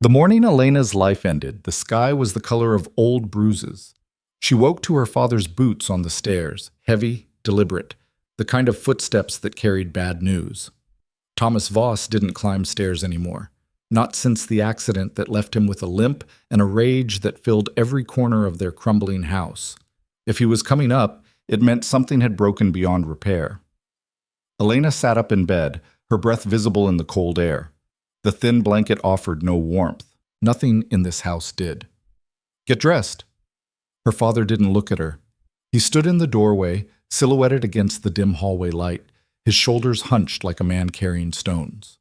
The morning Elena's life ended, the sky was the color of old bruises. She woke to her father's boots on the stairs, heavy, deliberate, the kind of footsteps that carried bad news. Thomas Voss didn't climb stairs anymore, not since the accident that left him with a limp and a rage that filled every corner of their crumbling house. If he was coming up, it meant something had broken beyond repair. Elena sat up in bed, her breath visible in the cold air. The thin blanket offered no warmth. Nothing in this house did. "Get dressed." Her father didn't look at her. He stood in the doorway, silhouetted against the dim hallway light, his shoulders hunched like a man carrying stones.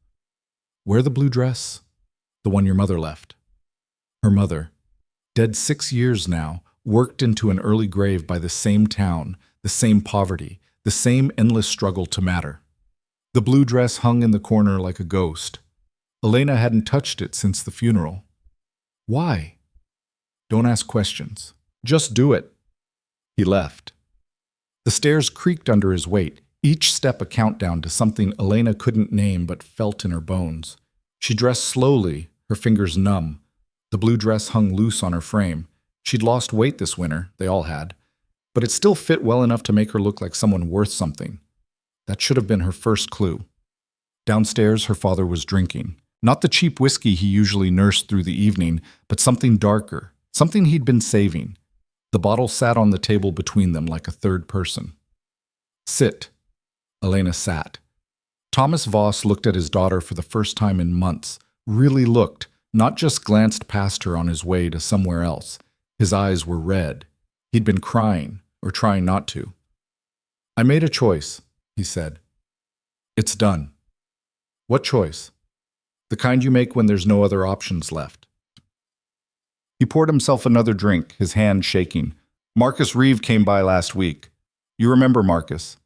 "Wear the blue dress, the one your mother left." Her mother, dead 6 years now, worked into an early grave by the same town, the same poverty, the same endless struggle to matter. The blue dress hung in the corner like a ghost. Elena hadn't touched it since the funeral. Why? Don't ask questions. Just do it. He left. The stairs creaked under his weight, each step a countdown to something Elena couldn't name but felt in her bones. She dressed slowly, her fingers numb. The blue dress hung loose on her frame. She'd lost weight this winter, they all had, but it still fit well enough to make her look like someone worth something. That should have been her first clue. Downstairs, her father was drinking. Not the cheap whiskey he usually nursed through the evening, but something darker, something he'd been saving. The bottle sat on the table between them like a third person. "Sit." Elena sat. Thomas Voss looked at his daughter for the first time in months, really looked, not just glanced past her on his way to somewhere else. His eyes were red. He'd been crying, or trying not to. "I made a choice," he said. "It's done." "What choice?" "The kind you make when there's no other options left." He poured himself another drink, his hand shaking. "Marcus Reeve came by last week. You remember Marcus?"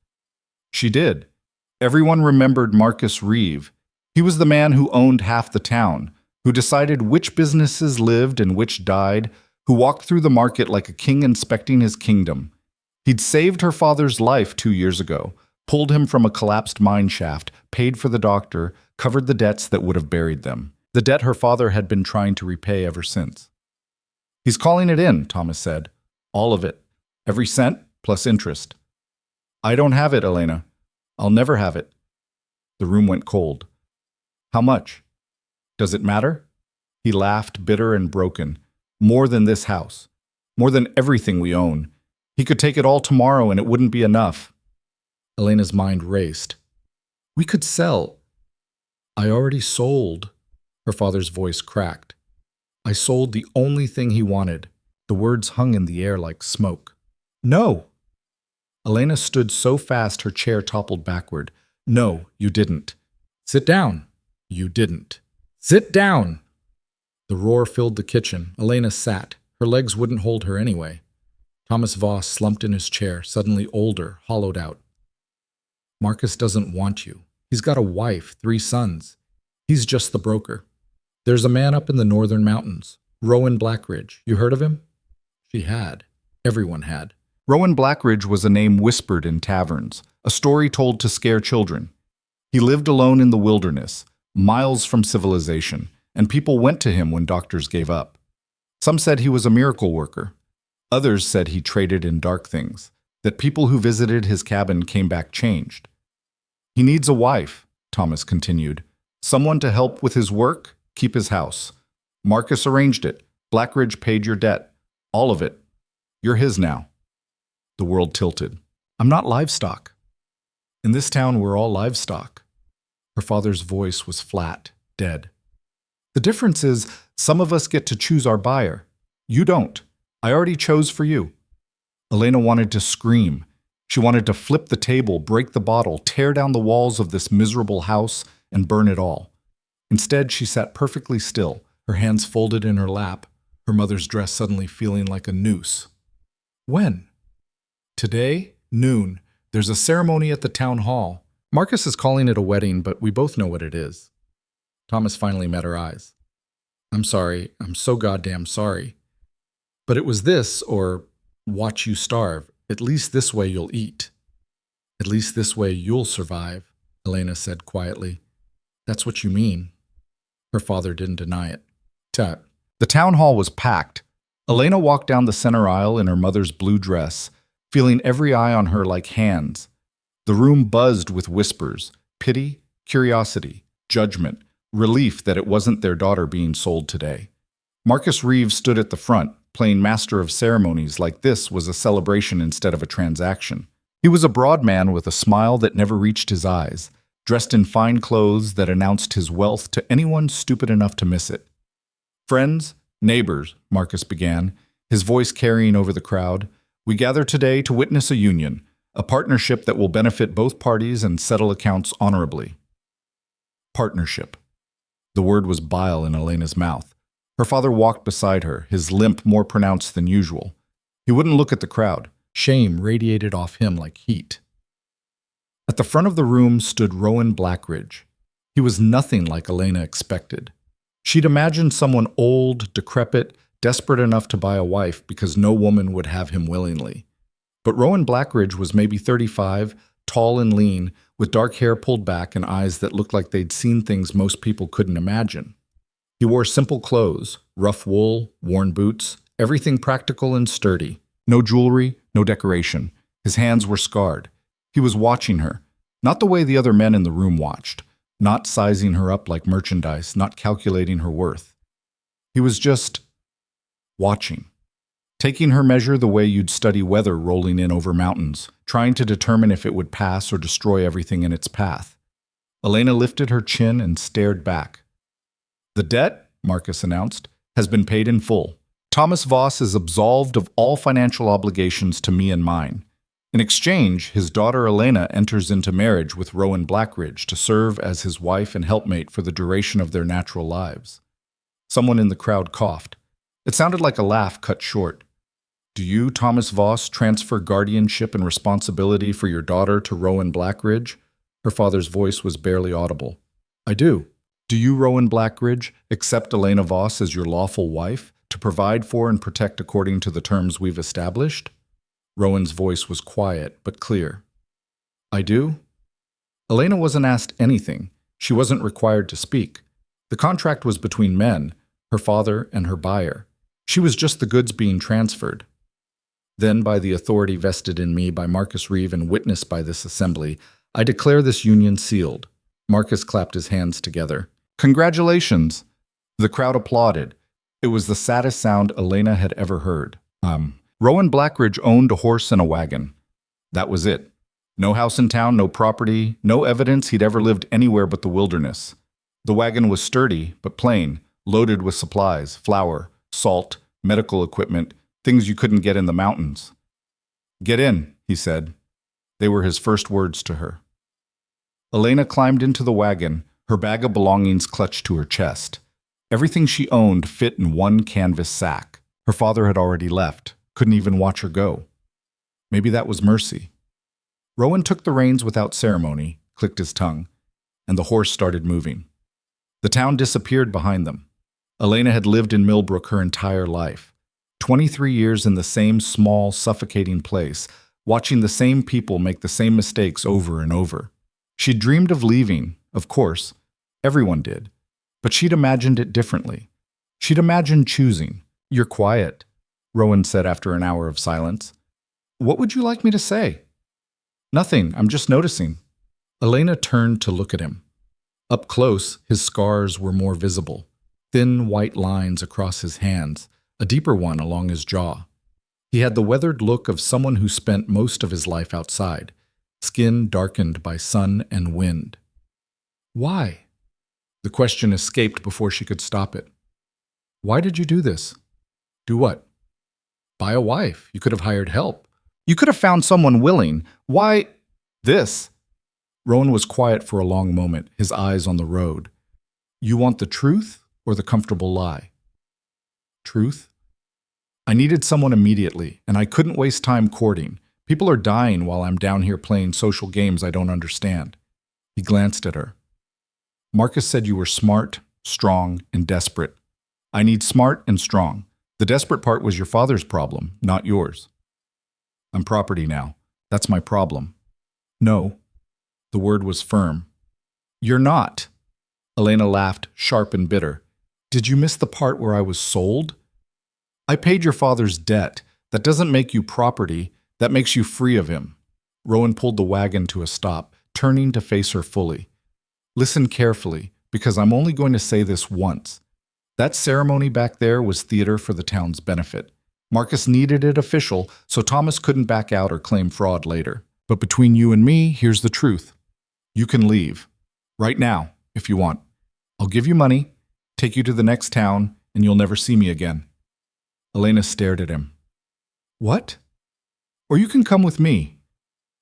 She did. Everyone remembered Marcus Reeve. He was the man who owned half the town, who decided which businesses lived and which died, who walked through the market like a king inspecting his kingdom. He'd saved her father's life 2 years ago, pulled him from a collapsed mine shaft, paid for the doctor, covered the debts that would have buried them. The debt her father had been trying to repay ever since. "He's calling it in," Thomas said. "All of it. Every cent, plus interest." "I don't have it, Elena. I'll never have it." The room went cold. "How much? Does it matter?" He laughed, bitter and broken. "More than this house. More than everything we own. He could take it all tomorrow and it wouldn't be enough." Elena's mind raced. "We could sell." "I already sold." Her father's voice cracked. "I sold the only thing he wanted." The words hung in the air like smoke. "No!" Elena stood so fast her chair toppled backward. "No, you didn't." "Sit down." "You didn't." "Sit down!" The roar filled the kitchen. Elena sat. Her legs wouldn't hold her anyway. Thomas Voss slumped in his chair, suddenly older, hollowed out. "Marcus doesn't want you. He's got a wife, 3 sons. He's just the broker. There's a man up in the northern mountains, Rowan Blackridge. You heard of him?" She had. Everyone had. Rowan Blackridge was a name whispered in taverns, a story told to scare children. He lived alone in the wilderness, miles from civilization, and people went to him when doctors gave up. Some said he was a miracle worker. Others said he traded in dark things, that people who visited his cabin came back changed. "He needs a wife," Thomas continued. "Someone to help with his work, keep his house. Marcus arranged it. Blackridge paid your debt. All of it. You're his now." The world tilted. "I'm not livestock." "In this town, we're all livestock." Her father's voice was flat, dead. "The difference is, some of us get to choose our buyer. You don't. I already chose for you." Elena wanted to scream. She wanted to flip the table, break the bottle, tear down the walls of this miserable house, and burn it all. Instead, she sat perfectly still, her hands folded in her lap, her mother's dress suddenly feeling like a noose. "When?" "Today, noon. There's a ceremony at the town hall. Marcus is calling it a wedding, but we both know what it is." Thomas finally met her eyes. "I'm sorry. I'm so goddamn sorry. But it was this, or watch you starve. At least this way you'll eat." "At least this way you'll survive," Elena said quietly. "That's what you mean." Her father didn't deny it. that. The town hall was packed. Elena walked down the center aisle in her mother's blue dress, feeling every eye on her like hands. The room buzzed with whispers, pity, curiosity, judgment, relief that it wasn't their daughter being sold today. Marcus Reeves stood at the front, playing master of ceremonies like this was a celebration instead of a transaction. He was a broad man with a smile that never reached his eyes, dressed in fine clothes that announced his wealth to anyone stupid enough to miss it. "Friends, neighbors," Marcus began, his voice carrying over the crowd, "we gather today to witness a union, a partnership that will benefit both parties and settle accounts honorably." Partnership. The word was bile in Elena's mouth. Her father walked beside her, his limp more pronounced than usual. He wouldn't look at the crowd. Shame radiated off him like heat. At the front of the room stood Rowan Blackridge. He was nothing like Elena expected. She'd imagined someone old, decrepit, desperate enough to buy a wife because no woman would have him willingly. But Rowan Blackridge was maybe 35, tall and lean, with dark hair pulled back and eyes that looked like they'd seen things most people couldn't imagine. He wore simple clothes, rough wool, worn boots, everything practical and sturdy. No jewelry, no decoration. His hands were scarred. He was watching her, not the way the other men in the room watched, not sizing her up like merchandise, not calculating her worth. He was just watching, taking her measure the way you'd study weather rolling in over mountains, trying to determine if it would pass or destroy everything in its path. Elena lifted her chin and stared back. "The debt," Marcus announced, "has been paid in full. Thomas Voss is absolved of all financial obligations to me and mine. In exchange, his daughter Elena enters into marriage with Rowan Blackridge to serve as his wife and helpmate for the duration of their natural lives." Someone in the crowd coughed. It sounded like a laugh cut short. "Do you, Thomas Voss, transfer guardianship and responsibility for your daughter to Rowan Blackridge?" Her father's voice was barely audible. "I do. Do you, Rowan Blackridge, accept Elena Voss as your lawful wife, to provide for and protect according to the terms we've established?" Rowan's voice was quiet but clear. "I do." Elena wasn't asked anything. She wasn't required to speak. The contract was between men, her father and her buyer. She was just the goods being transferred. "Then, by the authority vested in me by Marcus Reeve and witnessed by this assembly, I declare this union sealed." Marcus clapped his hands together. "Congratulations!" The crowd applauded. It was the saddest sound Elena had ever heard. Rowan Blackridge owned a horse and a wagon. That was it. No house in town, no property, no evidence he'd ever lived anywhere but the wilderness. The wagon was sturdy, but plain, loaded with supplies, flour, salt, medical equipment, things you couldn't get in the mountains. "Get in," he said. They were his first words to her. Elena climbed into the wagon, her bag of belongings clutched to her chest. Everything she owned fit in one canvas sack. Her father had already left, couldn't even watch her go. Maybe that was mercy. Rowan took the reins without ceremony, clicked his tongue, and the horse started moving. The town disappeared behind them. Elena had lived in Millbrook her entire life. 23 years in the same small, suffocating place, watching the same people make the same mistakes over and over. She'd dreamed of leaving, of course. Everyone did. But she'd imagined it differently. She'd imagined choosing. "You're quiet," Rowan said after an hour of silence. "What would you like me to say?" "Nothing, I'm just noticing." Elena turned to look at him. Up close, his scars were more visible. Thin white lines across his hands, a deeper one along his jaw. He had the weathered look of someone who spent most of his life outside, skin darkened by sun and wind. "Why?" The question escaped before she could stop it. "Why did you do this?" "Do what?" "Buy a wife. You could have hired help. You could have found someone willing. Why this?" Rowan was quiet for a long moment, his eyes on the road. "You want the truth or the comfortable lie?" "Truth." "I needed someone immediately, and I couldn't waste time courting. People are dying while I'm down here playing social games I don't understand." He glanced at her. "Marcus said you were smart, strong, and desperate. I need smart and strong. The desperate part was your father's problem, not yours." "I'm property now. That's my problem." "No." The word was firm. "You're not." Elena laughed, sharp and bitter. Did you miss the part where I was sold? I paid your father's debt. That doesn't make you property. That makes you free of him. Rowan pulled the wagon to a stop, turning to face her fully. Listen carefully, because I'm only going to say this once. That ceremony back there was theater for the town's benefit. Marcus needed it official, so Thomas couldn't back out or claim fraud later. But between you and me, here's the truth. You can leave. Right now, if you want. I'll give you money, take you to the next town, and you'll never see me again. Elena stared at him. What? Or you can come with me.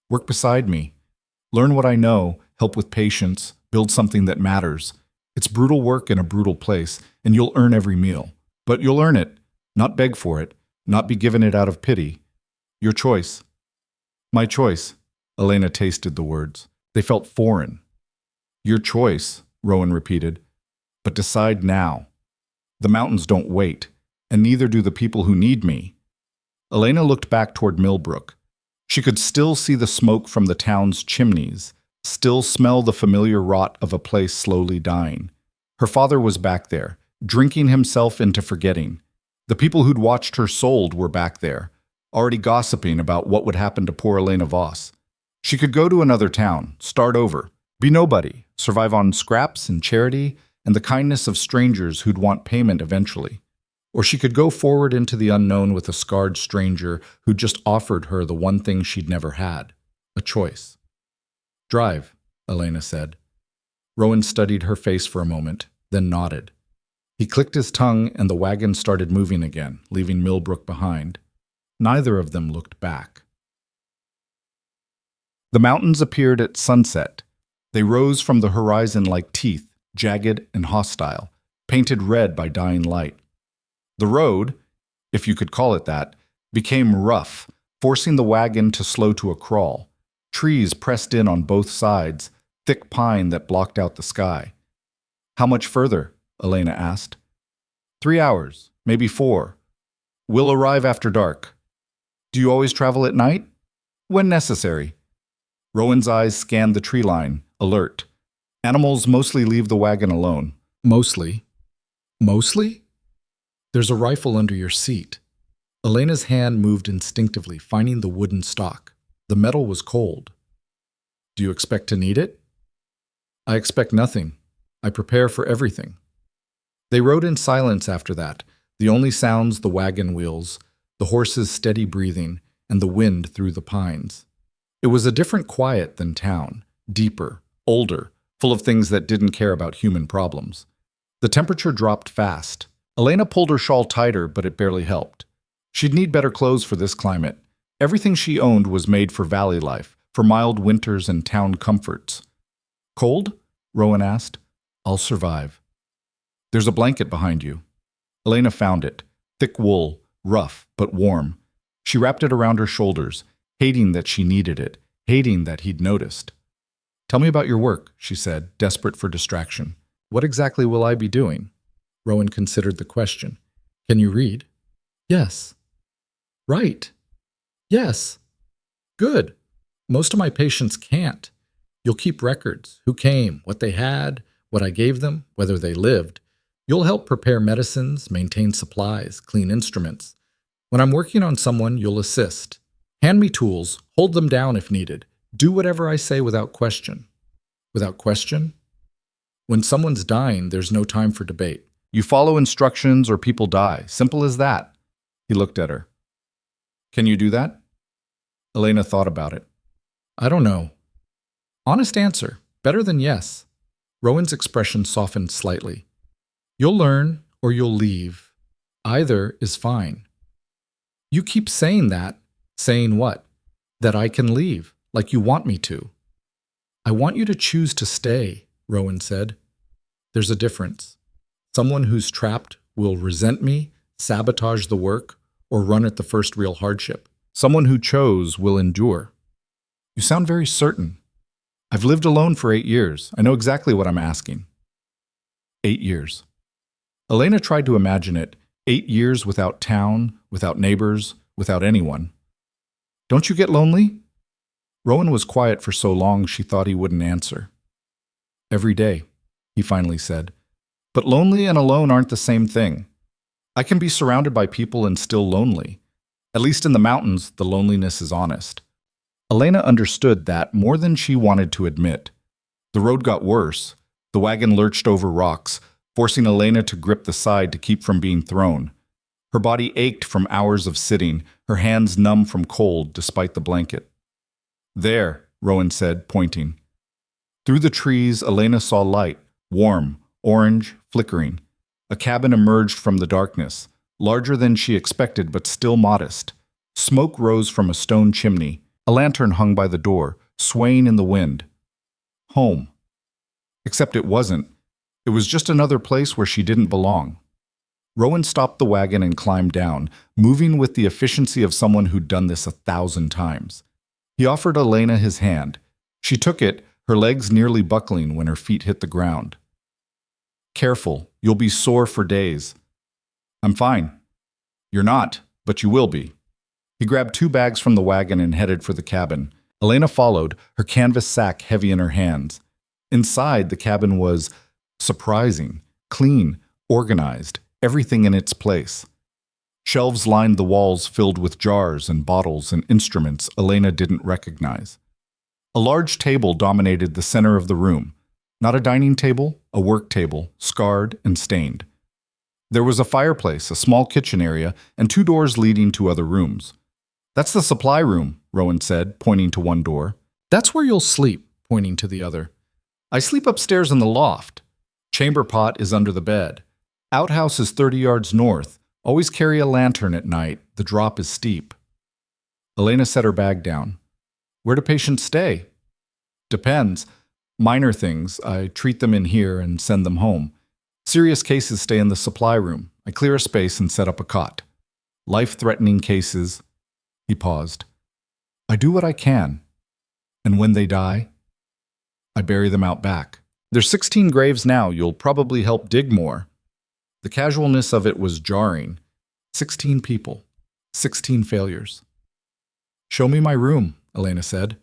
Work beside me. Learn what I know, help with patience, build something that matters. It's brutal work in a brutal place, and you'll earn every meal. But you'll earn it, not beg for it, not be given it out of pity. Your choice. My choice. Elena tasted the words. They felt foreign. Your choice, Rowan repeated. But decide now. The mountains don't wait, and neither do the people who need me. Elena looked back toward Millbrook. She could still see the smoke from the town's chimneys, still smell the familiar rot of a place slowly dying. Her father was back there, drinking himself into forgetting. The people who'd watched her sold were back there, already gossiping about what would happen to poor Elena Voss. She could go to another town, start over, be nobody, survive on scraps and charity and the kindness of strangers who'd want payment eventually. Or she could go forward into the unknown with a scarred stranger who just offered her the one thing she'd never had, a choice. Drive, Elena said. Rowan studied her face for a moment, then nodded. He clicked his tongue and the wagon started moving again, leaving Millbrook behind. Neither of them looked back. The mountains appeared at sunset. They rose from the horizon like teeth, jagged and hostile, painted red by dying light. The road, if you could call it that, became rough, forcing the wagon to slow to a crawl. Trees pressed in on both sides, thick pine that blocked out the sky. How much further? Elena asked. 3 hours, maybe 4. We'll arrive after dark. Do you always travel at night? When necessary. Rowan's eyes scanned the tree line, alert. Animals mostly leave the wagon alone. Mostly? Mostly? There's a rifle under your seat. Elena's hand moved instinctively, finding the wooden stock. The metal was cold. Do you expect to need it? I expect nothing. I prepare for everything. They rode in silence after that, the only sounds the wagon wheels, the horses' steady breathing, and the wind through the pines. It was a different quiet than town, deeper, older, full of things that didn't care about human problems. The temperature dropped fast. Elena pulled her shawl tighter, but it barely helped. She'd need better clothes for this climate. Everything she owned was made for valley life, for mild winters and town comforts. Cold? Rowan asked. I'll survive. There's a blanket behind you. Elena found it. Thick wool, rough, but warm. She wrapped it around her shoulders, hating that she needed it, hating that he'd noticed. Tell me about your work, she said, desperate for distraction. What exactly will I be doing? Rowan considered the question. Can you read? Yes. Right. Yes. Good. Most of my patients can't. You'll keep records. Who came, what they had, what I gave them, whether they lived. You'll help prepare medicines, maintain supplies, clean instruments. When I'm working on someone, you'll assist. Hand me tools, hold them down if needed. Do whatever I say without question. Without question? When someone's dying, there's no time for debate. You follow instructions or people die. Simple as that. He looked at her. Can you do that? Elena thought about it. I don't know. Honest answer. Better than yes. Rowan's expression softened slightly. You'll learn or you'll leave. Either is fine. You keep saying that. Saying what? That I can leave, like you want me to. I want you to choose to stay, Rowan said. There's a difference. Someone who's trapped will resent me, sabotage the work, or run at the first real hardship. Someone who chose will endure. You sound very certain. I've lived alone for 8 years. I know exactly what I'm asking. 8 years. Elena tried to imagine it. 8 years without town, without neighbors, without anyone. Don't you get lonely? Rowan was quiet for so long she thought he wouldn't answer. Every day, he finally said. But lonely and alone aren't the same thing. I can be surrounded by people and still lonely. At least in the mountains, the loneliness is honest. Elena understood that more than she wanted to admit. The road got worse. The wagon lurched over rocks, forcing Elena to grip the side to keep from being thrown. Her body ached from hours of sitting, her hands numb from cold despite the blanket. "There," Rowan said, pointing. Through the trees, Elena saw light, warm, orange, flickering. A cabin emerged from the darkness, larger than she expected but still modest. Smoke rose from a stone chimney. A lantern hung by the door, swaying in the wind. Home. Except it wasn't. It was just another place where she didn't belong. Rowan stopped the wagon and climbed down, moving with the efficiency of someone who'd done this 1,000 times. He offered Elena his hand. She took it, her legs nearly buckling when her feet hit the ground. "Careful, you'll be sore for days." "I'm fine." "You're not, but you will be." He grabbed 2 bags from the wagon and headed for the cabin. Elena followed, her canvas sack heavy in her hands. Inside, the cabin was surprising, clean, organized, everything in its place. Shelves lined the walls filled with jars and bottles and instruments Elena didn't recognize. A large table dominated the center of the room. Not a dining table, a work table, scarred and stained. There was a fireplace, a small kitchen area, and 2 doors leading to other rooms. "That's the supply room," Rowan said, pointing to one door. "That's where you'll sleep," pointing to the other. "I sleep upstairs in the loft. Chamber pot is under the bed. Outhouse is 30 yards north. Always carry a lantern at night. The drop is steep." Elena set her bag down. "Where do patients stay?" "Depends. Minor things, I treat them in here and send them home. Serious cases stay in the supply room. I clear a space and set up a cot. Life-threatening cases..." He paused. "I do what I can. And when they die, I bury them out back. There's 16 graves now. You'll probably help dig more." The casualness of it was jarring. 16 people. 16 failures. "Show me my room," Elena said.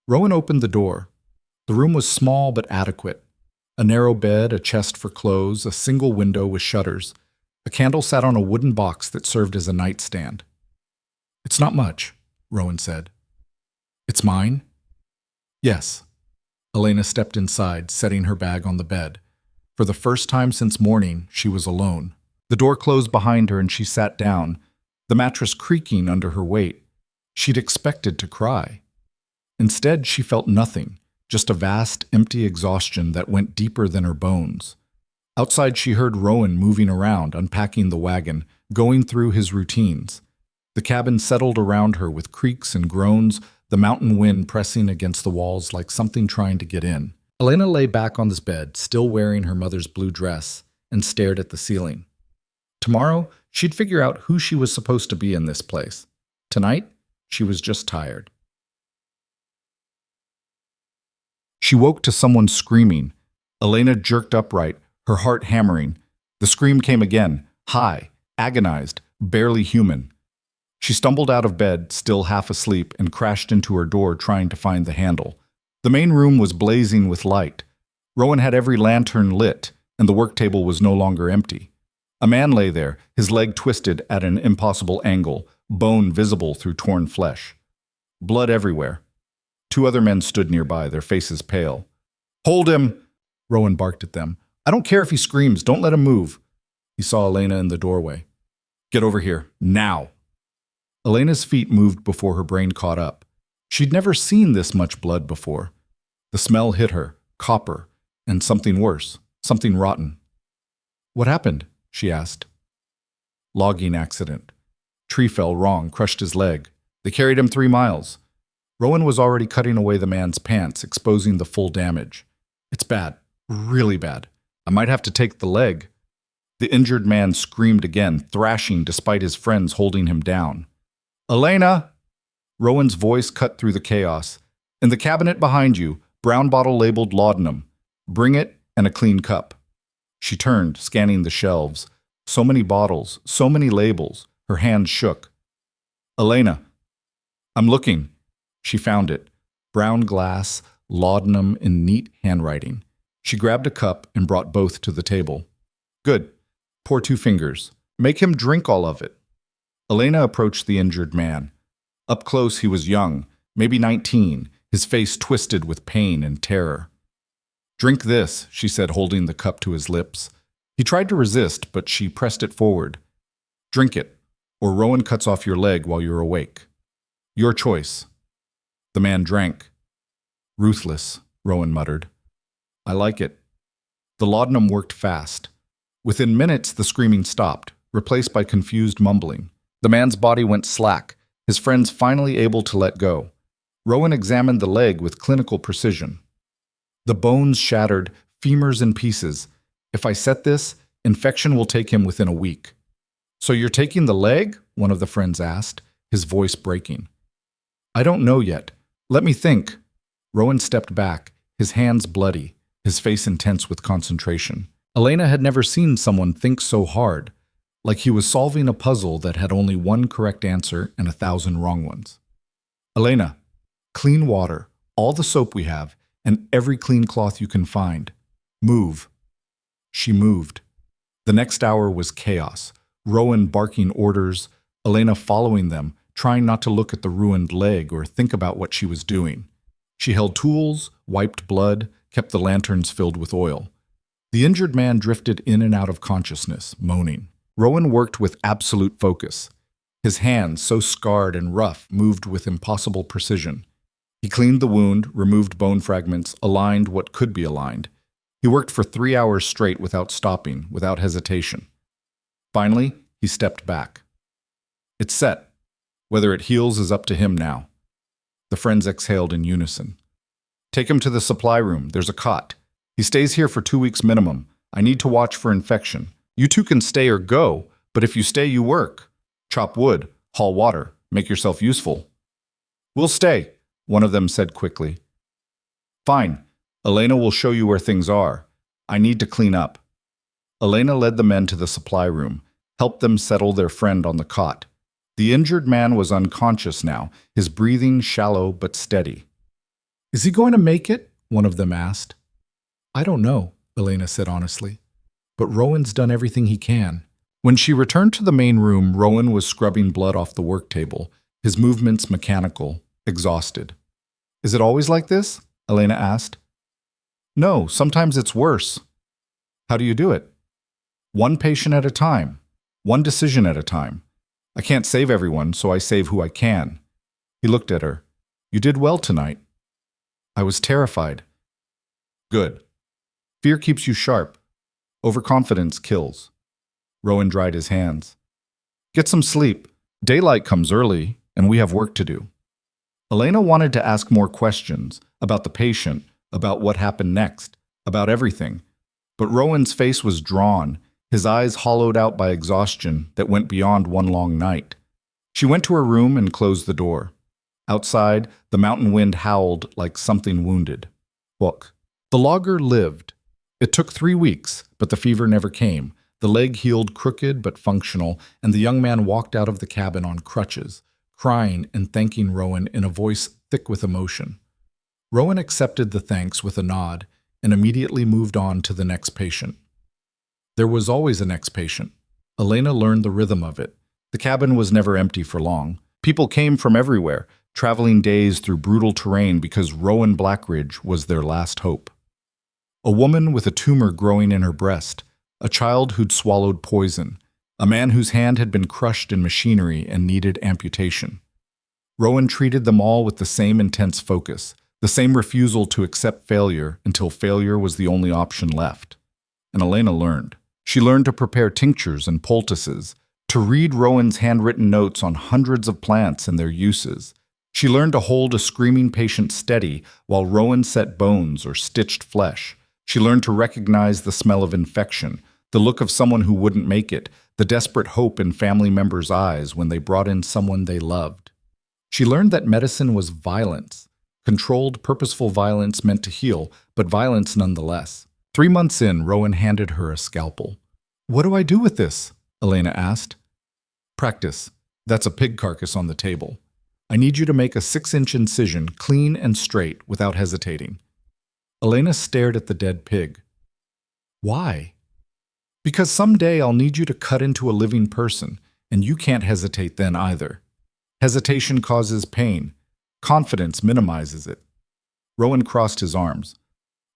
Rowan opened the door. The room was small but adequate. A narrow bed, a chest for clothes, a single window with shutters. A candle sat on a wooden box that served as a nightstand. "It's not much," Rowan said. "It's mine?" "Yes." Elena stepped inside, setting her bag on the bed. For the first time since morning, she was alone. The door closed behind her and she sat down, the mattress creaking under her weight. She'd expected to cry. Instead, she felt nothing, just a vast, empty exhaustion that went deeper than her bones. Outside, she heard Rowan moving around, unpacking the wagon, going through his routines. The cabin settled around her with creaks and groans, the mountain wind pressing against the walls like something trying to get in. Elena lay back on this bed, still wearing her mother's blue dress, and stared at the ceiling. Tomorrow, she'd figure out who she was supposed to be in this place. Tonight, she was just tired. She woke to someone screaming. Elena jerked upright, her heart hammering. The scream came again, high, agonized, barely human. She stumbled out of bed, still half asleep, and crashed into her door trying to find the handle. The main room was blazing with light. Rowan had every lantern lit, and the work table was no longer empty. A man lay there, his leg twisted at an impossible angle, bone visible through torn flesh. Blood everywhere. 2 other men stood nearby, their faces pale. "Hold him!" Rowan barked at them. "I don't care if he screams, don't let him move." He saw Elena in the doorway. "Get over here, now!" Elena's feet moved before her brain caught up. She'd never seen this much blood before. The smell hit her, copper, and something worse, something rotten. "What happened?" she asked. "Logging accident. Tree fell wrong, crushed his leg. They carried him 3 miles. Rowan was already cutting away the man's pants, exposing the full damage. "It's bad, really bad. I might have to take the leg." The injured man screamed again, thrashing despite his friends holding him down. "Elena!" Rowan's voice cut through the chaos. "In the cabinet behind you, brown bottle labeled laudanum. Bring it and a clean cup." She turned, scanning the shelves. So many bottles, so many labels. Her hands shook. "Elena!" "I'm looking." She found it. Brown glass, laudanum in neat handwriting. She grabbed a cup and brought both to the table. Good. Pour 2 fingers. Make him drink all of it. Elena approached the injured man. Up close, he was young, maybe 19, his face twisted with pain and terror. Drink this, she said, holding the cup to his lips. He tried to resist, but she pressed it forward. Drink it, or Rowan cuts off your leg while you're awake. Your choice. The man drank. Ruthless, Rowan muttered. I like it. The laudanum worked fast. Within minutes, the screaming stopped, replaced by confused mumbling. The man's body went slack, his friends finally able to let go. Rowan examined the leg with clinical precision. The bones shattered, femurs in pieces. If I set this, infection will take him within a week. So you're taking the leg? One of the friends asked, his voice breaking. I don't know yet. Let me think. Rowan stepped back, his hands bloody, his face intense with concentration. Elena had never seen someone think so hard, like he was solving a puzzle that had only one correct answer and 1,000 wrong ones. Elena, clean water, all the soap we have, and every clean cloth you can find. Move. She moved. The next hour was chaos. Rowan barking orders, Elena following them, trying not to look at the ruined leg or think about what she was doing. She held tools, wiped blood, kept the lanterns filled with oil. The injured man drifted in and out of consciousness, moaning. Rowan worked with absolute focus. His hands, so scarred and rough, moved with impossible precision. He cleaned the wound, removed bone fragments, aligned what could be aligned. He worked for 3 hours straight without stopping, without hesitation. Finally, he stepped back. It's set. Whether it heals is up to him now. The friends exhaled in unison. Take him to the supply room. There's a cot. He stays here for 2 weeks minimum. I need to watch for infection. You two can stay or go, but if you stay, you work. Chop wood, haul water, make yourself useful. We'll stay, one of them said quickly. Fine. Elena will show you where things are. I need to clean up. Elena led the men to the supply room, helped them settle their friend on the cot. The injured man was unconscious now, his breathing shallow but steady. Is he going to make it? One of them asked. I don't know, Elena said honestly. But Rowan's done everything he can. When she returned to the main room, Rowan was scrubbing blood off the work table, his movements mechanical, exhausted. Is it always like this? Elena asked. No, sometimes it's worse. How do you do it? One patient at a time, one decision at a time. I can't save everyone, so I save who I can. He looked at her. You did well tonight. I was terrified. Good. Fear keeps you sharp. Overconfidence kills. Rowan dried his hands. Get some sleep. Daylight comes early, and we have work to do. Elena wanted to ask more questions about the patient, about what happened next, about everything. But Rowan's face was drawn, his eyes hollowed out by exhaustion that went beyond one long night. She went to her room and closed the door. Outside, the mountain wind howled like something wounded. Look. The logger lived. It took 3 weeks, but the fever never came. The leg healed crooked but functional, and the young man walked out of the cabin on crutches, crying and thanking Rowan in a voice thick with emotion. Rowan accepted the thanks with a nod and immediately moved on to the next patient. There was always a next patient. Elena learned the rhythm of it. The cabin was never empty for long. People came from everywhere, traveling days through brutal terrain because Rowan Blackridge was their last hope. A woman with a tumor growing in her breast, a child who'd swallowed poison, a man whose hand had been crushed in machinery and needed amputation. Rowan treated them all with the same intense focus, the same refusal to accept failure until failure was the only option left. And Elena learned. She learned to prepare tinctures and poultices, to read Rowan's handwritten notes on hundreds of plants and their uses. She learned to hold a screaming patient steady while Rowan set bones or stitched flesh. She learned to recognize the smell of infection, the look of someone who wouldn't make it, the desperate hope in family members' eyes when they brought in someone they loved. She learned that medicine was violence, controlled, purposeful violence meant to heal, but violence nonetheless. 3 months in, Rowan handed her a scalpel. What do I do with this? Elena asked. Practice. That's a pig carcass on the table. I need you to make a 6-inch incision, clean and straight, without hesitating. Elena stared at the dead pig. Why? Because someday I'll need you to cut into a living person, and you can't hesitate then either. Hesitation causes pain. Confidence minimizes it. Rowan crossed his arms.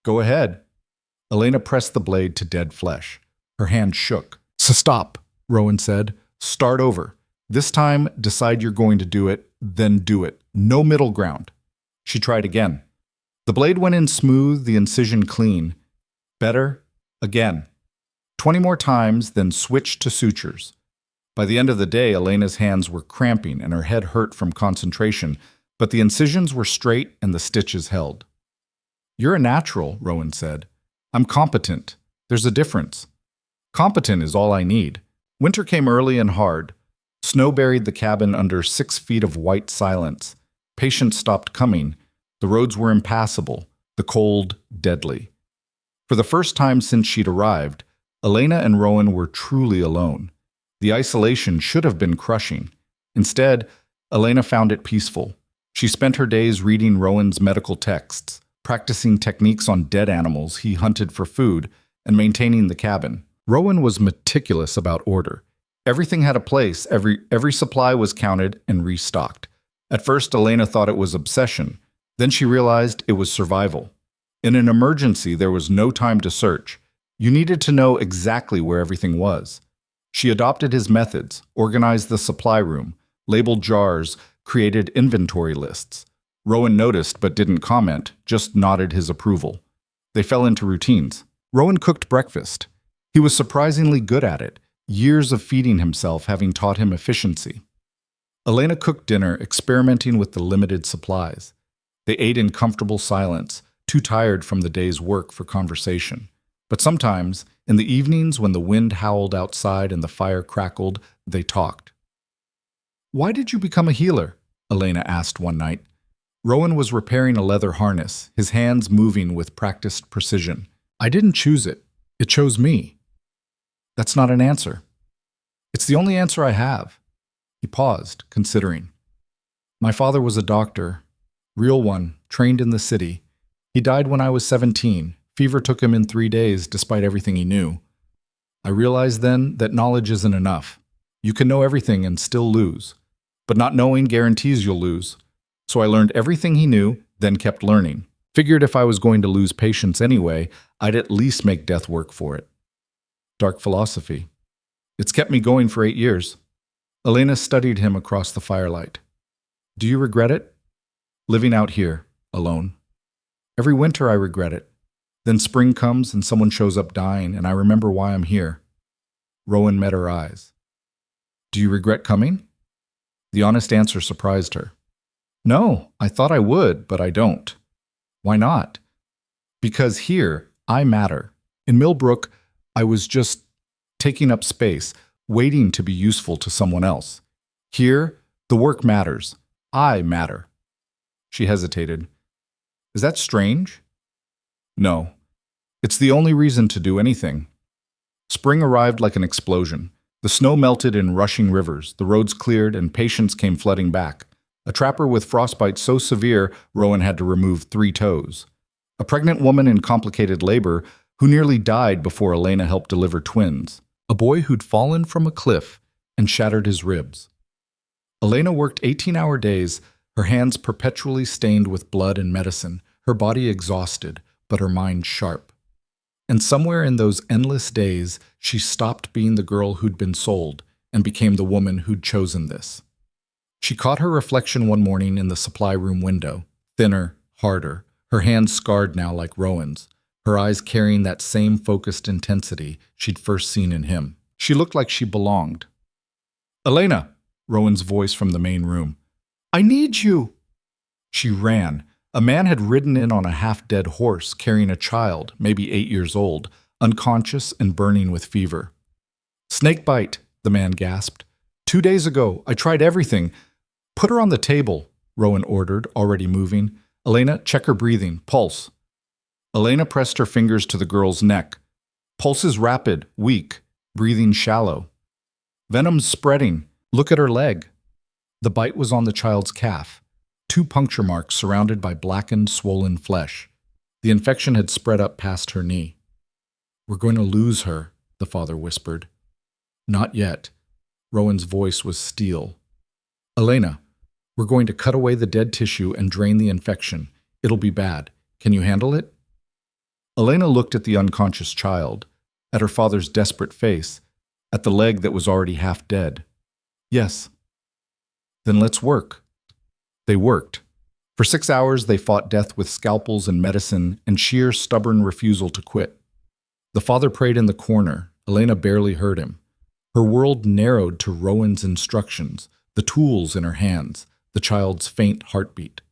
Go ahead. Elena pressed the blade to dead flesh. Her hand shook. Stop, Rowan said. Start over. This time, decide you're going to do it, then do it. No middle ground. She tried again. The blade went in smooth, the incision clean. Better. Again. 20 more times, then switched to sutures. By the end of the day, Elena's hands were cramping and her head hurt from concentration, but the incisions were straight and the stitches held. You're a natural, Rowan said. I'm competent. There's a difference. Competent is all I need. Winter came early and hard. Snow buried the cabin under 6 feet of white silence. Patients stopped coming. The roads were impassable, the cold deadly. For the first time since she'd arrived, Elena and Rowan were truly alone. The isolation should have been crushing. Instead, Elena found it peaceful. She spent her days reading Rowan's medical texts, practicing techniques on dead animals he hunted for food, and maintaining the cabin. Rowan was meticulous about order. Everything had a place, every supply was counted and restocked. At first, Elena thought it was obsession. Then she realized it was survival. In an emergency, there was no time to search. You needed to know exactly where everything was. She adopted his methods, organized the supply room, labeled jars, created inventory lists. Rowan noticed but didn't comment, just nodded his approval. They fell into routines. Rowan cooked breakfast. He was surprisingly good at it, years of feeding himself having taught him efficiency. Elena cooked dinner, experimenting with the limited supplies. They ate in comfortable silence, too tired from the day's work for conversation. But sometimes, in the evenings when the wind howled outside and the fire crackled, they talked. Why did you become a healer? Elena asked one night. Rowan was repairing a leather harness, his hands moving with practiced precision. I didn't choose it. It chose me. That's not an answer. It's the only answer I have. He paused, considering. My father was a doctor, real one, trained in the city. He died when I was 17. Fever took him in 3 days, despite everything he knew. I realized then that knowledge isn't enough. You can know everything and still lose. But not knowing guarantees you'll lose. So I learned everything he knew, then kept learning. Figured if I was going to lose patience anyway, I'd at least make death work for it. Dark philosophy. It's kept me going for 8 years. Elena studied him across the firelight. Do you regret it? Living out here, alone. Every winter I regret it. Then spring comes and someone shows up dying, and I remember why I'm here. Rowan met her eyes. Do you regret coming? The honest answer surprised her. No, I thought I would, but I don't. Why not? Because here, I matter. In Millbrook, I was just taking up space, waiting to be useful to someone else. Here, the work matters. I matter. She hesitated. Is that strange? No. It's the only reason to do anything. Spring arrived like an explosion. The snow melted in rushing rivers, the roads cleared, and patients came flooding back. A trapper with frostbite so severe, Rowan had to remove 3 toes. A pregnant woman in complicated labor who nearly died before Elena helped deliver twins. A boy who'd fallen from a cliff and shattered his ribs. Elena worked 18-hour days, her hands perpetually stained with blood and medicine, her body exhausted, but her mind sharp. And somewhere in those endless days, she stopped being the girl who'd been sold and became the woman who'd chosen this. She caught her reflection one morning in the supply room window, thinner, harder, her hands scarred now like Rowan's, her eyes carrying that same focused intensity she'd first seen in him. She looked like she belonged. Elena, Rowan's voice from the main room. I need you. She ran. A man had ridden in on a half-dead horse, carrying a child, maybe 8 years old, unconscious and burning with fever. Snake bite, the man gasped. 2 days ago, I tried everything. Put her on the table, Rowan ordered, already moving. Elena, check her breathing. Pulse. Elena pressed her fingers to the girl's neck. Pulse is rapid, weak, breathing shallow. Venom's spreading. Look at her leg. The bite was on the child's calf. 2 puncture marks surrounded by blackened, swollen flesh. The infection had spread up past her knee. We're going to lose her, the father whispered. Not yet. Rowan's voice was steel. Elena, we're going to cut away the dead tissue and drain the infection. It'll be bad. Can you handle it? Elena looked at the unconscious child, at her father's desperate face, at the leg that was already half dead. Yes. Then let's work. They worked. For 6 hours they fought death with scalpels and medicine and sheer stubborn refusal to quit. The father prayed in the corner. Elena barely heard him. Her world narrowed to Rowan's instructions, the tools in her hands, the child's faint heartbeat.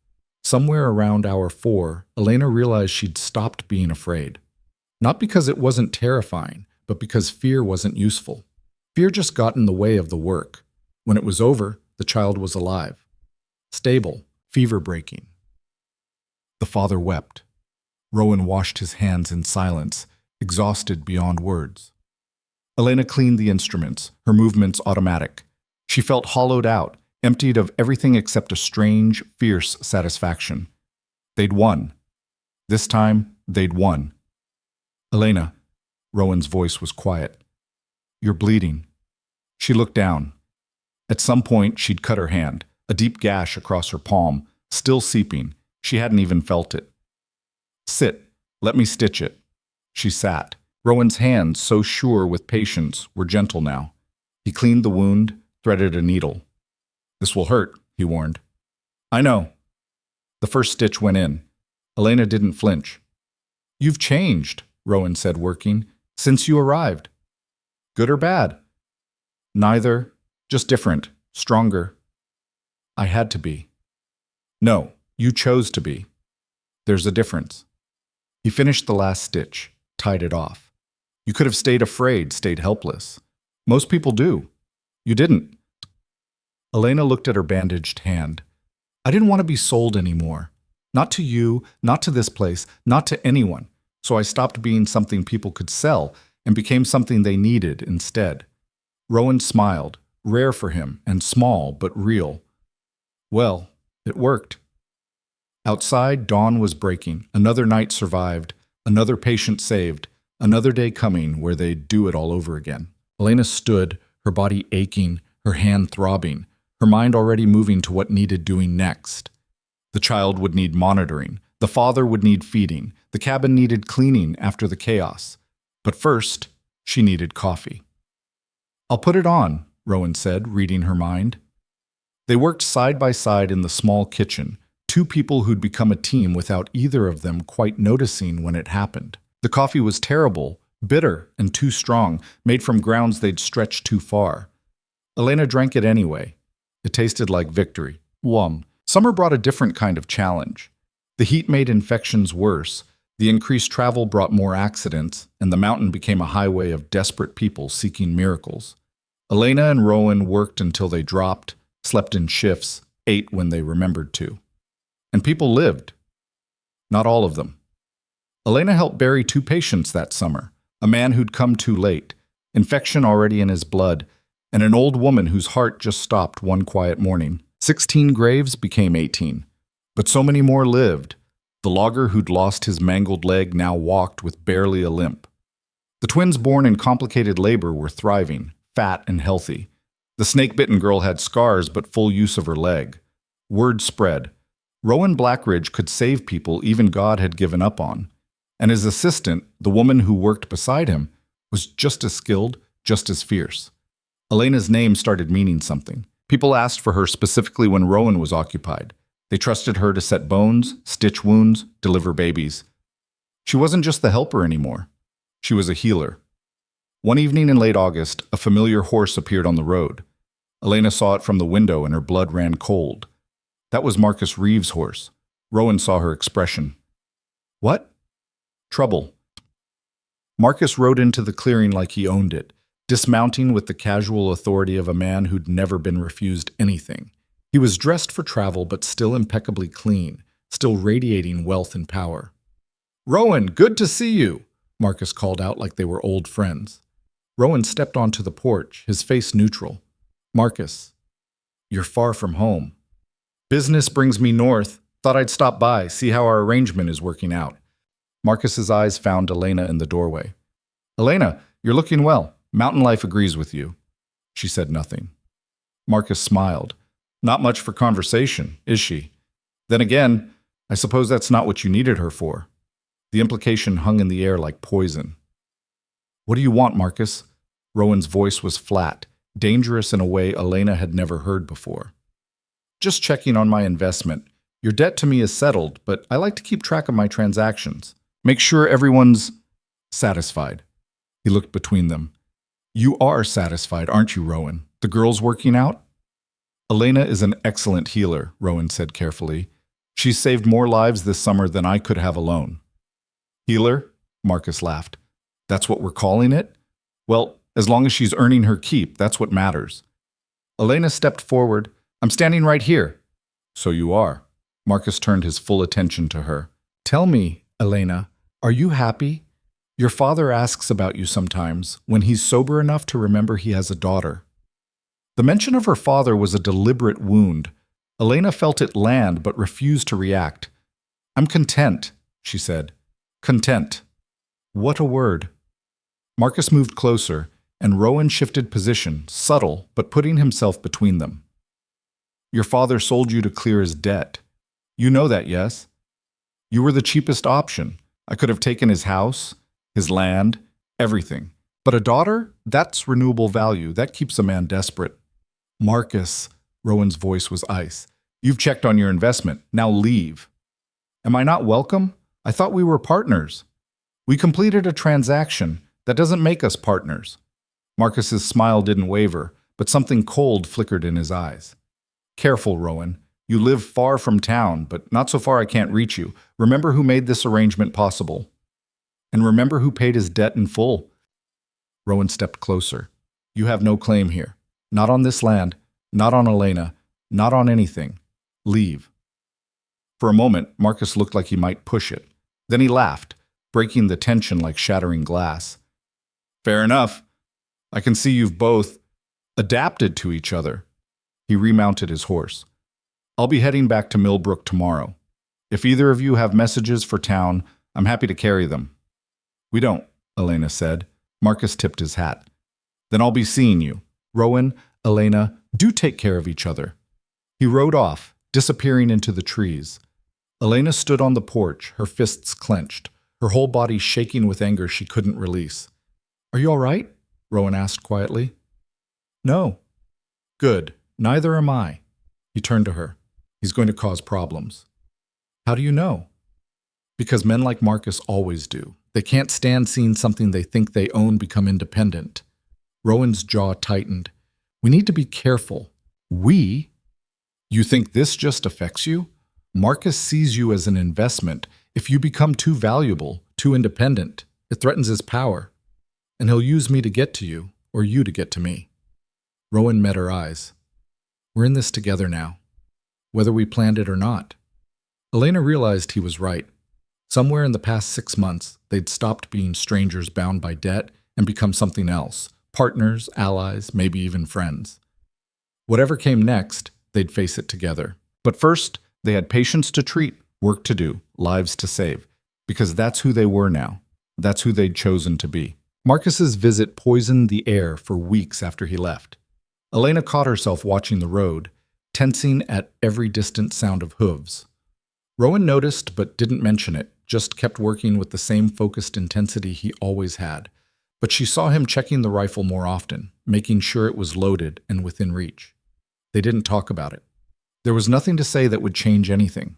Somewhere around hour 4, Elena realized she'd stopped being afraid. Not because it wasn't terrifying, but because fear wasn't useful. Fear just got in the way of the work. When it was over, the child was alive. Stable, fever-breaking. The father wept. Rowan washed his hands in silence, exhausted beyond words. Elena cleaned the instruments, her movements automatic. She felt hollowed out, emptied of everything except a strange, fierce satisfaction. They'd won. This time, they'd won. Elena, Rowan's voice was quiet. You're bleeding. She looked down. At some point, she'd cut her hand, a deep gash across her palm, still seeping. She hadn't even felt it. Sit. Let me stitch it. She sat. Rowan's hands, so sure with patience, were gentle now. He cleaned the wound, threaded a needle. This will hurt, he warned. I know. The first stitch went in. Elena didn't flinch. You've changed, Rowan said, working, since you arrived. Good or bad? Neither. Just different. Stronger. I had to be. No, you chose to be. There's a difference. He finished the last stitch, tied it off. You could have stayed afraid, stayed helpless. Most people do. You didn't. Elena looked at her bandaged hand. I didn't want to be sold anymore. Not to you, not to this place, not to anyone. So I stopped being something people could sell and became something they needed instead. Rowan smiled, rare for him and small but real. Well, it worked. Outside, dawn was breaking. Another night survived, another patient saved, another day coming where they'd do it all over again. Elena stood, her body aching, her hand throbbing, her mind already moving to what needed doing next. The child would need monitoring. The father would need feeding. The cabin needed cleaning after the chaos. But first, she needed coffee. I'll put it on, Rowan said, reading her mind. They worked side by side in the small kitchen, two people who'd become a team without either of them quite noticing when it happened. The coffee was terrible, bitter, and too strong, made from grounds they'd stretched too far. Elena drank it anyway. It tasted like victory. Summer brought a different kind of challenge. The heat made infections worse, the increased travel brought more accidents, and the mountain became a highway of desperate people seeking miracles. Elena and Rowan worked until they dropped, slept in shifts, ate when they remembered to. And people lived. Not all of them. Elena helped bury 2 patients that summer, a man who'd come too late, infection already in his blood, and an old woman whose heart just stopped one quiet morning. 16 graves became 18, but so many more lived. The logger who'd lost his mangled leg now walked with barely a limp. The twins born in complicated labor were thriving, fat and healthy. The snake-bitten girl had scars but full use of her leg. Word spread. Rowan Blackridge could save people even God had given up on. And his assistant, the woman who worked beside him, was just as skilled, just as fierce. Elena's name started meaning something. People asked for her specifically when Rowan was occupied. They trusted her to set bones, stitch wounds, deliver babies. She wasn't just the helper anymore. She was a healer. One evening in late August, a familiar horse appeared on the road. Elena saw it from the window and her blood ran cold. That was Marcus Reeves' horse. Rowan saw her expression. What? Trouble. Marcus rode into the clearing like he owned it, dismounting with the casual authority of a man who'd never been refused anything. He was dressed for travel but still impeccably clean, still radiating wealth and power. Rowan, good to see you, Marcus called out like they were old friends. Rowan stepped onto the porch, his face neutral. Marcus, you're far from home. Business brings me north. Thought I'd stop by, see how our arrangement is working out. Marcus's eyes found Elena in the doorway. Elena, You're looking well. Mountain life agrees with you." She said nothing. Marcus smiled. "Not much for conversation, is she? Then again, I suppose that's not what you needed her for." The implication hung in the air like poison. "What do you want, Marcus?" Rowan's voice was flat, dangerous in a way Elena had never heard before. "Just checking on my investment. Your debt to me is settled, but I like to keep track of my transactions. Make sure everyone's satisfied." He looked between them. "You are satisfied, aren't you, Rowan? The girl's working out?" "Elena is an excellent healer," Rowan said carefully. "She's saved more lives this summer than I could have alone." "Healer?" Marcus laughed. "That's what we're calling it? Well, as long as she's earning her keep, that's what matters." Elena stepped forward. "I'm standing right here." "So you are." Marcus turned his full attention to her. "Tell me, Elena, are you happy? Your father asks about you sometimes, when he's sober enough to remember he has a daughter." The mention of her father was a deliberate wound. Elena felt it land but refused to react. "I'm content," she said. "Content." What a word. Marcus moved closer, and Rowan shifted position, subtle, but putting himself between them. "Your father sold you to clear his debt. You know that, yes? You were the cheapest option. I could have taken his house, his land, everything. But a daughter? That's renewable value. That keeps a man desperate." "Marcus," Rowan's voice was ice. "You've checked on your investment. Now leave." "Am I not welcome? I thought we were partners." "We completed a transaction. That doesn't make us partners." Marcus's smile didn't waver, but something cold flickered in his eyes. "Careful, Rowan. You live far from town, but not so far I can't reach you. Remember who made this arrangement possible. And remember who paid his debt in full." Rowan stepped closer. "You have no claim here. Not on this land, not on Elena, not on anything. Leave." For a moment, Marcus looked like he might push it. Then he laughed, breaking the tension like shattering glass. "Fair enough. I can see you've both adapted to each other." He remounted his horse. "I'll be heading back to Millbrook tomorrow. If either of you have messages for town, I'm happy to carry them." "We don't," Elena said. Marcus tipped his hat. "Then I'll be seeing you. Rowan, Elena, do take care of each other." He rode off, disappearing into the trees. Elena stood on the porch, her fists clenched, her whole body shaking with anger she couldn't release. "Are you all right?" Rowan asked quietly. "No." "Good. Neither am I." He turned to her. "He's going to cause problems." "How do you know?" "Because men like Marcus always do. They can't stand seeing something they think they own become independent." Rowan's jaw tightened. "We need to be careful." "We? You think this just affects you? Marcus sees you as an investment. If you become too valuable, too independent, it threatens his power. And he'll use me to get to you, or you to get to me." Rowan met her eyes. "We're in this together now, whether we planned it or not." Elena realized he was right. Somewhere in the past 6 months, they'd stopped being strangers bound by debt and become something else. Partners, allies, maybe even friends. Whatever came next, they'd face it together. But first, they had patients to treat, work to do, lives to save. Because that's who they were now. That's who they'd chosen to be. Marcus's visit poisoned the air for weeks after he left. Elena caught herself watching the road, tensing at every distant sound of hooves. Rowan noticed but didn't mention it, just kept working with the same focused intensity he always had. But she saw him checking the rifle more often, making sure it was loaded and within reach. They didn't talk about it. There was nothing to say that would change anything.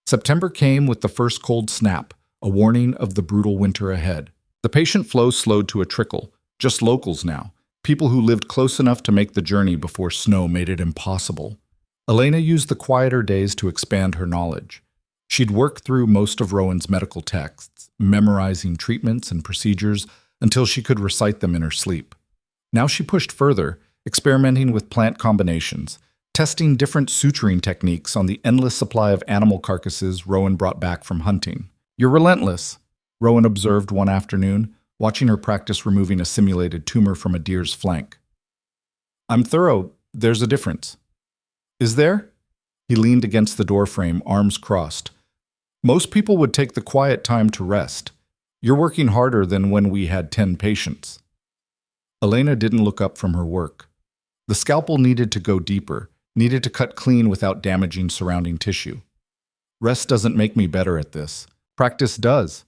September came with the first cold snap, a warning of the brutal winter ahead. The patient flow slowed to a trickle, just locals now, people who lived close enough to make the journey before snow made it impossible. Elena used the quieter days to expand her knowledge. She'd worked through most of Rowan's medical texts, memorizing treatments and procedures until she could recite them in her sleep. Now she pushed further, experimenting with plant combinations, testing different suturing techniques on the endless supply of animal carcasses Rowan brought back from hunting. "You're relentless," Rowan observed one afternoon, watching her practice removing a simulated tumor from a deer's flank. "I'm thorough. There's a difference." "Is there?" He leaned against the doorframe, arms crossed. "Most people would take the quiet time to rest. You're working harder than when we had 10 patients." Elena didn't look up from her work. The scalpel needed to go deeper, needed to cut clean without damaging surrounding tissue. Rest doesn't make me better at this. Practice does.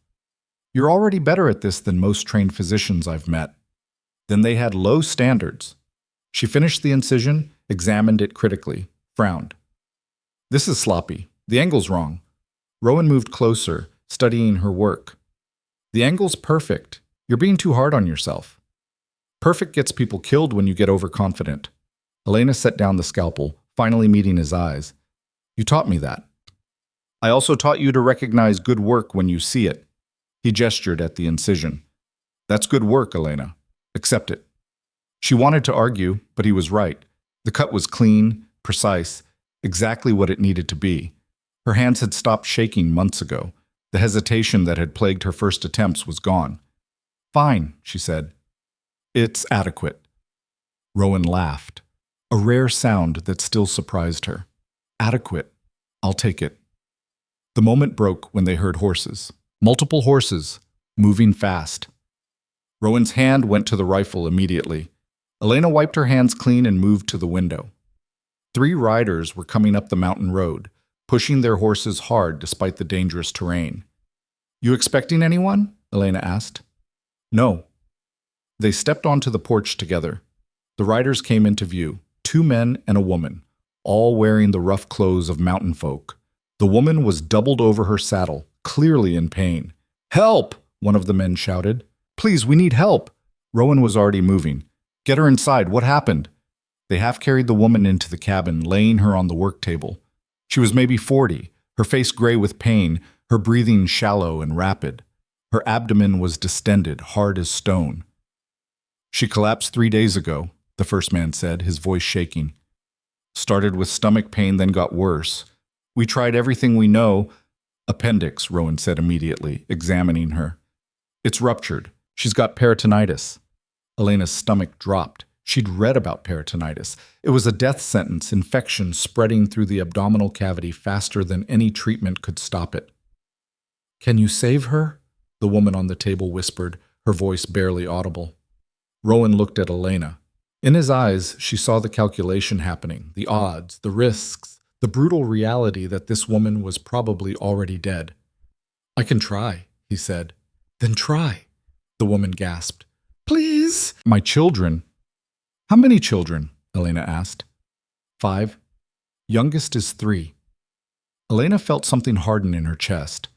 You're already better at this than most trained physicians I've met. Then they had low standards. She finished the incision, examined it critically, frowned. This is sloppy. The angle's wrong. Rowan moved closer, studying her work. The angle's perfect. You're being too hard on yourself. Perfect gets people killed when you get overconfident. Elena set down the scalpel, finally meeting his eyes. You taught me that. I also taught you to recognize good work when you see it. He gestured at the incision. That's good work, Elena. Accept it. She wanted to argue, but he was right. The cut was clean, precise, exactly what it needed to be. Her hands had stopped shaking months ago. The hesitation that had plagued her first attempts was gone. Fine, she said. It's adequate. Rowan laughed, a rare sound that still surprised her. Adequate. I'll take it. The moment broke when they heard horses. Multiple horses, moving fast. Rowan's hand went to the rifle immediately. Elena wiped her hands clean and moved to the window. 3 riders were coming up the mountain road, pushing their horses hard despite the dangerous terrain. You expecting anyone? Elena asked. No. They stepped onto the porch together. The riders came into view, 2 men and a woman, all wearing the rough clothes of mountain folk. The woman was doubled over her saddle, clearly in pain. Help! One of the men shouted. Please, we need help. Rowan was already moving. Get her inside. What happened? They half-carried the woman into the cabin, laying her on the work table. She was maybe 40, her face gray with pain, her breathing shallow and rapid. Her abdomen was distended, hard as stone. She collapsed 3 days ago, the first man said, his voice shaking. Started with stomach pain, then got worse. We tried everything we know. Appendix, Rowan said immediately, examining her. It's ruptured. She's got peritonitis. Elena's stomach dropped. She'd read about peritonitis. It was a death sentence, infection spreading through the abdominal cavity faster than any treatment could stop it. Can you save her? The woman on the table whispered, her voice barely audible. Rowan looked at Elena. In his eyes, she saw the calculation happening, the odds, the risks, the brutal reality that this woman was probably already dead. I can try, he said. Then try, the woman gasped. Please. My children. How many children? Elena asked. 5. Youngest is 3. Elena felt something harden in her chest.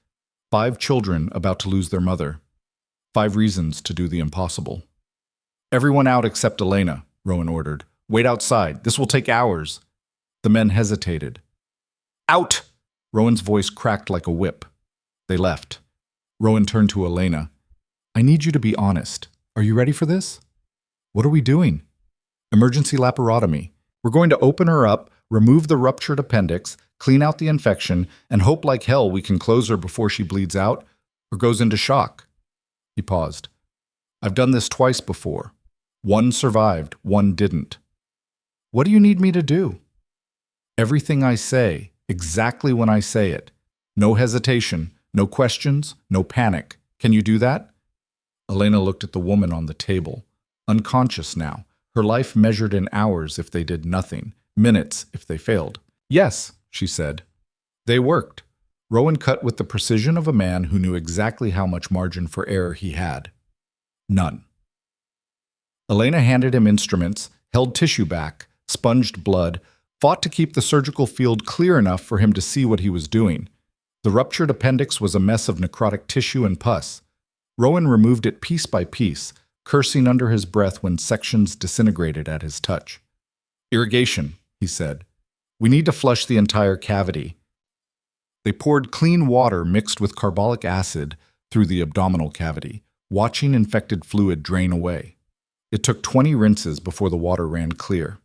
5 children about to lose their mother. 5 reasons to do the impossible. Everyone out except Elena, Rowan ordered. Wait outside. This will take hours. The men hesitated. Out! Rowan's voice cracked like a whip. They left. Rowan turned to Elena. I need you to be honest. Are you ready for this? What are we doing? Emergency laparotomy. We're going to open her up, remove the ruptured appendix, clean out the infection, and hope like hell we can close her before she bleeds out or goes into shock. He paused. I've done this twice before. 1 survived, 1 didn't. What do you need me to do? Everything I say, exactly when I say it. No hesitation, no questions, no panic. Can you do that? Elena looked at the woman on the table. Unconscious now, her life measured in hours if they did nothing, minutes if they failed. Yes, she said. They worked. Rowan cut with the precision of a man who knew exactly how much margin for error he had. None. Elena handed him instruments, held tissue back, sponged blood, fought to keep the surgical field clear enough for him to see what he was doing. The ruptured appendix was a mess of necrotic tissue and pus. Rowan removed it piece by piece, cursing under his breath when sections disintegrated at his touch. Irrigation, he said. We need to flush the entire cavity. They poured clean water mixed with carbolic acid through the abdominal cavity, watching infected fluid drain away. It took 20 rinses before the water ran clear.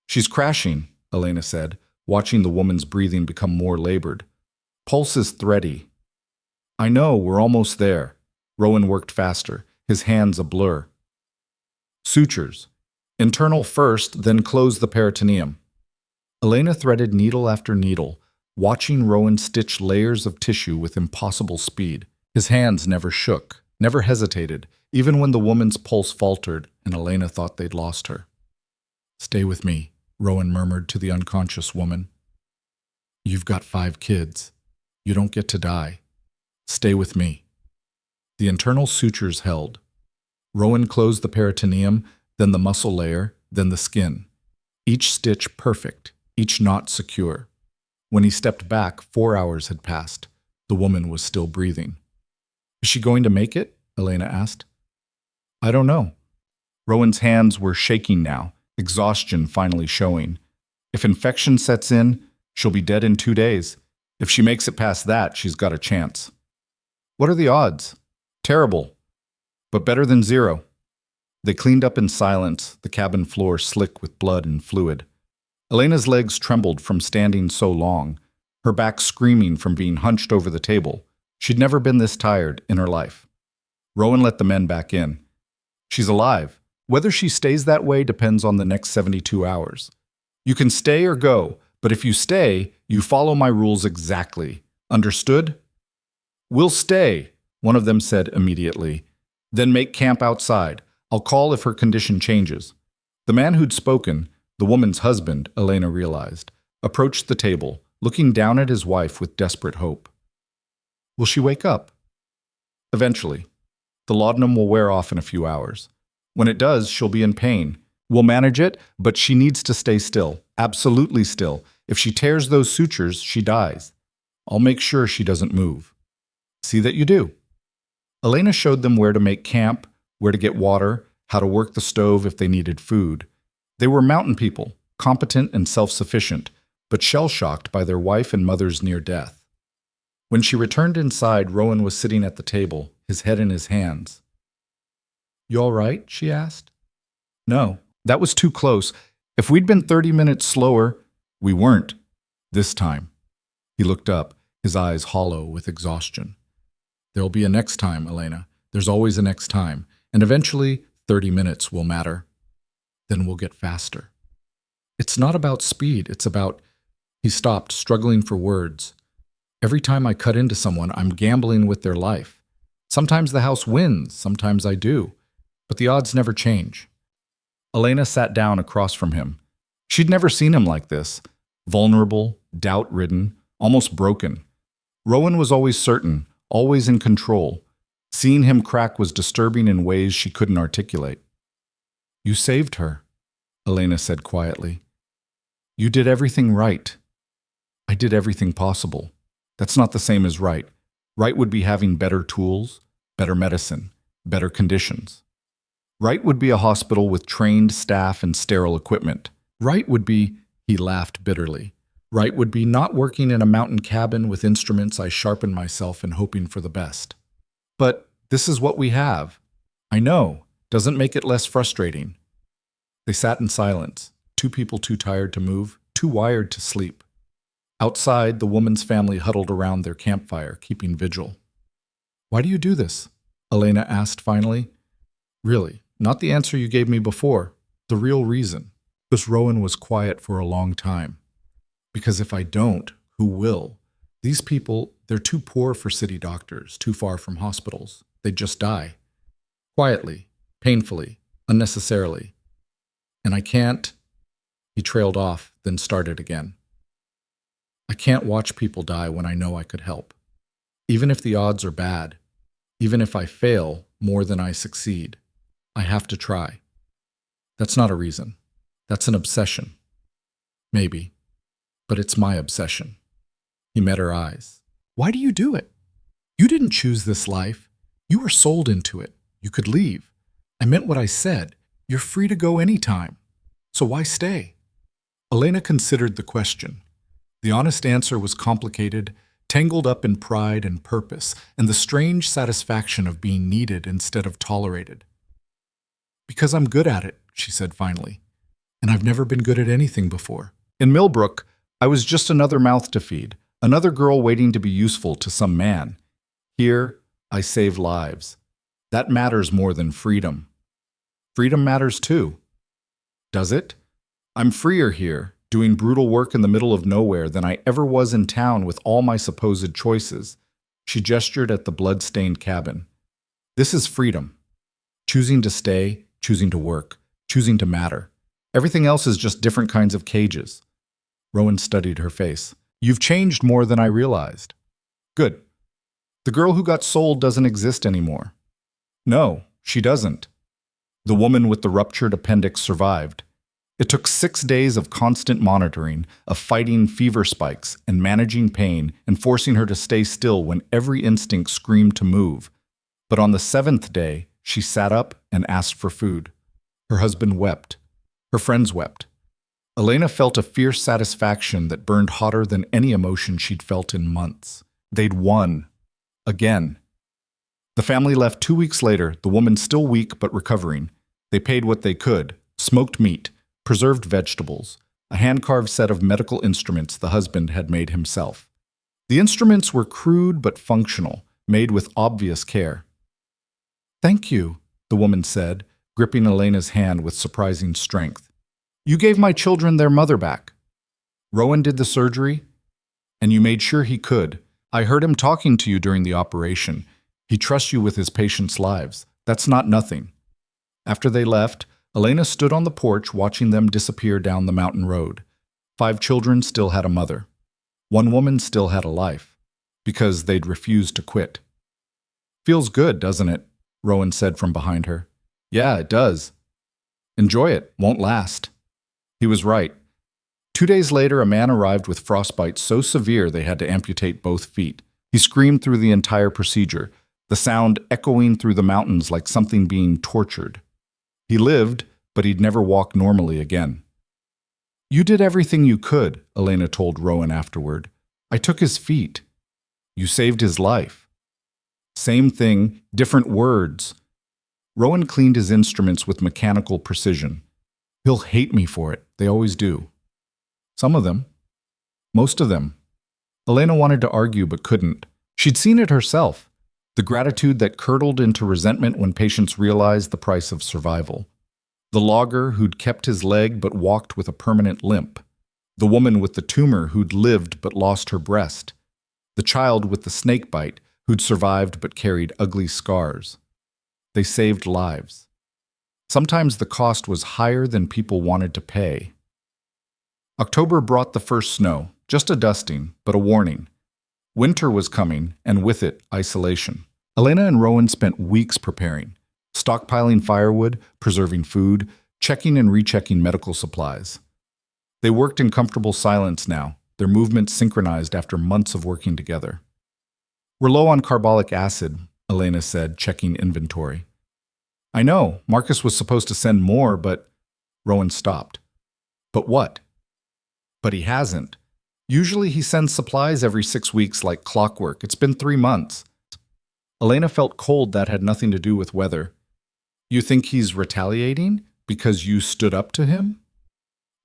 She's crashing, Elena said, watching the woman's breathing become more labored. Pulse is thready. I know, we're almost there. Rowan worked faster, his hands a blur. Sutures. Internal first, then close the peritoneum. Elena threaded needle after needle, watching Rowan stitch layers of tissue with impossible speed. His hands never shook, never hesitated, even when the woman's pulse faltered and Elena thought they'd lost her. "Stay with me," Rowan murmured to the unconscious woman. "You've got 5 kids. You don't get to die. Stay with me." The internal sutures held. Rowan closed the peritoneum, then the muscle layer, then the skin. Each stitch perfect, each knot secure. When he stepped back, 4 hours had passed. The woman was still breathing. "Is she going to make it?" Elena asked. "I don't know." Rowan's hands were shaking now, exhaustion finally showing. "If infection sets in, she'll be dead in 2 days. If she makes it past that, she's got a chance." "What are the odds?" "Terrible, but better than 0. They cleaned up in silence, the cabin floor slick with blood and fluid. Elena's legs trembled from standing so long, her back screaming from being hunched over the table. She'd never been this tired in her life. Rowan let the men back in. "She's alive. Whether she stays that way depends on the next 72 hours. You can stay or go, but if you stay, you follow my rules exactly. Understood?" "We'll stay," one of them said immediately. "Then make camp outside. I'll call if her condition changes." The man who'd spoken, the woman's husband, Elena realized, approached the table, looking down at his wife with desperate hope. "Will she wake up?" "Eventually. The laudanum will wear off in a few hours. When it does, she'll be in pain. We'll manage it, but she needs to stay still, absolutely still. If she tears those sutures, she dies. I'll make sure she doesn't move." "See that you do." Elena showed them where to make camp, where to get water, how to work the stove if they needed food. They were mountain people, competent and self-sufficient, but shell-shocked by their wife and mother's near death. When she returned inside, Rowan was sitting at the table, his head in his hands. "You all right?" she asked. "No, that was too close. If we'd been 30 minutes slower—" "We weren't. This time." He looked up, his eyes hollow with exhaustion. "There'll be a next time, Elena. There's always a next time. And eventually, 30 minutes will matter. Then we'll get faster." "It's not about speed, it's about—" He stopped, struggling for words. "Every time I cut into someone, I'm gambling with their life. Sometimes the house wins, sometimes I do. But the odds never change." Elena sat down across from him. She'd never seen him like this. Vulnerable, doubt-ridden, almost broken. Rowan was always certain, always in control. Seeing him crack was disturbing in ways she couldn't articulate. "You saved her," Elena said quietly. "You did everything right." "I did everything possible. That's not the same as right. Right would be having better tools, better medicine, better conditions. Right would be a hospital with trained staff and sterile equipment. Right would be," he laughed bitterly, "right would be not working in a mountain cabin with instruments I sharpen myself and hoping for the best. But this is what we have. I know, doesn't make it less frustrating." They sat in silence, 2 people too tired to move, too wired to sleep. Outside, the woman's family huddled around their campfire, keeping vigil. "Why do you do this?" Elena asked finally. "Really, not the answer you gave me before. The real reason." Because Rowan was quiet for a long time. "Because if I don't, who will? These people, they're too poor for city doctors, too far from hospitals. They'd just die. Quietly, painfully, unnecessarily. And I can't—" He trailed off, then started again. "I can't watch people die when I know I could help. Even if the odds are bad, even if I fail more than I succeed, I have to try. That's not a reason. That's an obsession. Maybe. But it's my obsession." He met her eyes. "Why do you do it? You didn't choose this life. You were sold into it. You could leave. I meant what I said. You're free to go anytime. So why stay?" Elena considered the question. The honest answer was complicated, tangled up in pride and purpose, and the strange satisfaction of being needed instead of tolerated. "Because I'm good at it," she said finally. "And I've never been good at anything before. In Millbrook, I was just another mouth to feed, another girl waiting to be useful to some man. Here, I save lives. That matters more than freedom. Freedom matters too." "Does it? I'm freer here, doing brutal work in the middle of nowhere than I ever was in town with all my supposed choices." She gestured at the blood-stained cabin. "This is freedom. choosing to stay, choosing to work, choosing to matter. Everything else is just different kinds of cages. Rowan studied her face. You've changed more than I realized. Good. The girl who got sold doesn't exist anymore. No, she doesn't. The woman with the ruptured appendix survived. It took 6 days of constant monitoring, of fighting fever spikes and managing pain and forcing her to stay still when every instinct screamed to move. But on the 7th day, she sat up and asked for food. Her husband wept. Her friends wept. Elena felt a fierce satisfaction that burned hotter than any emotion she'd felt in months. They'd won. Again. The family left 2 weeks later, the woman still weak but recovering. They paid what they could: smoked meat, preserved vegetables, a hand-carved set of medical instruments the husband had made himself. The instruments were crude but functional, made with obvious care. "Thank you," the woman said, gripping Elena's hand with surprising strength. "You gave my children their mother back. Rowan did the surgery, and you made sure he could. I heard him talking to you during the operation. He trusts you with his patients' lives. That's not nothing." After they left, Elena stood on the porch watching them disappear down the mountain road. 5 children still had a mother. 1 woman still had a life, because they'd refused to quit. "Feels good, doesn't it?" Rowan said from behind her. "Yeah, it does. Enjoy it, won't last." He was right. 2 days later, a man arrived with frostbite so severe they had to amputate both feet. He screamed through the entire procedure, the sound echoing through the mountains like something being tortured. He lived, but he'd never walk normally again. "You did everything you could," Elena told Rowan afterward. "I took his feet. You saved his life." Same thing, different words. Rowan cleaned his instruments with mechanical precision. "He'll hate me for it. They always do." Some of them. Most of them. Elena wanted to argue but couldn't. She'd seen it herself. The gratitude that curdled into resentment when patients realized the price of survival. The logger who'd kept his leg but walked with a permanent limp. The woman with the tumor who'd lived but lost her breast. The child with the snake bite who'd survived but carried ugly scars. They saved lives. Sometimes the cost was higher than people wanted to pay. October brought the first snow, just a dusting, but a warning. Winter was coming, and with it, isolation. Elena and Rowan spent weeks preparing, stockpiling firewood, preserving food, checking and rechecking medical supplies. They worked in comfortable silence now, their movements synchronized after months of working together. "We're low on carbolic acid," Elena said, checking inventory. "I know, Marcus was supposed to send more, but—" Rowan stopped. "But what?" "But he hasn't. Usually he sends supplies every 6 weeks like clockwork. It's been 3 months. Elena felt cold. That had nothing to do with weather. "You think he's retaliating because you stood up to him?"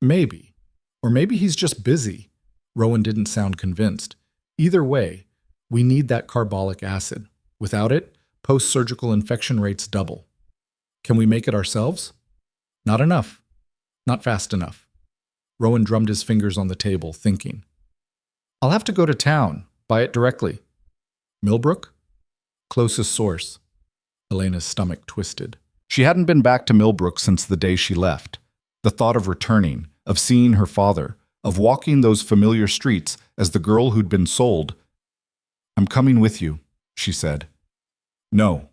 "Maybe. Or maybe he's just busy." Rowan didn't sound convinced. "Either way, we need that carbolic acid. Without it, post-surgical infection rates double. Can we make it ourselves?" "Not enough. Not fast enough." Rowan drummed his fingers on the table, thinking. "I'll have to go to town, buy it directly." "Millbrook?" "Closest source." Elena's stomach twisted. She hadn't been back to Millbrook since the day she left. The thought of returning, of seeing her father, of walking those familiar streets as the girl who'd been sold. "I'm coming with you," she said. "No."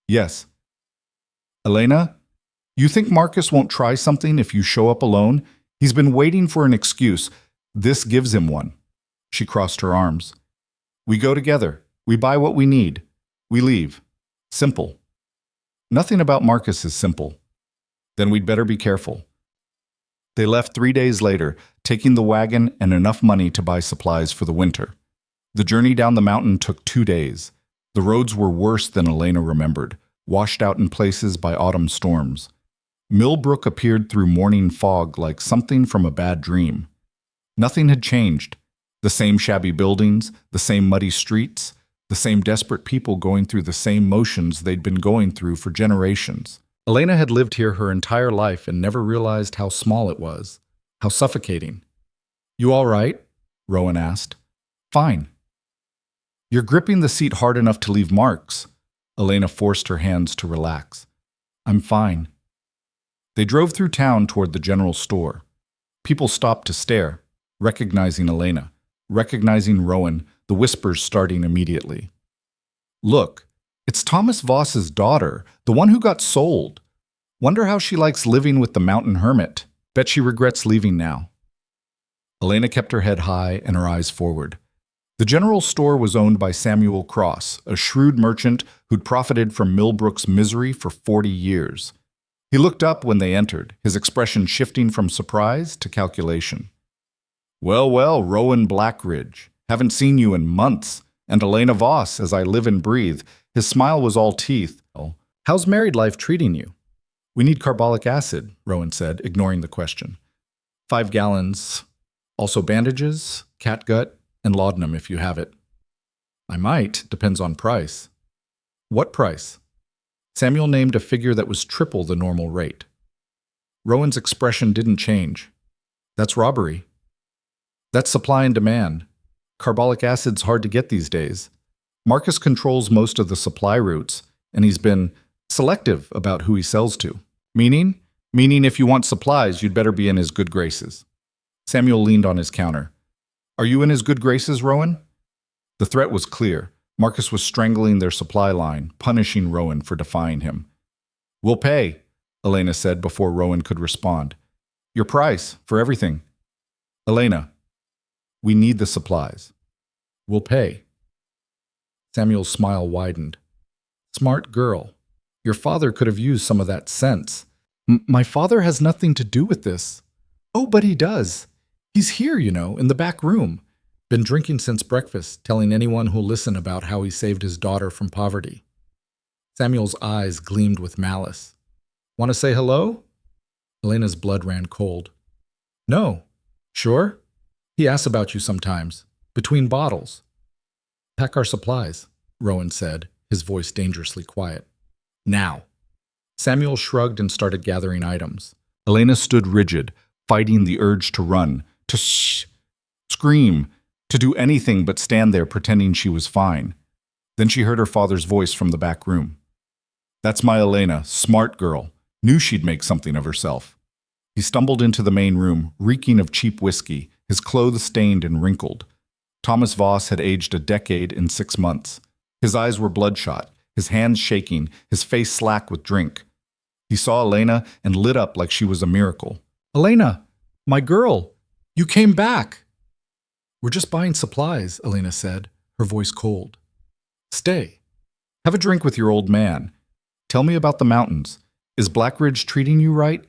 "Yes." "Elena, you think Marcus won't try something if you show up alone? He's been waiting for an excuse. This gives him one." She crossed her arms. "We go together. We buy what we need. We leave. Simple." "Nothing about Marcus is simple." "Then we'd better be careful." They left 3 days later, taking the wagon and enough money to buy supplies for the winter. The journey down the mountain took 2 days. The roads were worse than Elena remembered, washed out in places by autumn storms. Millbrook appeared through morning fog like something from a bad dream. Nothing had changed. The same shabby buildings, the same muddy streets, the same desperate people going through the same motions they'd been going through for generations. Elena had lived here her entire life and never realized how small it was, how suffocating. "You all right?" Rowan asked. "Fine." "You're gripping the seat hard enough to leave marks." Elena forced her hands to relax. I'm fine. They drove through town toward the general store. People stopped to stare, recognizing Elena, recognizing Rowan, the whispers starting immediately. Look, it's Thomas Voss's daughter, the one who got sold. Wonder how she likes living with the mountain hermit. Bet she regrets leaving now. Elena kept her head high and her eyes forward. The general store was owned by Samuel Cross, a shrewd merchant who'd profited from Millbrook's misery for 40 years. He looked up when they entered, his expression shifting from surprise to calculation. Well, well, Rowan Blackridge. Haven't seen you in months. And Elena Voss, as I live and breathe. His smile was all teeth. How's married life treating you? We need carbolic acid, Rowan said, ignoring the question. 5 gallons. Also bandages, catgut, and laudanum if you have it. I might, depends on price. What price? Samuel named a figure that was triple the normal rate. Rowan's expression didn't change. That's robbery. That's supply and demand. Carbolic acid's hard to get these days. Marcus controls most of the supply routes, and he's been selective about who he sells to. Meaning? Meaning if you want supplies, you'd better be in his good graces. Samuel leaned on his counter. Are you in his good graces, Rowan? The threat was clear. Marcus was strangling their supply line, punishing Rowan for defying him. We'll pay, Elena said before Rowan could respond. Your price, for everything. Elena, we need the supplies. We'll pay. Samuel's smile widened. Smart girl. Your father could have used some of that sense. My father has nothing to do with this. Oh, but he does. He's here, in the back room. Been drinking since breakfast, telling anyone who'll listen about how he saved his daughter from poverty. Samuel's eyes gleamed with malice. Want to say hello? Elena's blood ran cold. No. Sure? He asks about you sometimes, between bottles. Pack our supplies, Rowan said, his voice dangerously quiet. Now. Samuel shrugged and started gathering items. Elena stood rigid, fighting the urge to run, to scream, to do anything but stand there pretending she was fine. Then she heard her father's voice from the back room. That's my Elena, smart girl. Knew she'd make something of herself. He stumbled into the main room, reeking of cheap whiskey, his clothes stained and wrinkled. Thomas Voss had aged a decade in 6 months. His eyes were bloodshot, his hands shaking, his face slack with drink. He saw Elena and lit up like she was a miracle. Elena, my girl, you came back. We're just buying supplies, Elena said, her voice cold. Stay. Have a drink with your old man. Tell me about the mountains. Is Blackridge treating you right?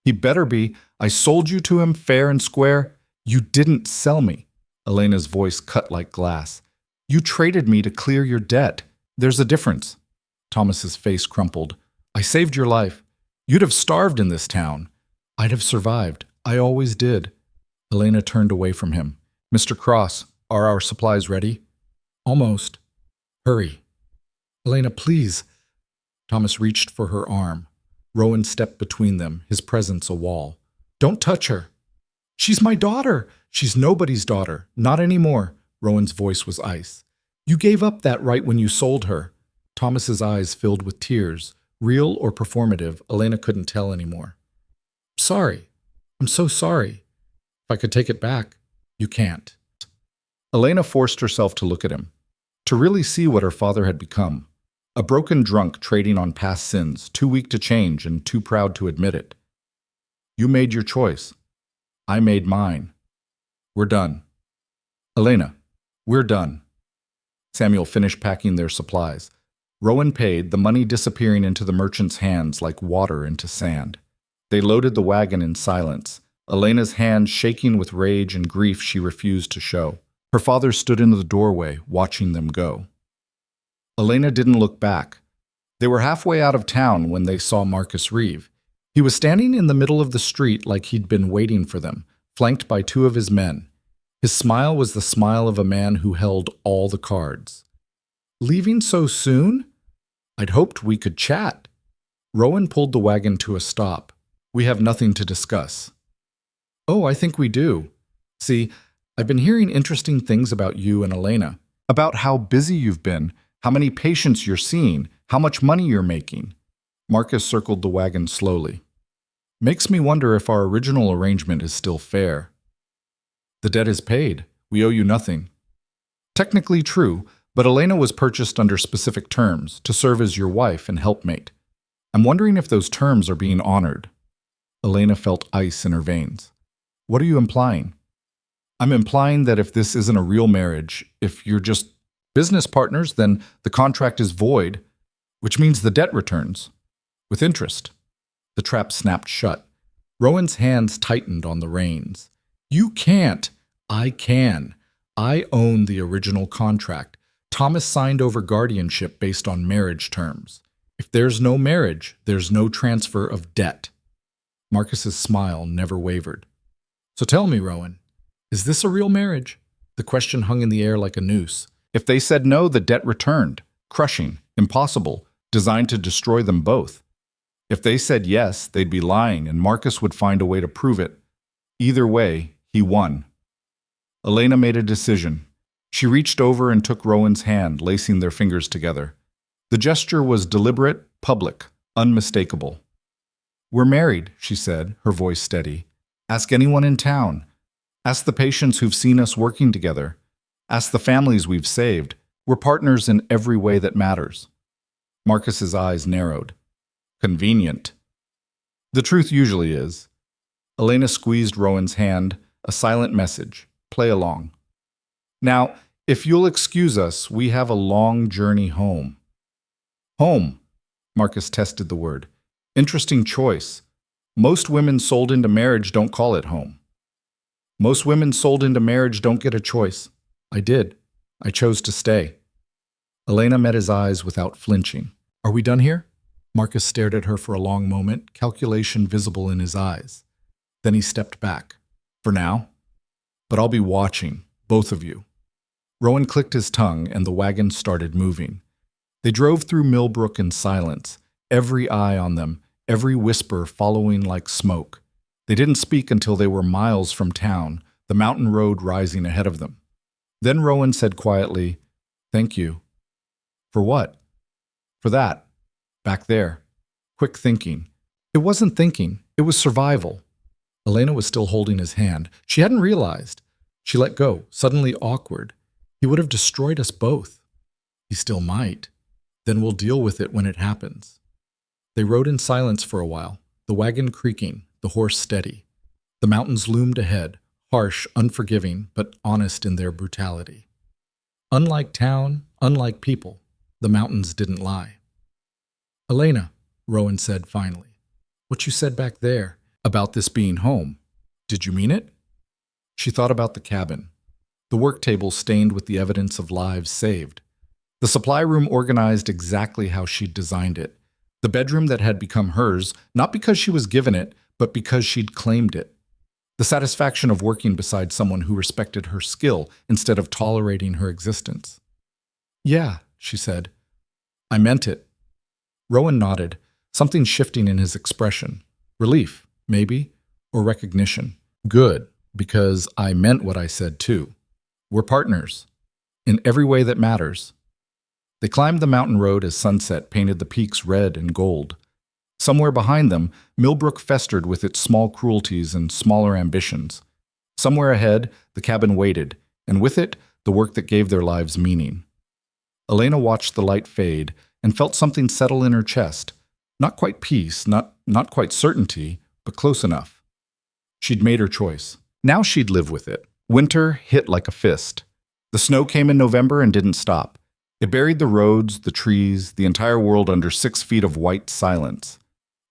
He better be. I sold you to him fair and square. You didn't sell me. Elena's voice cut like glass. You traded me to clear your debt. There's a difference. Thomas's face crumpled. I saved your life. You'd have starved in this town. I'd have survived. I always did. Elena turned away from him. Mr. Cross, are our supplies ready? Almost. Hurry. Elena, please. Thomas reached for her arm. Rowan stepped between them, his presence a wall. Don't touch her. She's my daughter. She's nobody's daughter. Not anymore. Rowan's voice was ice. You gave up that right when you sold her. Thomas's eyes filled with tears. Real or performative, Elena couldn't tell anymore. Sorry. I'm so sorry. If I could take it back, you can't. Elena forced herself to look at him, to really see what her father had become. A broken drunk trading on past sins, too weak to change and too proud to admit it. You made your choice. I made mine. We're done. Elena, we're done. Samuel finished packing their supplies. Rowan paid, the money disappearing into the merchant's hands like water into sand. They loaded the wagon in silence, Elena's hands shaking with rage and grief she refused to show. Her father stood in the doorway, watching them go. Elena didn't look back. They were halfway out of town when they saw Marcus Reeve. He was standing in the middle of the street like he'd been waiting for them, flanked by 2 of his men. His smile was the smile of a man who held all the cards. Leaving so soon? I'd hoped we could chat. Rowan pulled the wagon to a stop. We have nothing to discuss. Oh, I think we do. See, I've been hearing interesting things about you and Elena, about how busy you've been, how many patients you're seeing, how much money you're making. Marcus circled the wagon slowly. Makes me wonder if our original arrangement is still fair. The debt is paid. We owe you nothing. Technically true, but Elena was purchased under specific terms to serve as your wife and helpmate. I'm wondering if those terms are being honored. Elena felt ice in her veins. What are you implying? I'm implying that if this isn't a real marriage, if you're just business partners, then the contract is void, which means the debt returns. With interest. The trap snapped shut. Rowan's hands tightened on the reins. You can't. I can. I own the original contract. Thomas signed over guardianship based on marriage terms. If there's no marriage, there's no transfer of debt. Marcus's smile never wavered. So tell me, Rowan, is this a real marriage? The question hung in the air like a noose. If they said no, the debt returned. Crushing, impossible, designed to destroy them both. If they said yes, they'd be lying, and Marcus would find a way to prove it. Either way, he won. Elena made a decision. She reached over and took Rowan's hand, lacing their fingers together. The gesture was deliberate, public, unmistakable. We're married, she said, her voice steady. Ask anyone in town. Ask the patients who've seen us working together. Ask the families we've saved. We're partners in every way that matters. Marcus's eyes narrowed. Convenient. The truth usually is. Elena squeezed Rowan's hand, a silent message. Play along. Now, if you'll excuse us, we have a long journey home. Home, Marcus tested the word. Interesting choice. Most women sold into marriage don't call it home. Most women sold into marriage don't get a choice. I did. I chose to stay. Elena met his eyes without flinching. Are we done here? Marcus stared at her for a long moment, calculation visible in his eyes. Then he stepped back. For now. But I'll be watching, both of you. Rowan clicked his tongue and the wagon started moving. They drove through Millbrook in silence, every eye on them, every whisper following like smoke. They didn't speak until they were miles from town, the mountain road rising ahead of them. Then Rowan said quietly, Thank you. For what? For that. Back there. Quick thinking. It wasn't thinking, it was survival. Elena was still holding his hand. She hadn't realized. She let go, suddenly awkward. He would have destroyed us both. He still might. Then we'll deal with it when it happens. They rode in silence for a while, the wagon creaking, the horse steady. The mountains loomed ahead, harsh, unforgiving, but honest in their brutality. Unlike town, unlike people, the mountains didn't lie. Elena, Rowan said finally, what you said back there about this being home, did you mean it? She thought about the cabin, the work table stained with the evidence of lives saved, the supply room organized exactly how she'd designed it, the bedroom that had become hers, not because she was given it, but because she'd claimed it, the satisfaction of working beside someone who respected her skill instead of tolerating her existence. Yeah, she said. I meant it. Rowan nodded, something shifting in his expression. Relief, maybe, or recognition. Good, because I meant what I said too. We're partners, in every way that matters. They climbed the mountain road as sunset painted the peaks red and gold. Somewhere behind them, Millbrook festered with its small cruelties and smaller ambitions. Somewhere ahead, the cabin waited, and with it, the work that gave their lives meaning. Elena watched the light fade and felt something settle in her chest. Not quite peace, not quite certainty, but close enough. She'd made her choice. Now she'd live with it. Winter hit like a fist. The snow came in November and didn't stop. It buried the roads, the trees, the entire world under 6 feet of white silence.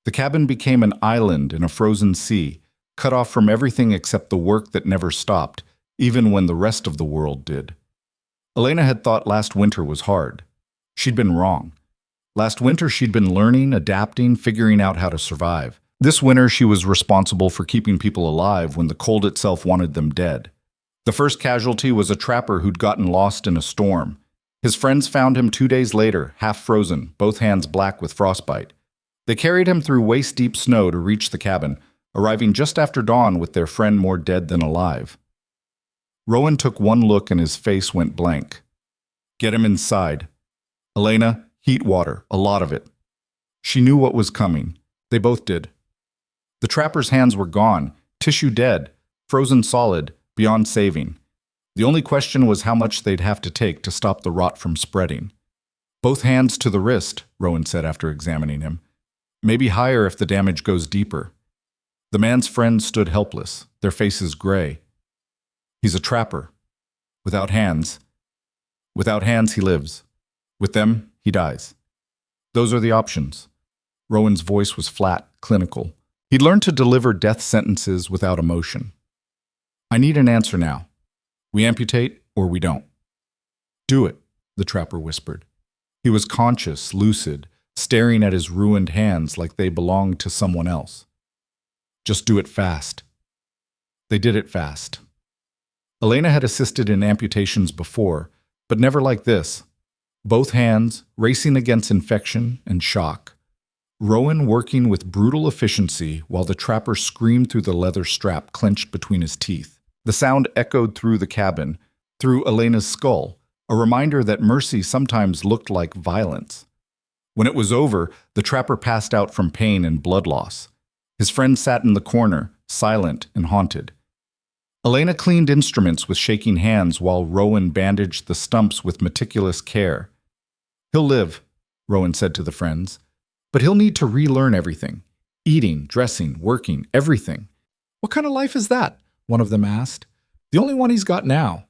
The cabin became an island in a frozen sea, cut off from everything except the work that never stopped, even when the rest of the world did. Elena had thought last winter was hard. She'd been wrong. Last winter she'd been learning, adapting, figuring out how to survive. This winter she was responsible for keeping people alive when the cold itself wanted them dead. The first casualty was a trapper who'd gotten lost in a storm. His friends found him 2 days later, half frozen, both hands black with frostbite. They carried him through waist-deep snow to reach the cabin, arriving just after dawn with their friend more dead than alive. Rowan took one look and his face went blank. Get him inside. Elena, heat water, a lot of it. She knew what was coming. They both did. The trapper's hands were gone, tissue dead, frozen solid, beyond saving. The only question was how much they'd have to take to stop the rot from spreading. Both hands to the wrist, Rowan said after examining him. Maybe higher if the damage goes deeper. The man's friends stood helpless, their faces gray. He's a trapper. Without hands. Without hands, he lives. With them, he dies. Those are the options. Rowan's voice was flat, clinical. He'd learned to deliver death sentences without emotion. I need an answer now. We amputate or we don't. Do it, the trapper whispered. He was conscious, lucid, staring at his ruined hands like they belonged to someone else. Just do it fast. They did it fast. Elena had assisted in amputations before, but never like this. Both hands racing against infection and shock. Rowan working with brutal efficiency while the trapper screamed through the leather strap clenched between his teeth. The sound echoed through the cabin, through Elena's skull, a reminder that mercy sometimes looked like violence. When it was over, the trapper passed out from pain and blood loss. His friend sat in the corner, silent and haunted. Elena cleaned instruments with shaking hands while Rowan bandaged the stumps with meticulous care. He'll live, Rowan said to the friends, but he'll need to relearn everything. Eating, dressing, working, everything. What kind of life is that? One of them asked. The only one he's got now.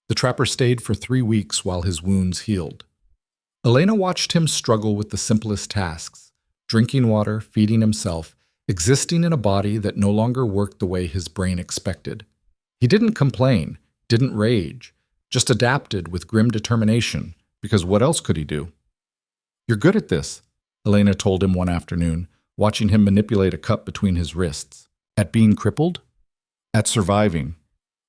The trapper stayed for 3 weeks while his wounds healed. Elena watched him struggle with the simplest tasks, drinking water, feeding himself, existing in a body that no longer worked the way his brain expected. He didn't complain, didn't rage, just adapted with grim determination, because what else could he do? You're good at this, Elena told him one afternoon, watching him manipulate a cup between his wrists. At being crippled? At surviving.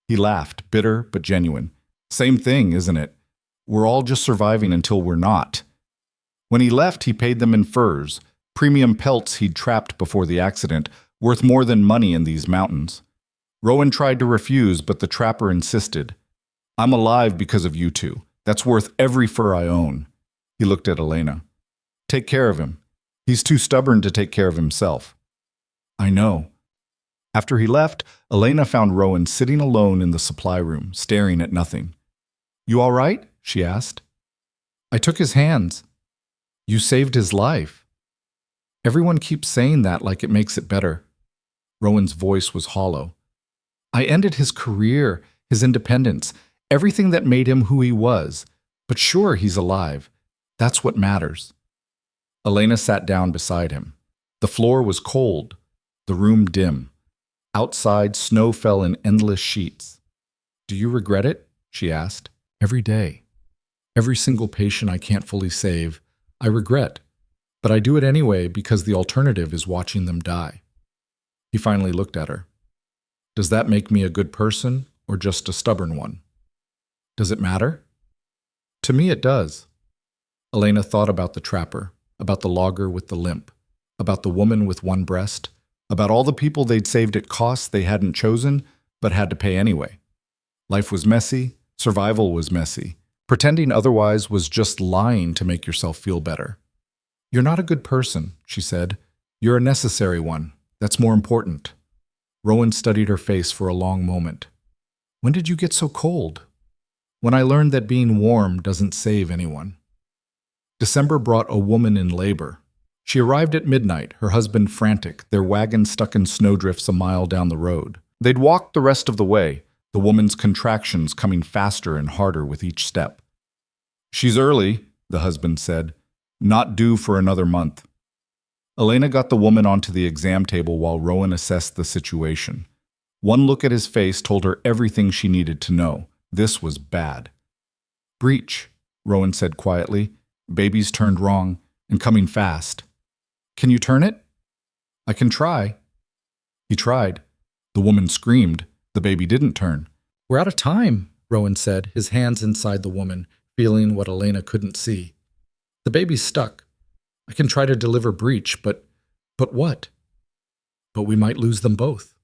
He laughed, bitter but genuine. Same thing, isn't it? We're all just surviving until we're not. When he left, he paid them in furs, premium pelts he'd trapped before the accident, worth more than money in these mountains. Rowan tried to refuse, but the trapper insisted. I'm alive because of you two. That's worth every fur I own. He looked at Elena. Take care of him. He's too stubborn to take care of himself. I know. After he left, Elena found Rowan sitting alone in the supply room, staring at nothing. You all right? She asked. I took his hands. You saved his life. Everyone keeps saying that like it makes it better. Rowan's voice was hollow. I ended his career, his independence, everything that made him who he was. But sure, he's alive. That's what matters. Elena sat down beside him. The floor was cold, the room dim. Outside, snow fell in endless sheets. Do you regret it? She asked. Every day. Every single patient I can't fully save, I regret. But I do it anyway because the alternative is watching them die. He finally looked at her. Does that make me a good person or just a stubborn one? Does it matter? To me it does. Elena thought about the trapper, about the logger with the limp, about the woman with one breast, about all the people they'd saved at costs they hadn't chosen but had to pay anyway. Life was messy, survival was messy. Pretending otherwise was just lying to make yourself feel better. You're not a good person, she said. You're a necessary one. That's more important. Rowan studied her face for a long moment. When did you get so cold? When I learned that being warm doesn't save anyone. December brought a woman in labor. She arrived at midnight, her husband frantic, their wagon stuck in snowdrifts a mile down the road. They'd walked the rest of the way, the woman's contractions coming faster and harder with each step. She's early, the husband said, not due for another month. Elena got the woman onto the exam table while Rowan assessed the situation. One look at his face told her everything she needed to know. This was bad. Breech, Rowan said quietly. Baby's turned wrong and coming fast. Can you turn it? I can try. He tried. The woman screamed. The baby didn't turn. We're out of time, Rowan said, his hands inside the woman, feeling what Elena couldn't see. The baby's stuck. I can try to deliver breech, but what? But we might lose them both.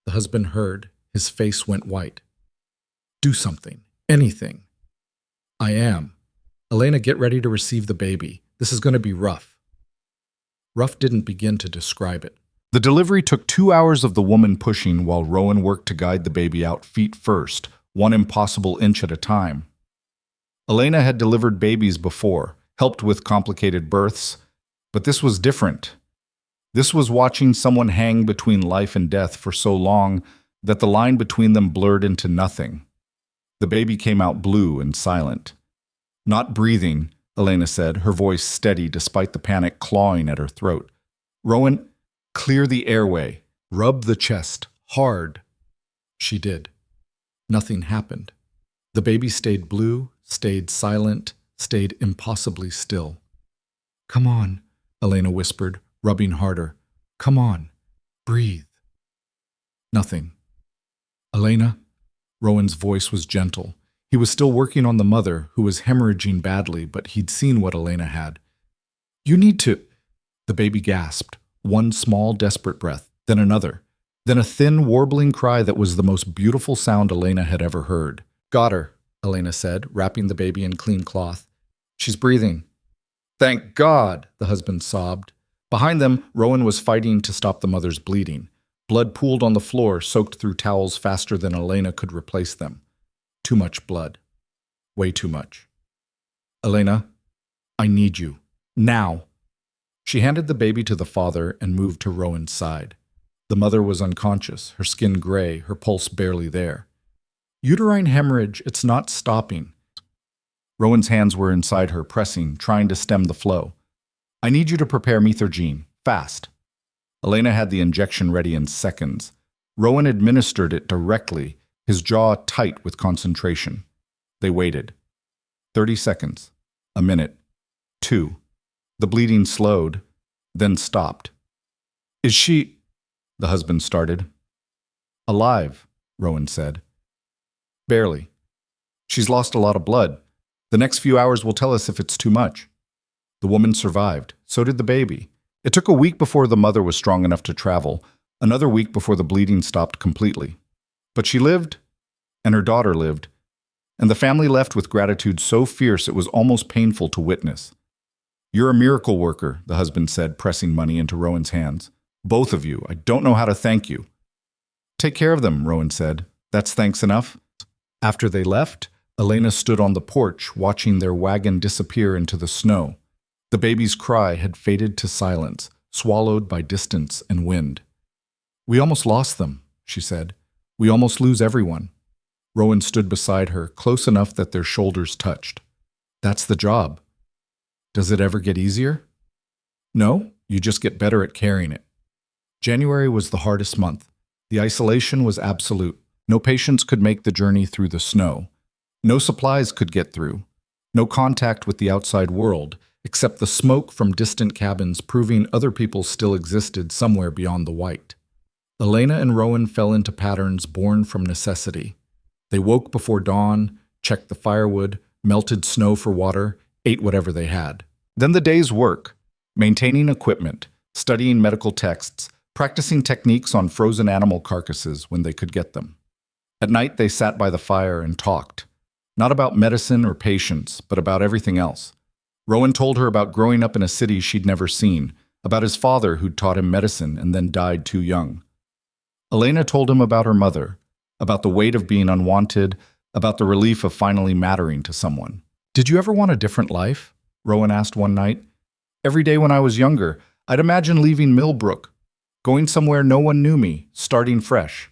The husband heard. His face went white. Do something. Anything. I am. Elena, get ready to receive the baby. This is going to be rough. Rough didn't begin to describe it. The delivery took 2 hours of the woman pushing while Rowan worked to guide the baby out feet first, one impossible inch at a time. Elena had delivered babies before, helped with complicated births, but this was different. This was watching someone hang between life and death for so long that the line between them blurred into nothing. The baby came out blue and silent. Not breathing, Elena said, her voice steady despite the panic clawing at her throat. Rowan, clear the airway. Rub the chest. Hard. She did. Nothing happened. The baby stayed blue, stayed silent, stayed impossibly still. Come on, Elena whispered, rubbing harder. Come on. Breathe. Nothing. Elena? Rowan's voice was gentle. He was still working on the mother, who was hemorrhaging badly, but he'd seen what Elena had. You need to... The baby gasped, one small, desperate breath, then another, then a thin, warbling cry that was the most beautiful sound Elena had ever heard. Got her, Elena said, wrapping the baby in clean cloth. She's breathing. Thank God, the husband sobbed. Behind them, Rowan was fighting to stop the mother's bleeding. Blood pooled on the floor, soaked through towels faster than Elena could replace them. Too much blood. Way too much. Elena, I need you. Now. She handed the baby to the father and moved to Rowan's side. The mother was unconscious, her skin gray, her pulse barely there. Uterine hemorrhage, it's not stopping. Rowan's hands were inside her, pressing, trying to stem the flow. I need you to prepare methergine, fast. Elena had the injection ready in seconds. Rowan administered it directly, his jaw tight with concentration. They waited. 30 seconds. A minute. 2. The bleeding slowed, then stopped. Is she... the husband started. Alive, Rowan said. Barely. She's lost a lot of blood. The next few hours will tell us if it's too much. The woman survived. So did the baby. It took a week before the mother was strong enough to travel, another week before the bleeding stopped completely. But she lived, and her daughter lived, and the family left with gratitude so fierce it was almost painful to witness. You're a miracle worker, the husband said, pressing money into Rowan's hands. Both of you. I don't know how to thank you. Take care of them, Rowan said. That's thanks enough. After they left, Elena stood on the porch, watching their wagon disappear into the snow. The baby's cry had faded to silence, swallowed by distance and wind. We almost lost them, she said. We almost lose everyone. Rowan stood beside her, close enough that their shoulders touched. That's the job. Does it ever get easier? No, you just get better at carrying it. January was the hardest month. The isolation was absolute. No patients could make the journey through the snow. No supplies could get through. No contact with the outside world, except the smoke from distant cabins proving other people still existed somewhere beyond the white. Elena and Rowan fell into patterns born from necessity. They woke before dawn, checked the firewood, melted snow for water, ate whatever they had. Then the day's work, maintaining equipment, studying medical texts, practicing techniques on frozen animal carcasses when they could get them. At night, they sat by the fire and talked, not about medicine or patients, but about everything else. Rowan told her about growing up in a city she'd never seen, about his father who'd taught him medicine and then died too young. Elena told him about her mother, about the weight of being unwanted, about the relief of finally mattering to someone. Did you ever want a different life? Rowan asked one night. Every day when I was younger, I'd imagine leaving Millbrook, going somewhere no one knew me, starting fresh.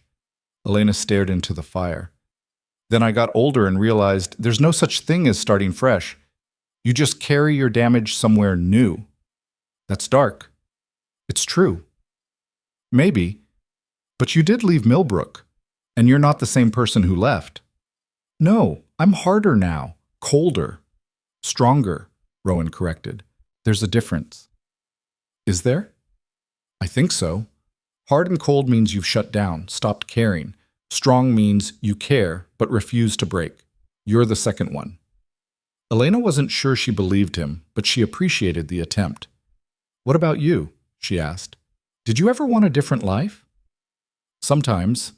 Elena stared into the fire. Then I got older and realized there's no such thing as starting fresh. You just carry your damage somewhere new. That's dark. It's true. Maybe. But you did leave Millbrook, and you're not the same person who left. No, I'm harder now, colder, stronger, Rowan corrected. There's a difference. Is there? I think so. Hard and cold means you've shut down, stopped caring. Strong means you care, but refuse to break. You're the second one. Elena wasn't sure she believed him, but she appreciated the attempt. What about you? She asked. Did you ever want a different life? Sometimes.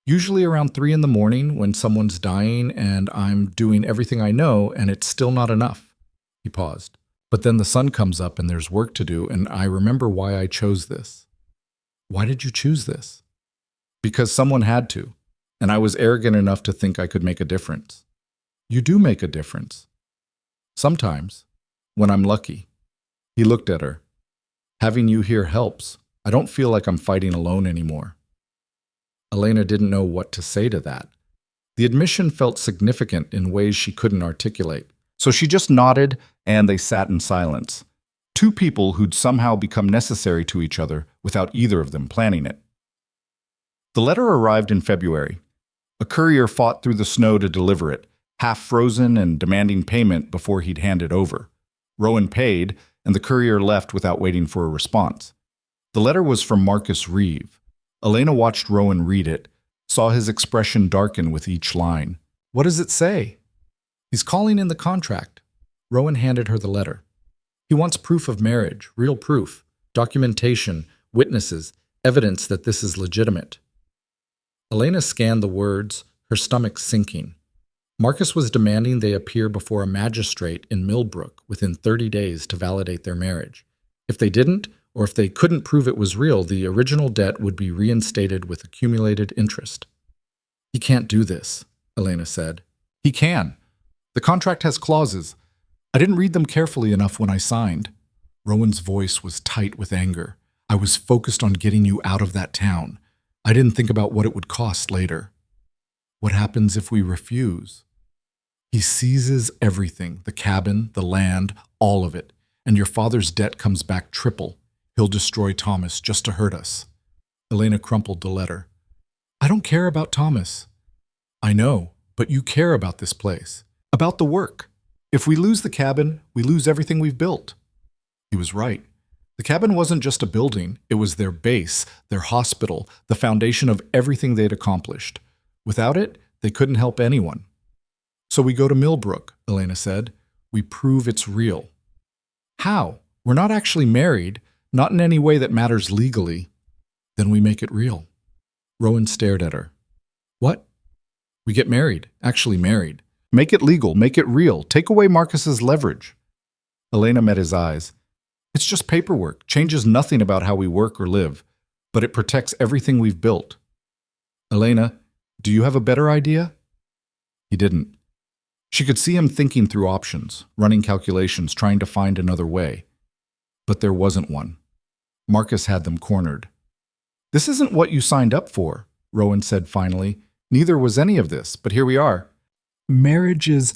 Usually around 3 in the morning when someone's dying and I'm doing everything I know and it's still not enough. He paused. But then the sun comes up and there's work to do, and I remember why I chose this. Why did you choose this? Because someone had to, and I was arrogant enough to think I could make a difference. You do make a difference. Sometimes, when I'm lucky. He looked at her. Having you here helps. I don't feel like I'm fighting alone anymore. Elena didn't know what to say to that. The admission felt significant in ways she couldn't articulate. So she just nodded, and they sat in silence. Two people who'd somehow become necessary to each other without either of them planning it. The letter arrived in February. A courier fought through the snow to deliver it, half frozen and demanding payment before he'd hand it over. Rowan paid, and the courier left without waiting for a response. The letter was from Marcus Reeve. Elena watched Rowan read it, saw his expression darken with each line. What does it say? He's calling in the contract. Rowan handed her the letter. He wants proof of marriage, real proof, documentation, witnesses, evidence that this is legitimate. Elena scanned the words, her stomach sinking. Marcus was demanding they appear before a magistrate in Millbrook within 30 days to validate their marriage. If they didn't, or if they couldn't prove it was real, the original debt would be reinstated with accumulated interest. He can't do this, Elena said. He can. The contract has clauses. I didn't read them carefully enough when I signed. Rowan's voice was tight with anger. I was focused on getting you out of that town. I didn't think about what it would cost later. What happens if we refuse? He seizes everything, the cabin, the land, all of it, and your father's debt comes back triple. He'll destroy Thomas just to hurt us. Elena crumpled the letter. I don't care about Thomas. I know, but you care about this place. About the work. If we lose the cabin, we lose everything we've built. He was right. The cabin wasn't just a building, it was their base, their hospital, the foundation of everything they'd accomplished. Without it, they couldn't help anyone. So we go to Millbrook, Elena said. We prove it's real. How? We're not actually married, not in any way that matters legally. Then we make it real. Rowan stared at her. What? We get married, actually married. Make it legal, make it real, take away Marcus's leverage. Elena met his eyes. It's just paperwork, changes nothing about how we work or live, but it protects everything we've built. Elena, do you have a better idea? He didn't. She could see him thinking through options, running calculations, trying to find another way. But there wasn't one. Marcus had them cornered. This isn't what you signed up for, Rowan said finally. Neither was any of this, but here we are. Marriage is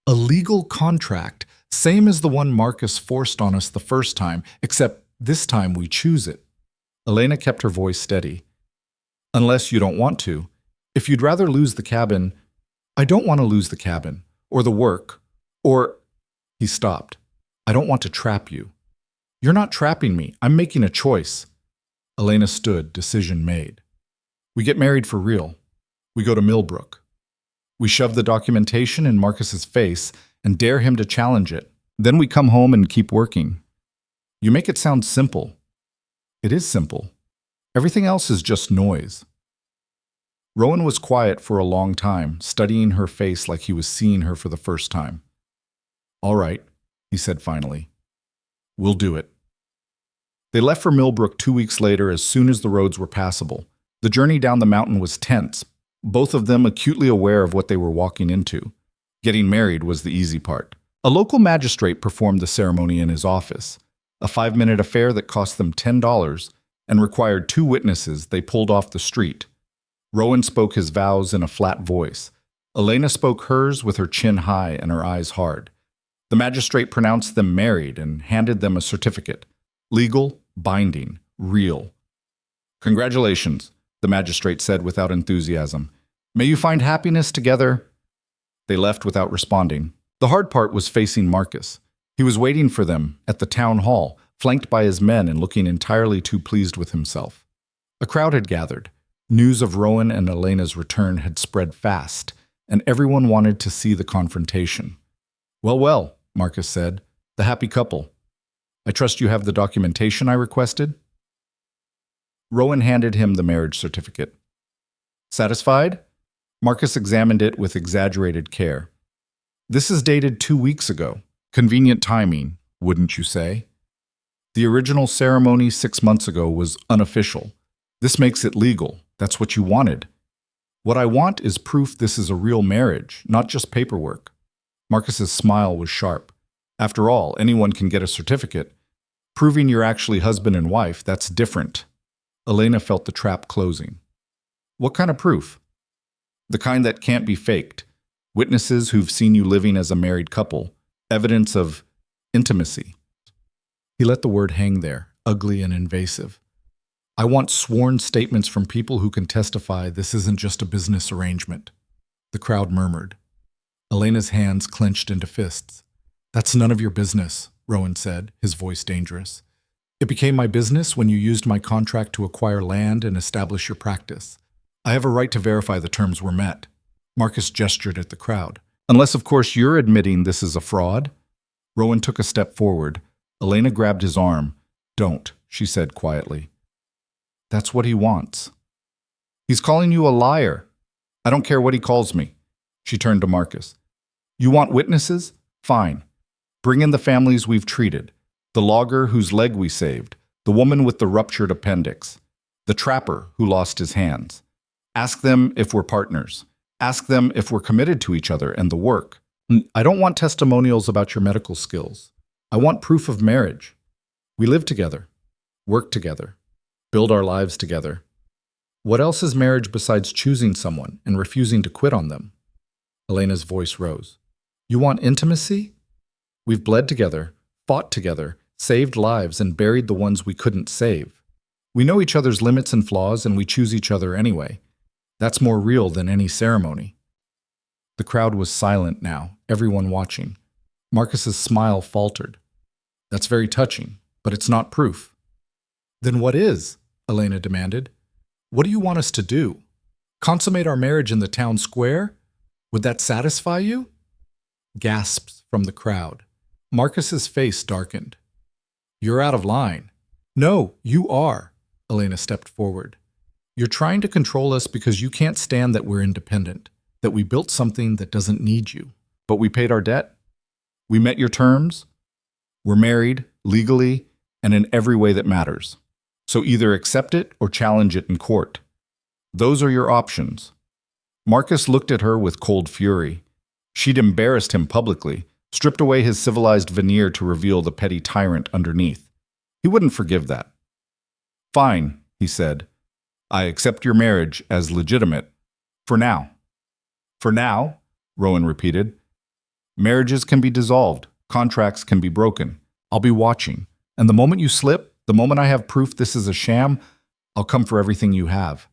a legal contract, same as the one Marcus forced on us the first time, except this time we choose it. Elena kept her voice steady. Unless you don't want to. If you'd rather lose the cabin, I don't want to lose the cabin, or the work, or... He stopped. I don't want to trap you. You're not trapping me. I'm making a choice. Elena stood, decision made. We get married for real. We go to Millbrook. We shove the documentation in Marcus's face and dare him to challenge it. Then we come home and keep working. You make it sound simple. It is simple. Everything else is just noise. Rowan was quiet for a long time, studying her face like he was seeing her for the first time. All right, he said finally. We'll do it. They left for Millbrook 2 weeks later as soon as the roads were passable. The journey down the mountain was tense, both of them acutely aware of what they were walking into. Getting married was the easy part. A local magistrate performed the ceremony in his office, a 5-minute affair that cost them $10 and required 2 witnesses they pulled off the street. Rowan spoke his vows in a flat voice. Elena spoke hers with her chin high and her eyes hard. The magistrate pronounced them married and handed them a certificate. Legal, binding, real. Congratulations, the magistrate said without enthusiasm. May you find happiness together. They left without responding. The hard part was facing Marcus. He was waiting for them at the town hall, flanked by his men and looking entirely too pleased with himself. A crowd had gathered. News of Rowan and Elena's return had spread fast, and everyone wanted to see the confrontation. Well, well, Marcus said, the happy couple. I trust you have the documentation I requested? Rowan handed him the marriage certificate. Satisfied? Marcus examined it with exaggerated care. This is dated 2 weeks ago. Convenient timing, wouldn't you say? The original ceremony 6 months ago was unofficial. This makes it legal. That's what you wanted. What I want is proof this is a real marriage, not just paperwork. Marcus's smile was sharp. After all, anyone can get a certificate. Proving you're actually husband and wife, that's different. Elena felt the trap closing. What kind of proof? The kind that can't be faked. Witnesses who've seen you living as a married couple. Evidence of intimacy. He let the word hang there, ugly and invasive. I want sworn statements from people who can testify this isn't just a business arrangement. The crowd murmured. Elena's hands clenched into fists. That's none of your business, Rowan said, his voice dangerous. It became my business when you used my contract to acquire land and establish your practice. I have a right to verify the terms were met. Marcus gestured at the crowd. Unless, of course, you're admitting this is a fraud? Rowan took a step forward. Elena grabbed his arm. Don't, she said quietly. That's what he wants. He's calling you a liar. I don't care what he calls me. She turned to Marcus. You want witnesses? Fine. Bring in the families we've treated. The logger whose leg we saved. The woman with the ruptured appendix. The trapper who lost his hands. Ask them if we're partners. Ask them if we're committed to each other and the work. I don't want testimonials about your medical skills. I want proof of marriage. We live together, work together, build our lives together. What else is marriage besides choosing someone and refusing to quit on them? Elena's voice rose. You want intimacy? We've bled together, fought together, saved lives, and buried the ones we couldn't save. We know each other's limits and flaws, and we choose each other anyway. That's more real than any ceremony. The crowd was silent now, everyone watching. Marcus's smile faltered. That's very touching, but it's not proof. Then what is? Elena demanded. What do you want us to do? Consummate our marriage in the town square? Would that satisfy you? Gasps from the crowd. Marcus's face darkened. You're out of line. No, you are. Elena stepped forward. You're trying to control us because you can't stand that we're independent, that we built something that doesn't need you. But we paid our debt. We met your terms. We're married, legally, and in every way that matters. So either accept it or challenge it in court. Those are your options. Marcus looked at her with cold fury. She'd embarrassed him publicly, stripped away his civilized veneer to reveal the petty tyrant underneath. He wouldn't forgive that. Fine, he said. I accept your marriage as legitimate. For now. For now, Rowan repeated. Marriages can be dissolved. Contracts can be broken. I'll be watching. And the moment you slip, the moment I have proof this is a sham, I'll come for everything you have.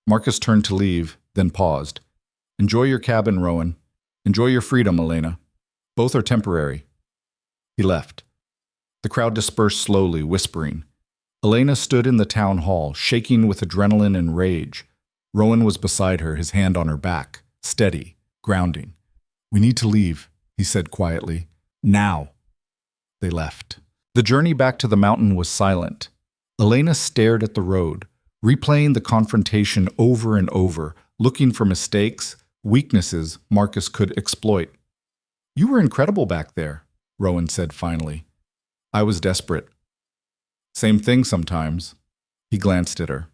Marcus turned to leave, then paused. Enjoy your cabin, Rowan. Enjoy your freedom, Elena. Both are temporary. He left. The crowd dispersed slowly, whispering. Elena stood in the town hall, shaking with adrenaline and rage. Rowan was beside her, his hand on her back, steady, grounding. We need to leave, he said quietly. Now. They left. The journey back to the mountain was silent. Elena stared at the road, replaying the confrontation over and over, looking for mistakes, weaknesses Marcus could exploit. You were incredible back there, Rowan said finally. I was desperate. Same thing sometimes. He glanced at her.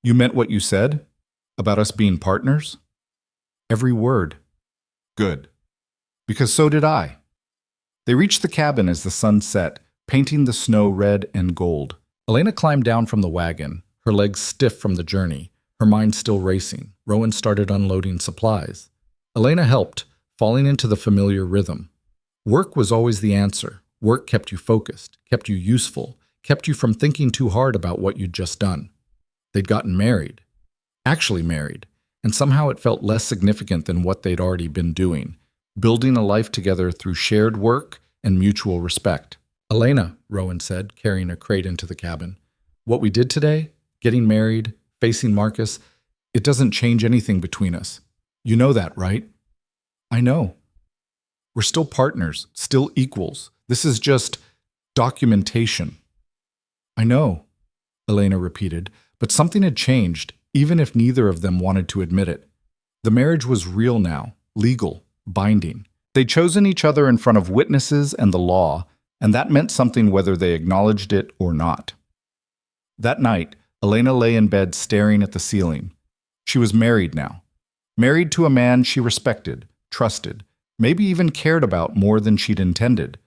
You meant what you said? About us being partners? Every word. Good. Because so did I. They reached the cabin as the sun set, painting the snow red and gold. Elena climbed down from the wagon, her legs stiff from the journey, her mind still racing. Rowan started unloading supplies. Elena helped, falling into the familiar rhythm. Work was always the answer. Work kept you focused, kept you useful, kept you from thinking too hard about what you'd just done. They'd gotten married. Actually married. And somehow it felt less significant than what they'd already been doing, building a life together through shared work and mutual respect. Elena, Rowan said, carrying a crate into the cabin, what we did today, getting married, facing Marcus, it doesn't change anything between us. You know that, right? I know. We're still partners, still equals. This is just documentation. I know, Elena repeated, but something had changed, even if neither of them wanted to admit it. The marriage was real now, legal, binding. They'd chosen each other in front of witnesses and the law, and that meant something whether they acknowledged it or not. That night, Elena lay in bed staring at the ceiling. She was married now. Married to a man she respected, trusted, maybe even cared about more than she'd intended.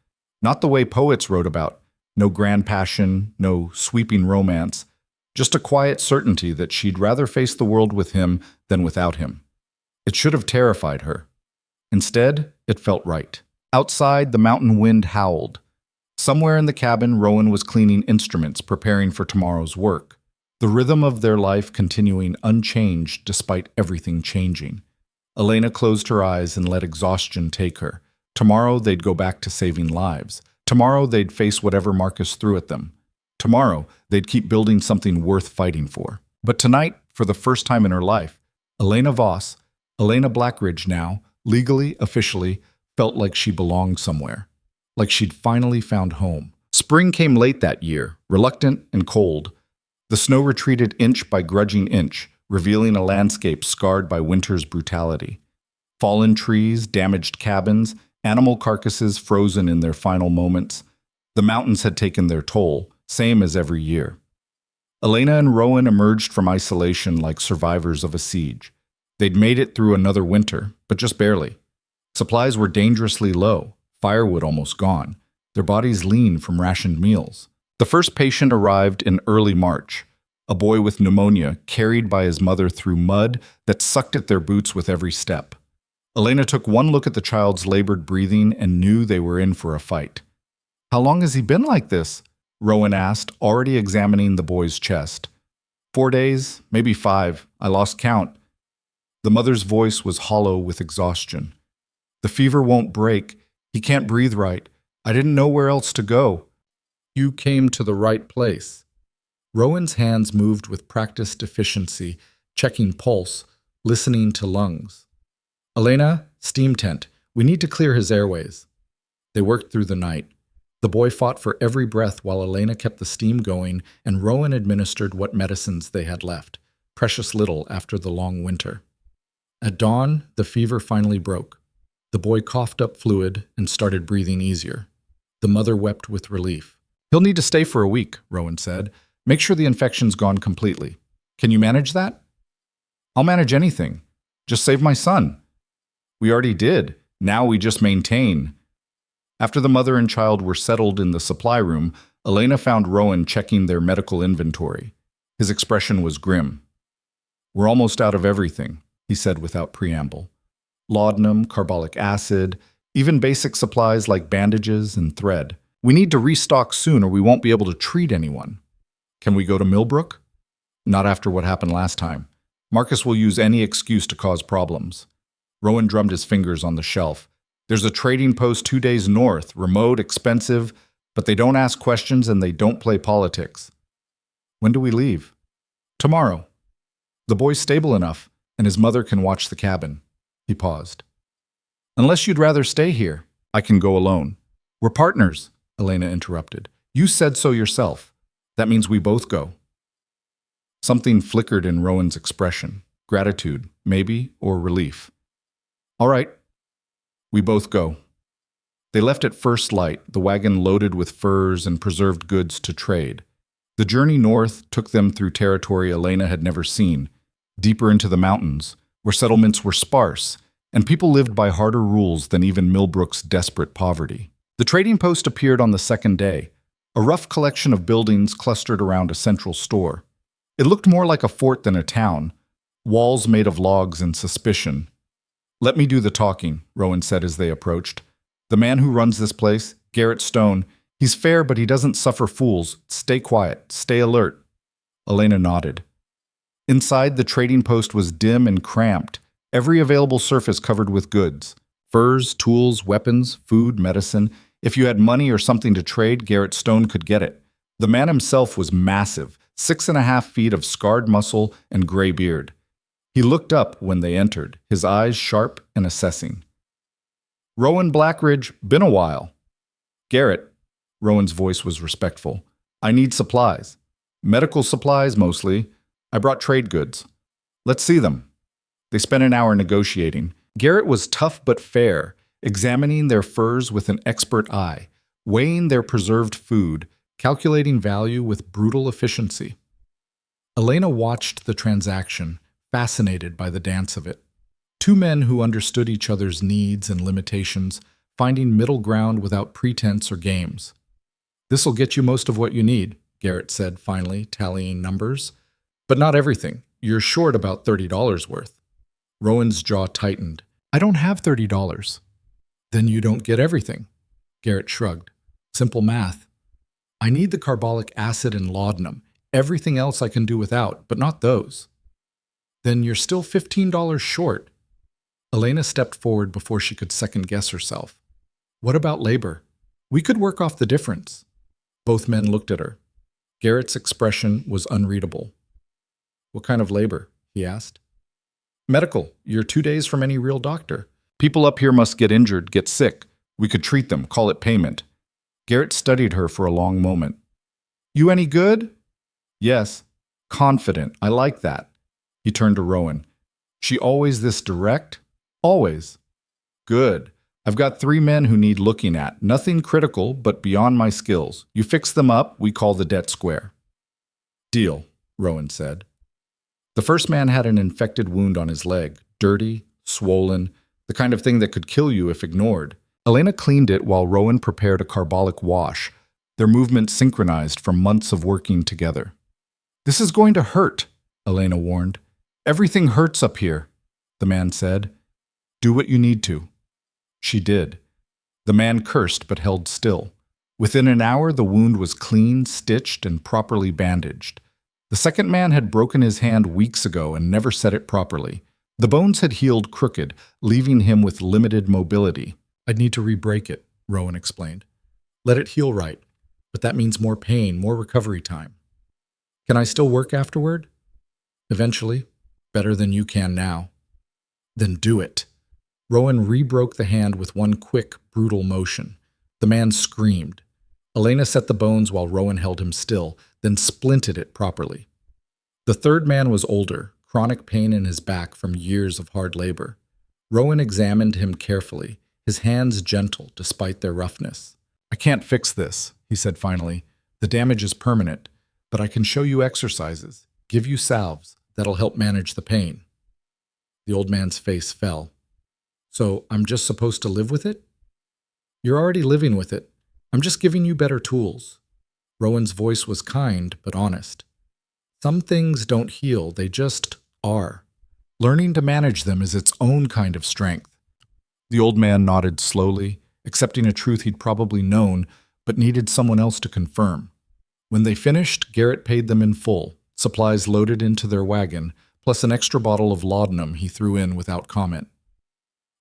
Not the way poets wrote about, no grand passion, no sweeping romance, just a quiet certainty that she'd rather face the world with him than without him. It should have terrified her. Instead, it felt right. Outside, the mountain wind howled. Somewhere in the cabin, Rowan was cleaning instruments, preparing for tomorrow's work. The rhythm of their life continuing unchanged despite everything changing. Elena closed her eyes and let exhaustion take her. Tomorrow they'd go back to saving lives. Tomorrow they'd face whatever Marcus threw at them. Tomorrow they'd keep building something worth fighting for. But tonight, for the first time in her life, Elena Blackridge now, legally, officially, felt like she belonged somewhere. Like she'd finally found home. Spring came late that year, reluctant and cold. The snow retreated inch by grudging inch, revealing a landscape scarred by winter's brutality. Fallen trees, damaged cabins, animal carcasses frozen in their final moments. The mountains had taken their toll, same as every year. Elena and Rowan emerged from isolation like survivors of a siege. They'd made it through another winter, but just barely. Supplies were dangerously low, firewood almost gone, their bodies lean from rationed meals. The first patient arrived in early March, a boy with pneumonia carried by his mother through mud that sucked at their boots with every step. Elena took one look at the child's labored breathing and knew they were in for a fight. "How long has he been like this?" Rowan asked, already examining the boy's chest. 4 days, maybe 5. I lost count. The mother's voice was hollow with exhaustion. "The fever won't break. He can't breathe right. I didn't know where else to go." "You came to the right place." Rowan's hands moved with practiced efficiency, checking pulse, listening to lungs. "Elena, steam tent. We need to clear his airways." They worked through the night. The boy fought for every breath while Elena kept the steam going and Rowan administered what medicines they had left, precious little after the long winter. At dawn, the fever finally broke. The boy coughed up fluid and started breathing easier. The mother wept with relief. "He'll need to stay for a week," Rowan said. "Make sure the infection's gone completely. Can you manage that?" "I'll manage anything. Just save my son." "We already did. Now we just maintain." After the mother and child were settled in the supply room, Elena found Rowan checking their medical inventory. His expression was grim. "We're almost out of everything," he said without preamble. Laudanum, carbolic acid, even basic supplies like bandages and thread. "We need to restock soon or we won't be able to treat anyone." "Can we go to Millbrook?" "Not after what happened last time. Marcus will use any excuse to cause problems." Rowan drummed his fingers on the shelf. "There's a trading post 2 days north, remote, expensive, but they don't ask questions and they don't play politics." "When do we leave?" "Tomorrow. The boy's stable enough, and his mother can watch the cabin." He paused. "Unless you'd rather stay here, I can go alone." "We're partners," Elena interrupted. "You said so yourself. That means we both go." Something flickered in Rowan's expression. Gratitude, maybe, or relief. "All right. We both go." They left at first light, the wagon loaded with furs and preserved goods to trade. The journey north took them through territory Elena had never seen, deeper into the mountains, where settlements were sparse, and people lived by harder rules than even Millbrook's desperate poverty. The trading post appeared on the second day, a rough collection of buildings clustered around a central store. It looked more like a fort than a town, walls made of logs and suspicion. "Let me do the talking," Rowan said as they approached. "The man who runs this place, Garrett Stone, he's fair but he doesn't suffer fools. Stay quiet, stay alert." Elena nodded. Inside, the trading post was dim and cramped, every available surface covered with goods. Furs, tools, weapons, food, medicine. If you had money or something to trade, Garrett Stone could get it. The man himself was massive, 6.5 feet of scarred muscle and gray beard. He looked up when they entered, his eyes sharp and assessing. "Rowan Blackridge, been a while." "Garrett," Rowan's voice was respectful. "I need supplies. Medical supplies, mostly. I brought trade goods. Let's see them. They spent an hour negotiating. Garrett was tough but fair, examining their furs with an expert eye, weighing their preserved food, calculating value with brutal efficiency. Elena watched the transaction, fascinated by the dance of it. Two men who understood each other's needs and limitations, finding middle ground without pretense or games. "This'll get you most of what you need," Garrett said finally, tallying numbers. "But not everything. You're short about $30 worth." Rowan's jaw tightened. "I don't have $30. "Then you don't get everything." Garrett shrugged. "Simple math. I need the carbolic acid and laudanum. Everything else I can do without, but not those." "Then you're still $15 short." Elena stepped forward before she could second-guess herself. "What about labor? We could work off the difference." Both men looked at her. Garrett's expression was unreadable. "What kind of labor?" he asked. "Medical. You're 2 days from any real doctor. People up here must get injured, get sick. We could treat them, call it payment." Garrett studied her for a long moment. "You any good?" "Yes." "Confident. I like that." He turned to Rowan. "She always this direct?" "Always." "Good. I've got 3 men who need looking at. Nothing critical, but beyond my skills. You fix them up, we call the debt square." "Deal," Rowan said. The first man had an infected wound on his leg, dirty, swollen, the kind of thing that could kill you if ignored. Elena cleaned it while Rowan prepared a carbolic wash, their movements synchronized from months of working together. "This is going to hurt," Elena warned. "Everything hurts up here," the man said. "Do what you need to." She did. The man cursed but held still. Within an hour, the wound was clean, stitched, and properly bandaged. The second man had broken his hand weeks ago and never set it properly. The bones had healed crooked, leaving him with limited mobility. "I'd need to re-break it," Rowan explained. "Let it heal right, but that means more pain, more recovery time." "Can I still work afterward?" "Eventually. Better than you can now." "Then do it." Rowan re-broke the hand with one quick, brutal motion. The man screamed. Elena set the bones while Rowan held him still, then splinted it properly. The third man was older, chronic pain in his back from years of hard labor. Rowan examined him carefully, his hands gentle despite their roughness. "I can't fix this," he said finally. "The damage is permanent, but I can show you exercises, give you salves that'll help manage the pain." The old man's face fell. "So I'm just supposed to live with it?" "You're already living with it. I'm just giving you better tools." Rowan's voice was kind but honest. "Some things don't heal, they just are. Learning to manage them is its own kind of strength." The old man nodded slowly, accepting a truth he'd probably known, but needed someone else to confirm. When they finished, Garrett paid them in full, supplies loaded into their wagon, plus an extra bottle of laudanum he threw in without comment.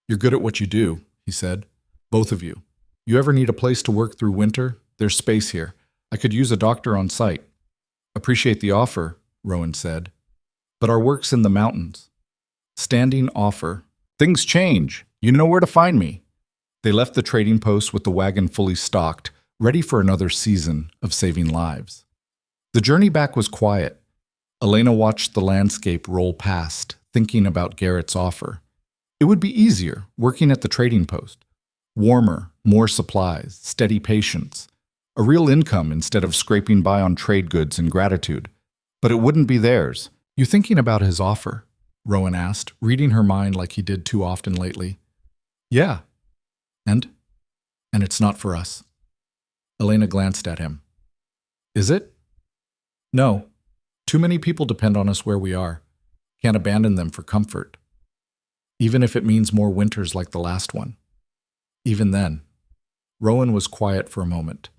"You're good at what you do," he said. "Both of you. You ever need a place to work through winter? There's space here. I could use a doctor on site." "Appreciate the offer," Rowan said. "But our work's in the mountains." "Standing offer. Things change. You know where to find me." They left the trading post with the wagon fully stocked, ready for another season of saving lives. The journey back was quiet. Elena watched the landscape roll past, thinking about Garrett's offer. It would be easier, working at the trading post. Warmer, more supplies, steady patience. A real income instead of scraping by on trade goods and gratitude. But it wouldn't be theirs. "You thinking about his offer?" Rowan asked, reading her mind like he did too often lately. "Yeah." And it's not for us." Elena glanced at him. "Is it?" "No. Too many people depend on us where we are. Can't abandon them for comfort. Even if it means more winters like the last one. Even then." Rowan was quiet for a moment.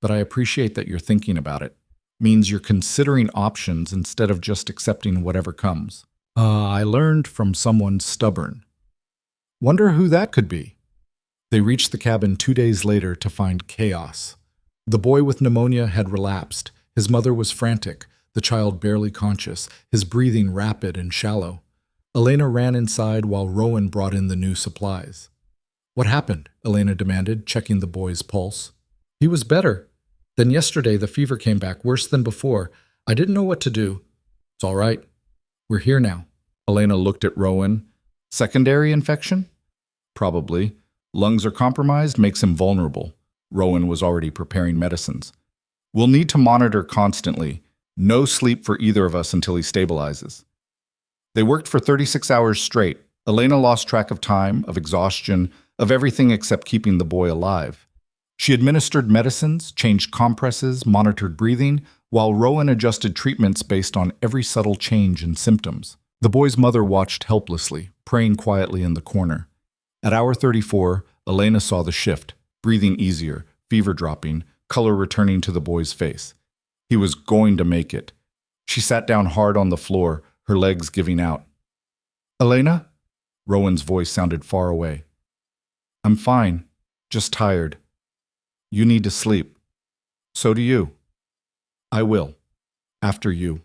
"But I appreciate that you're thinking about it. Means you're considering options instead of just accepting whatever comes." I learned from someone stubborn." "Wonder who that could be." They reached the cabin 2 days later to find chaos. The boy with pneumonia had relapsed. His mother was frantic, the child barely conscious, his breathing rapid and shallow. Elena ran inside while Rowan brought in the new supplies. "What happened?" Elena demanded, checking the boy's pulse. "He was better. Then yesterday the fever came back worse than before. I didn't know what to do." "It's all right. We're here now," Elena looked at Rowan. Secondary infection? Probably. Lungs are compromised, makes him vulnerable. Rowan was already preparing medicines. We'll need to monitor constantly. No sleep for either of us until he stabilizes. They worked for 36 hours straight. Elena lost track of time, of exhaustion, of everything except keeping the boy alive. She administered medicines, changed compresses, monitored breathing, while Rowan adjusted treatments based on every subtle change in symptoms. The boy's mother watched helplessly, praying quietly in the corner. At hour 34, Elena saw the shift, breathing easier, fever dropping, color returning to the boy's face. He was going to make it. She sat down hard on the floor, her legs giving out. "Elena?" Rowan's voice sounded far away. "I'm fine, just tired. You need to sleep. So do you." "I will. After you."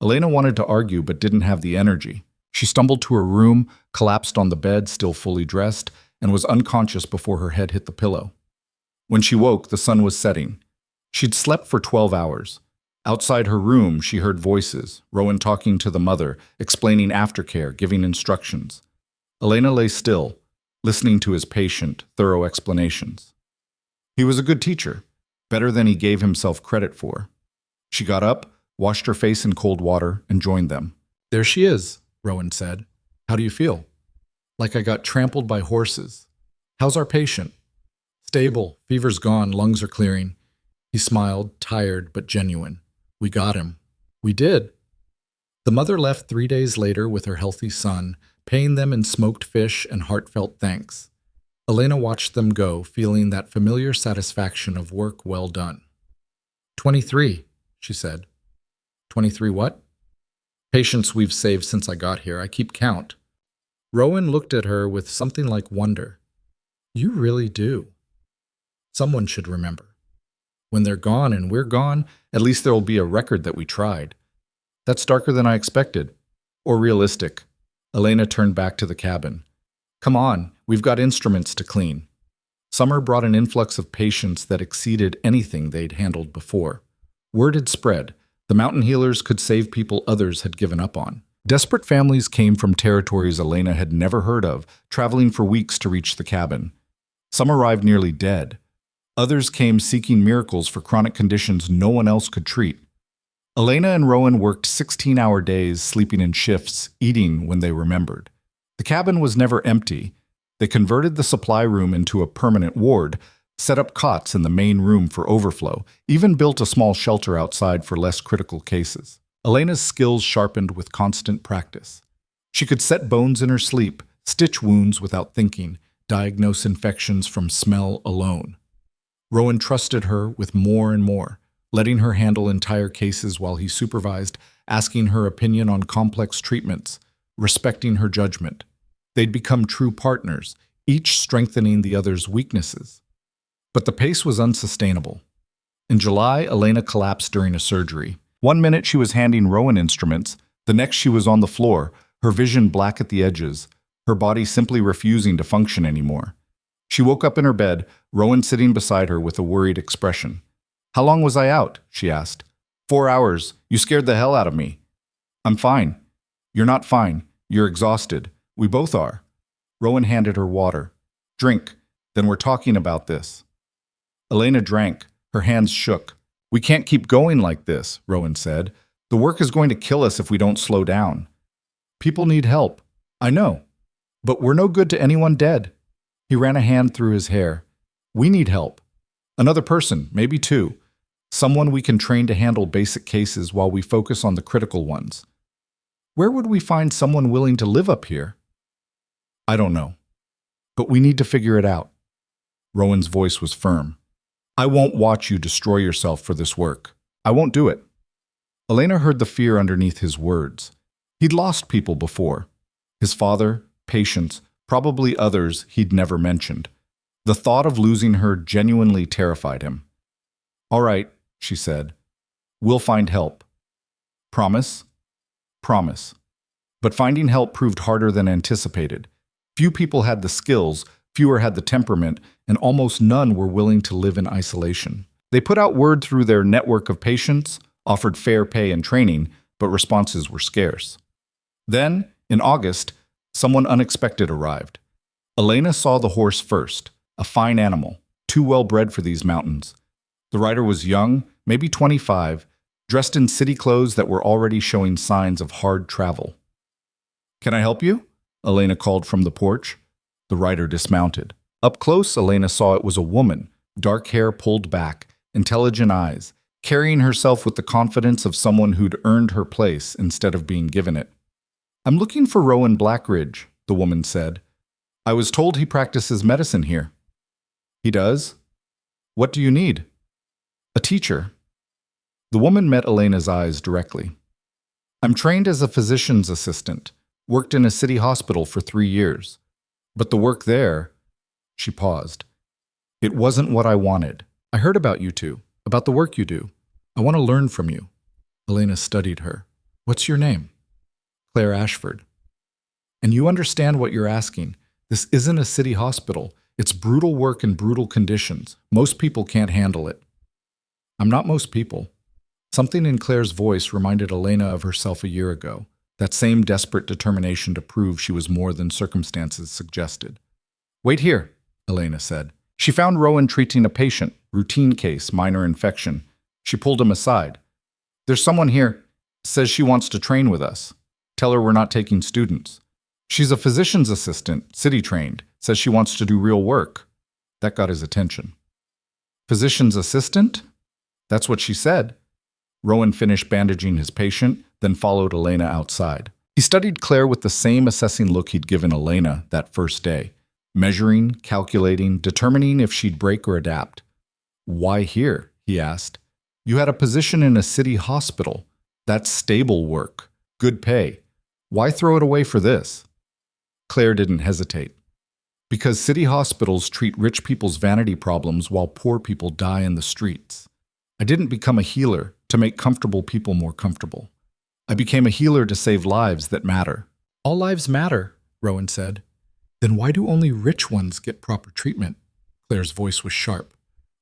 Elena wanted to argue but didn't have the energy. She stumbled to her room, collapsed on the bed, still fully dressed, and was unconscious before her head hit the pillow. When she woke, the sun was setting. She'd slept for 12 hours. Outside her room, she heard voices, Rowan talking to the mother, explaining aftercare, giving instructions. Elena lay still, listening to his patient, thorough explanations. He was a good teacher, better than he gave himself credit for. She got up, washed her face in cold water, and joined them. "There she is," Rowan said. "How do you feel?" "Like I got trampled by horses." "How's our patient?" "Stable. Fever's gone. Lungs are clearing." He smiled, tired but genuine. "We got him." "We did." The mother left 3 days later with her healthy son, paying them in smoked fish and heartfelt thanks. Elena watched them go, feeling that familiar satisfaction of work well done. 23, she said. 23 what? Patients we've saved since I got here. I keep count. Rowan looked at her with something like wonder. You really do. Someone should remember. When they're gone and we're gone, at least there'll be a record that we tried. That's darker than I expected. Or realistic. Elena turned back to the cabin. Come on, we've got instruments to clean. Summer brought an influx of patients that exceeded anything they'd handled before. Word had spread. The mountain healers could save people others had given up on. Desperate families came from territories Elena had never heard of, traveling for weeks to reach the cabin. Some arrived nearly dead. Others came seeking miracles for chronic conditions no one else could treat. Elena and Rowan worked 16-hour days, sleeping in shifts, eating when they remembered. The cabin was never empty. They converted the supply room into a permanent ward, set up cots in the main room for overflow, even built a small shelter outside for less critical cases. Elena's skills sharpened with constant practice. She could set bones in her sleep, stitch wounds without thinking, diagnose infections from smell alone. Rowan trusted her with more and more, letting her handle entire cases while he supervised, asking her opinion on complex treatments, respecting her judgment. They'd become true partners, each strengthening the other's weaknesses. But the pace was unsustainable. In July, Elena collapsed during a surgery. One minute she was handing Rowan instruments, the next she was on the floor, her vision black at the edges, her body simply refusing to function anymore. She woke up in her bed, Rowan sitting beside her with a worried expression. How long was I out? She asked. 4 hours. You scared the hell out of me. I'm fine. You're not fine. You're exhausted. We both are. Rowan handed her water. Drink. Then we're talking about this. Elena drank. Her hands shook. We can't keep going like this, Rowan said. The work is going to kill us if we don't slow down. People need help. I know. But we're no good to anyone dead. He ran a hand through his hair. We need help. Another person, maybe two. Someone we can train to handle basic cases while we focus on the critical ones. Where would we find someone willing to live up here? I don't know. But we need to figure it out. Rowan's voice was firm. I won't watch you destroy yourself for this work. I won't do it. Elena heard the fear underneath his words. He'd lost people before. His father, patients, probably others he'd never mentioned. The thought of losing her genuinely terrified him. All right, she said. We'll find help. Promise? Promise. But finding help proved harder than anticipated. Few people had the skills, fewer had the temperament, and almost none were willing to live in isolation. They put out word through their network of patients, offered fair pay and training, but responses were scarce. Then, in August, someone unexpected arrived. Elena saw the horse first, a fine animal, too well bred for these mountains. The rider was young, maybe 25, dressed in city clothes that were already showing signs of hard travel. "Can I help you?" Elena called from the porch. The rider dismounted. Up close, Elena saw it was a woman, dark hair pulled back, intelligent eyes, carrying herself with the confidence of someone who'd earned her place instead of being given it. "I'm looking for Rowan Blackridge," the woman said. "I was told he practices medicine here." "He does? What do you need?" "A teacher." The woman met Elena's eyes directly. "I'm trained as a physician's assistant, worked in a city hospital for 3 years. But the work there," she paused, "it wasn't what I wanted. I heard about you two, about the work you do. I want to learn from you." Elena studied her. "What's your name?" "Claire Ashford." "And you understand what you're asking. This isn't a city hospital. It's brutal work in brutal conditions. Most people can't handle it." "I'm not most people." Something in Claire's voice reminded Elena of herself a year ago, that same desperate determination to prove she was more than circumstances suggested. "Wait here," Elena said. She found Rowan treating a patient, routine case, minor infection. She pulled him aside. "There's someone here, says she wants to train with us. Tell her we're not taking students. She's a physician's assistant, city trained, says she wants to do real work." That got his attention. "Physician's assistant?" "That's what she said." Rowan finished bandaging his patient, then followed Elena outside. He studied Claire with the same assessing look he'd given Elena that first day, measuring, calculating, determining if she'd break or adapt. "Why here?" he asked. "You had a position in a city hospital. That's stable work, good pay. Why throw it away for this?" Claire didn't hesitate. "Because city hospitals treat rich people's vanity problems while poor people die in the streets. I didn't become a healer to make comfortable people more comfortable. I became a healer to save lives that matter." "All lives matter," Rowan said. "Then why do only rich ones get proper treatment?" Claire's voice was sharp.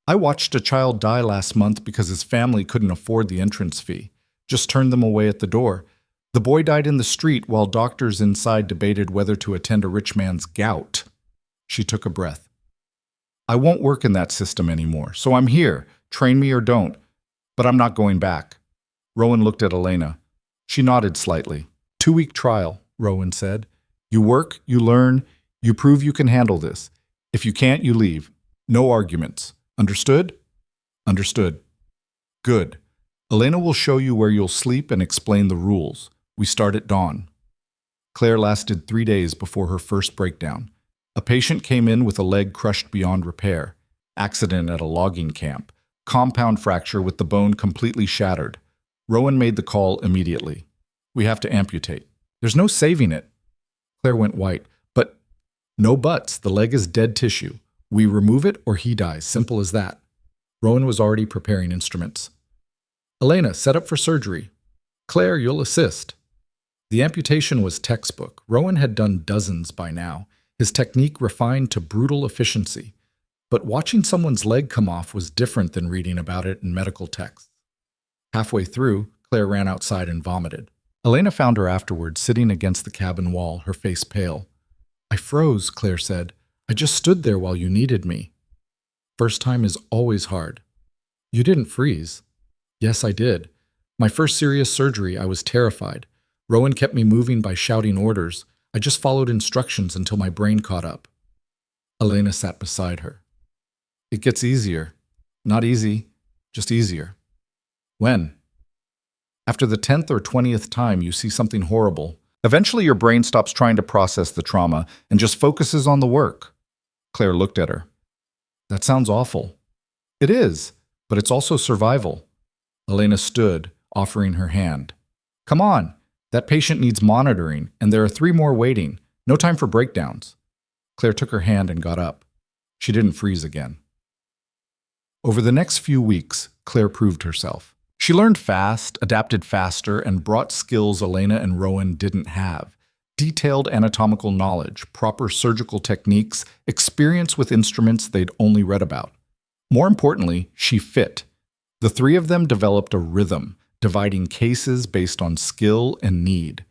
"I watched a child die last month because his family couldn't afford the entrance fee. Just turned them away at the door. The boy died in the street while doctors inside debated whether to attend a rich man's gout." She took a breath. "I won't work in that system anymore, so I'm here. Train me or don't. But I'm not going back." Rowan looked at Elena. She nodded slightly. 2-week trial, Rowan said. "You work, you learn, you prove you can handle this. If you can't, you leave. No arguments. Understood?" "Understood." "Good. Elena will show you where you'll sleep and explain the rules. We start at dawn." Claire lasted 3 days before her first breakdown. A patient came in with a leg crushed beyond repair. Accident at a logging camp. Compound fracture with the bone completely shattered. Rowan made the call immediately. "We have to amputate." "There's no saving it." Claire went white. "But..." "No buts. The leg is dead tissue. We remove it or he dies. Simple as that." Rowan was already preparing instruments. "Elena, set up for surgery. Claire, you'll assist." The amputation was textbook. Rowan had done dozens by now, his technique refined to brutal efficiency. But watching someone's leg come off was different than reading about it in medical texts. Halfway through, Claire ran outside and vomited. Elena found her afterward, sitting against the cabin wall, her face pale. "I froze," Claire said. "I just stood there while you needed me." "First time is always hard." "You didn't freeze." "Yes, I did. My first serious surgery, I was terrified. Rowan kept me moving by shouting orders. I just followed instructions until my brain caught up." Elena sat beside her. "It gets easier. Not easy, just easier." "When?" "After the 10th or 20th time you see something horrible. Eventually your brain stops trying to process the trauma and just focuses on the work." Claire looked at her. "That sounds awful." "It is, but it's also survival." Elena stood, offering her hand. "Come on. That patient needs monitoring, and there are 3 more waiting. No time for breakdowns." Claire took her hand and got up. She didn't freeze again. Over the next few weeks, Claire proved herself. She learned fast, adapted faster, and brought skills Elena and Rowan didn't have. Detailed anatomical knowledge, proper surgical techniques, experience with instruments they'd only read about. More importantly, she fit. The 3 of them developed a rhythm, dividing cases based on skill and need.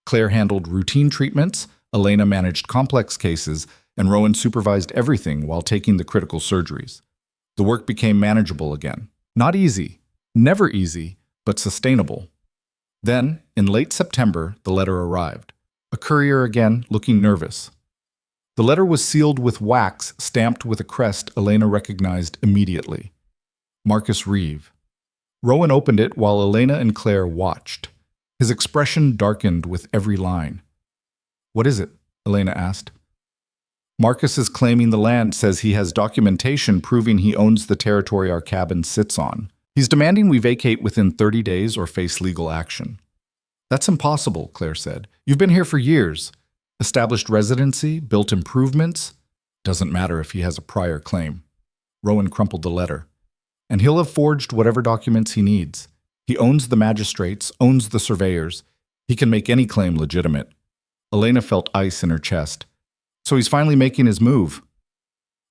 Claire handled routine treatments, Elena managed complex cases, and Rowan supervised everything while taking the critical surgeries. The work became manageable again. Not easy, never easy, but sustainable. Then, in late September, the letter arrived. A courier again, looking nervous. The letter was sealed with wax stamped with a crest Elena recognized immediately. Marcus Reeve. Rowan opened it while Elena and Claire watched. His expression darkened with every line. "What is it?" Elena asked. "Marcus is claiming the land, says he has documentation proving he owns the territory our cabin sits on. He's demanding we vacate within 30 days or face legal action." "That's impossible," Claire said. "You've been here for years. Established residency, built improvements. Doesn't matter if he has a prior claim." Rowan crumpled the letter. "And he'll have forged whatever documents he needs. He owns the magistrates, owns the surveyors. He can make any claim legitimate." Elena felt ice in her chest. "So he's finally making his move."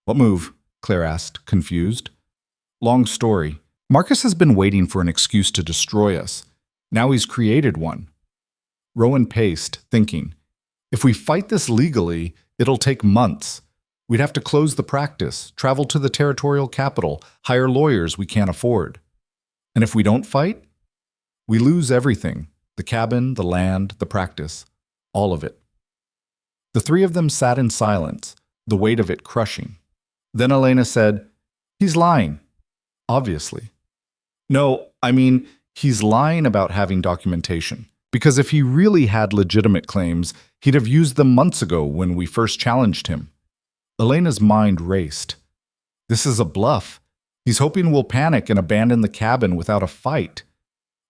"What move?" Claire asked, confused. "Long story. Marcus has been waiting for an excuse to destroy us. Now he's created one." Rowan paced, thinking, "If we fight this legally, it'll take months. We'd have to close the practice, travel to the territorial capital, hire lawyers we can't afford. And if we don't fight, we lose everything: the cabin, the land, the practice, all of it." The three of them sat in silence, the weight of it crushing. Then Elena said, "He's lying. Obviously." "No, I mean, he's lying about having documentation. Because if he really had legitimate claims, he'd have used them months ago when we first challenged him." Elena's mind raced. "This is a bluff. He's hoping we'll panic and abandon the cabin without a fight.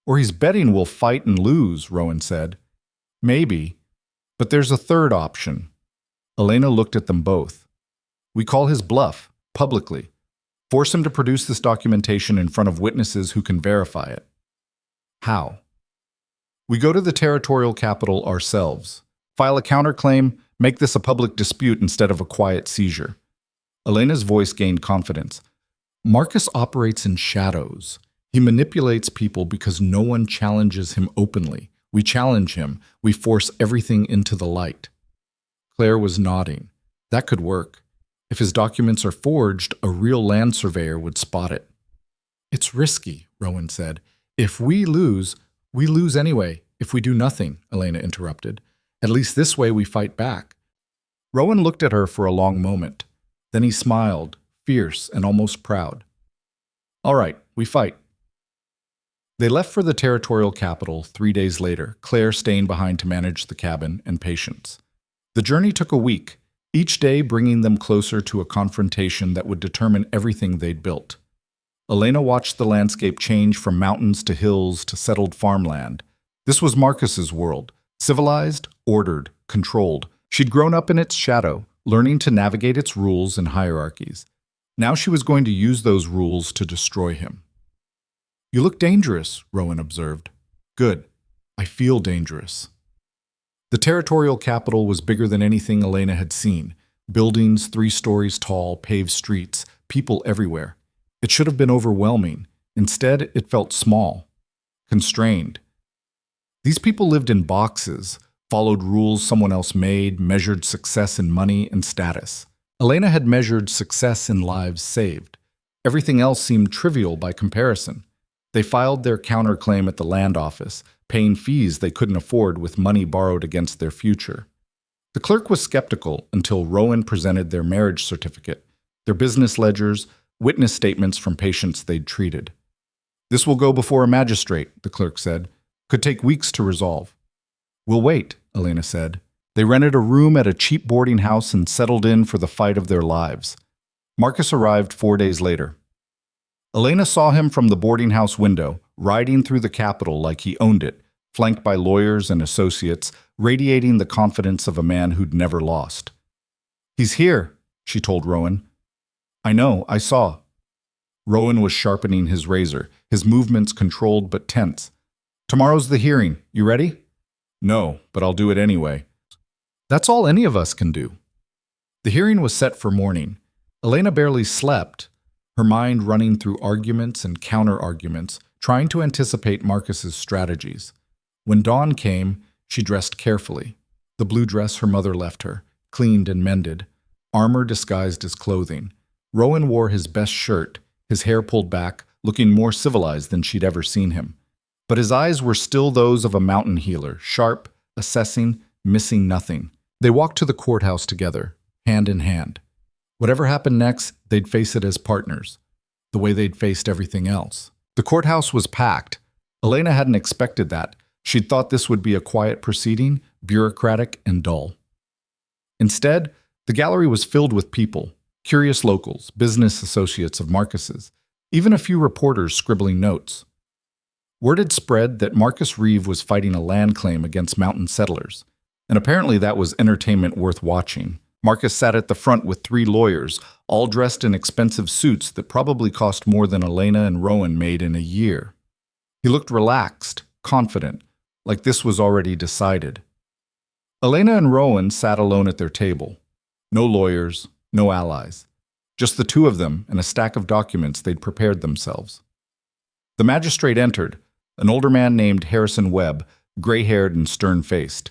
Or he's betting we'll fight and lose," Rowan said. "Maybe. But there's a third option." Elena looked at them both. "We call his bluff, publicly. Force him to produce this documentation in front of witnesses who can verify it." "How?" "We go to the territorial capital ourselves. File a counterclaim, make this a public dispute instead of a quiet seizure." Elena's voice gained confidence. "Marcus operates in shadows. He manipulates people because no one challenges him openly. We challenge him. We force everything into the light." Claire was nodding. That could work. If his documents are forged, a real land surveyor would spot it. "It's risky," Rowan said. "If we lose anyway, if we do nothing," Elena interrupted. "At least this way we fight back." Rowan looked at her for a long moment. Then he smiled, fierce and almost proud. "All right, we fight." They left for the territorial capital 3 days later, Claire staying behind to manage the cabin and patients. The journey took a week, each day bringing them closer to a confrontation that would determine everything they'd built. Elena watched the landscape change from mountains to hills to settled farmland. This was Marcus's world, civilized, ordered, controlled. She'd grown up in its shadow, learning to navigate its rules and hierarchies. Now she was going to use those rules to destroy him. "You look dangerous," Rowan observed. "Good. I feel dangerous." The territorial capital was bigger than anything Elena had seen. Buildings 3 stories tall, paved streets, people everywhere. It should have been overwhelming. Instead, it felt small, constrained. These people lived in boxes, followed rules someone else made, measured success in money and status. Elena had measured success in lives saved. Everything else seemed trivial by comparison. They filed their counterclaim at the land office, paying fees they couldn't afford with money borrowed against their future. The clerk was skeptical until Rowan presented their marriage certificate, their business ledgers, witness statements from patients they'd treated. "This will go before a magistrate," the clerk said. "Could take weeks to resolve." "We'll wait," Elena said. They rented a room at a cheap boarding house and settled in for the fight of their lives. Marcus arrived 4 days later. Elena saw him from the boarding house window, riding through the capital like he owned it, flanked by lawyers and associates, radiating the confidence of a man who'd never lost. "He's here," she told Rowan. "I know, I saw." Rowan was sharpening his razor, his movements controlled but tense. "Tomorrow's the hearing. You ready?" "No, but I'll do it anyway." "That's all any of us can do." The hearing was set for morning. Elena barely slept, her mind running through arguments and counter-arguments, trying to anticipate Marcus's strategies. When dawn came, She dressed carefully. The blue dress her mother left her, cleaned and mended, armor disguised as clothing. Rowan wore his best shirt, his hair pulled back, looking more civilized than she'd ever seen him. But his eyes were still those of a mountain healer, sharp, assessing, missing nothing. They walked to the courthouse together, hand in hand. Whatever happened next, they'd face it as partners, the way they'd faced everything else. The courthouse was packed. Elena hadn't expected that. She'd thought this would be a quiet proceeding, bureaucratic and dull. Instead, the gallery was filled with people, curious locals, business associates of Marcus's, even a few reporters scribbling notes. Word had spread that Marcus Reeve was fighting a land claim against mountain settlers, and apparently that was entertainment worth watching. Marcus sat at the front with 3 lawyers, all dressed in expensive suits that probably cost more than Elena and Rowan made in a year. He looked relaxed, confident, like this was already decided. Elena and Rowan sat alone at their table. No lawyers, no allies. Just the 2 of them and a stack of documents they'd prepared themselves. The magistrate entered, an older man named Harrison Webb, gray-haired and stern-faced.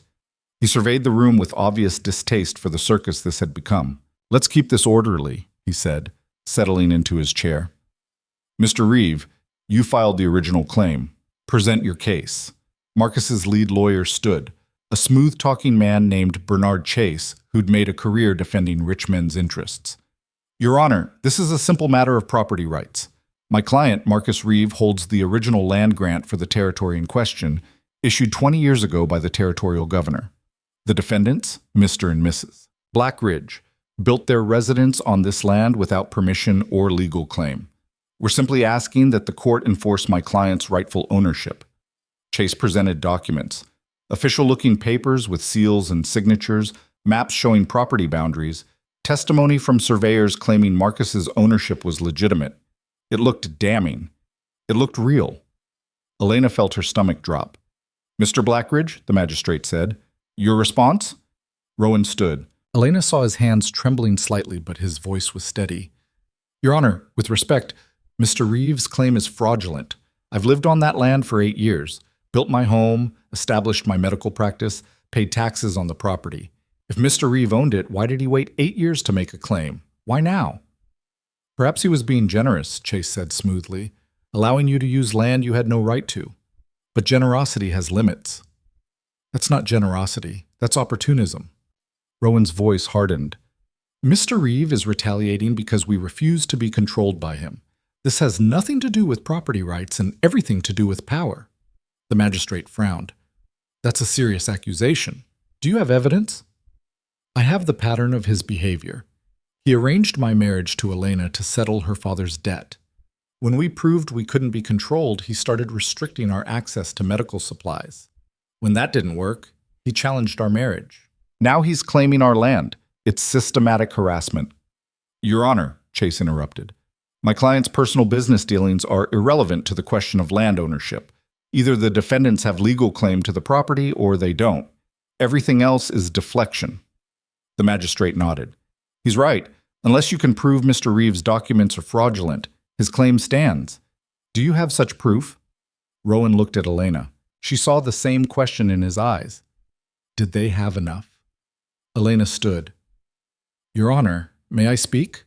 He surveyed the room with obvious distaste for the circus this had become. "Let's keep this orderly," he said, settling into his chair. "Mr. Reeve, you filed the original claim. Present your case." Marcus's lead lawyer stood, a smooth-talking man named Bernard Chase, who'd made a career defending rich men's interests. "Your Honor, this is a simple matter of property rights. My client, Marcus Reeve, holds the original land grant for the territory in question, issued 20 years ago by the territorial governor. The defendants, Mr. and Mrs. Blackridge, built their residence on this land without permission or legal claim. We're simply asking that the court enforce my client's rightful ownership." Chase presented documents, official-looking papers with seals and signatures, maps showing property boundaries, testimony from surveyors claiming Marcus's ownership was legitimate. It looked damning. It looked real. Elena felt her stomach drop. "Mr. Blackridge," the magistrate said, "your response?" Rowan stood. Elena saw his hands trembling slightly, but his voice was steady. "Your Honor, with respect, Mr. Reeve's claim is fraudulent. I've lived on that land for 8 years, built my home, established my medical practice, paid taxes on the property. If Mr. Reeve owned it, why did he wait 8 years to make a claim? Why now?" "Perhaps he was being generous," Chase said smoothly, "allowing you to use land you had no right to. But generosity has limits." "That's not generosity. That's opportunism." Rowan's voice hardened. "Mr. Reeve is retaliating because we refuse to be controlled by him. This has nothing to do with property rights and everything to do with power." The magistrate frowned. "That's a serious accusation. Do you have evidence?" "I have the pattern of his behavior. He arranged my marriage to Elena to settle her father's debt. When we proved we couldn't be controlled, he started restricting our access to medical supplies. When that didn't work, he challenged our marriage. Now he's claiming our land. It's systematic harassment." "Your Honor," Chase interrupted, "my client's personal business dealings are irrelevant to the question of land ownership. Either the defendants have legal claim to the property or they don't. Everything else is deflection." The magistrate nodded. "He's right. Unless you can prove Mr. Reeve's documents are fraudulent, his claim stands. Do you have such proof?" Rowan looked at Elena. She saw the same question in his eyes. Did they have enough? Elena stood. "Your Honor, may I speak?"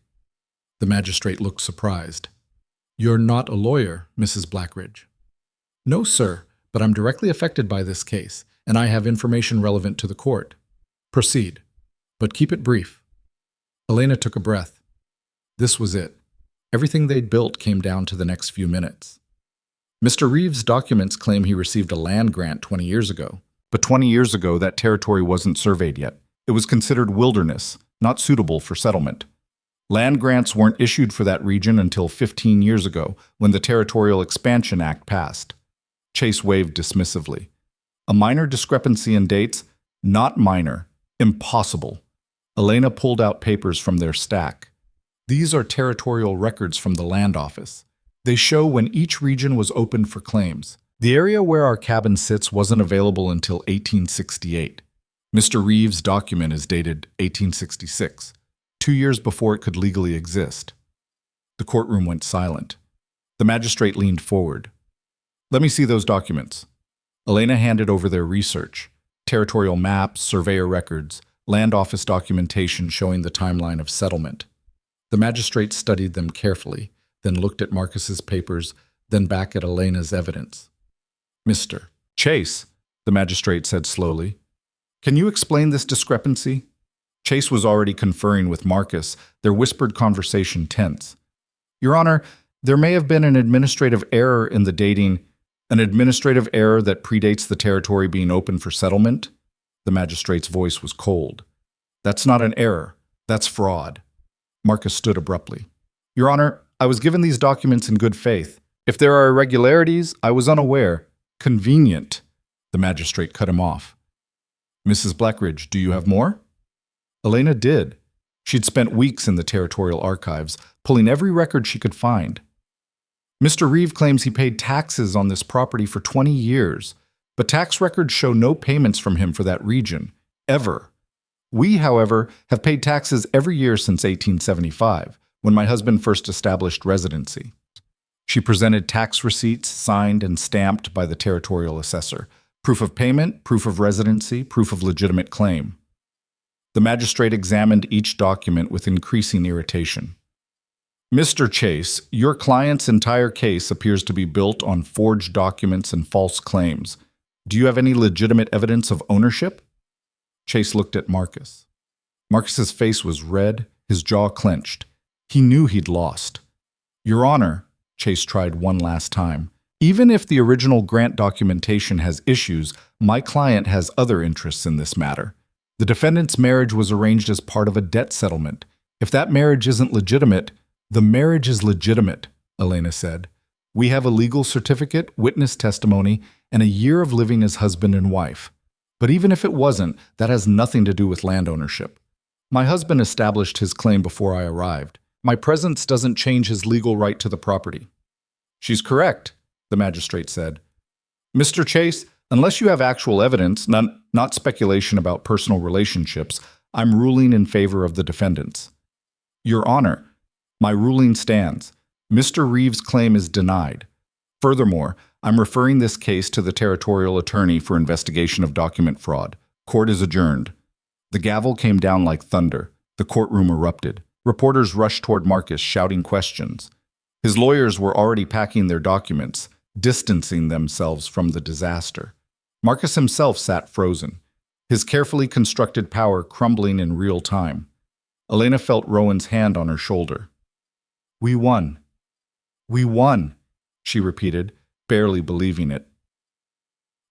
The magistrate looked surprised. "You're not a lawyer, Mrs. Blackridge." "No, sir, but I'm directly affected by this case, and I have information relevant to the court." "Proceed, but keep it brief." Elena took a breath. This was it. Everything they'd built came down to the next few minutes. Mr. Reeve's documents claim he received a land grant 20 years ago. But 20 years ago, that territory wasn't surveyed yet. It was considered wilderness, not suitable for settlement. Land grants weren't issued for that region until 15 years ago, when the Territorial Expansion Act passed. Chase waved dismissively. "A minor discrepancy in dates? Not minor. Impossible." Elena pulled out papers from their stack. "These are territorial records from the land office. They show when each region was opened for claims. The area where our cabin sits wasn't available until 1868. Mr. Reeve's document is dated 1866, 2 years before it could legally exist." The courtroom went silent. The magistrate leaned forward. "Let me see those documents." Elena handed over their research. Territorial maps, surveyor records, land office documentation showing the timeline of settlement. The magistrate studied them carefully, then looked at Marcus's papers, then back at Elena's evidence. "Mr. Chase," the magistrate said slowly, "can you explain this discrepancy?" Chase was already conferring with Marcus, their whispered conversation tense. "Your Honor, there may have been an administrative error in the dating, an administrative error that predates the territory being open for settlement?" The magistrate's voice was cold. "That's not an error. That's fraud." Marcus stood abruptly. "Your Honor, I was given these documents in good faith. If there are irregularities, I was unaware." "Convenient," the magistrate cut him off. "Mrs. Blackridge, do you have more?" Elena did. She'd spent weeks in the territorial archives, pulling every record she could find. "Mr. Reeve claims he paid taxes on this property for 20 years, but tax records show no payments from him for that region, ever. We, however, have paid taxes every year since 1875, when my husband first established residency." She presented tax receipts signed and stamped by the territorial assessor, proof of payment, proof of residency, proof of legitimate claim. The magistrate examined each document with increasing irritation. "Mr. Chase, your client's entire case appears to be built on forged documents and false claims. Do you have any legitimate evidence of ownership?" Chase looked at Marcus. Marcus's face was red, his jaw clenched. He knew he'd lost. "Your Honor," Chase tried one last time, "even if the original grant documentation has issues, my client has other interests in this matter. The defendant's marriage was arranged as part of a debt settlement. If that marriage isn't legitimate—" "The marriage is legitimate," Elena said. "We have a legal certificate, witness testimony, and a year of living as husband and wife. But even if it wasn't, that has nothing to do with land ownership. My husband established his claim before I arrived. My presence doesn't change his legal right to the property." "She's correct," the magistrate said. "Mr. Chase, unless you have actual evidence, not speculation about personal relationships, I'm ruling in favor of the defendants." "Your Honor, my ruling stands. Mr. Reeves' claim is denied. Furthermore, I'm referring this case to the territorial attorney for investigation of document fraud. Court is adjourned." The gavel came down like thunder. The courtroom erupted. Reporters rushed toward Marcus, shouting questions. His lawyers were already packing their documents, distancing themselves from the disaster. Marcus himself sat frozen, his carefully constructed power crumbling in real time. Elena felt Rowan's hand on her shoulder. "We won. We won," she repeated, barely believing it.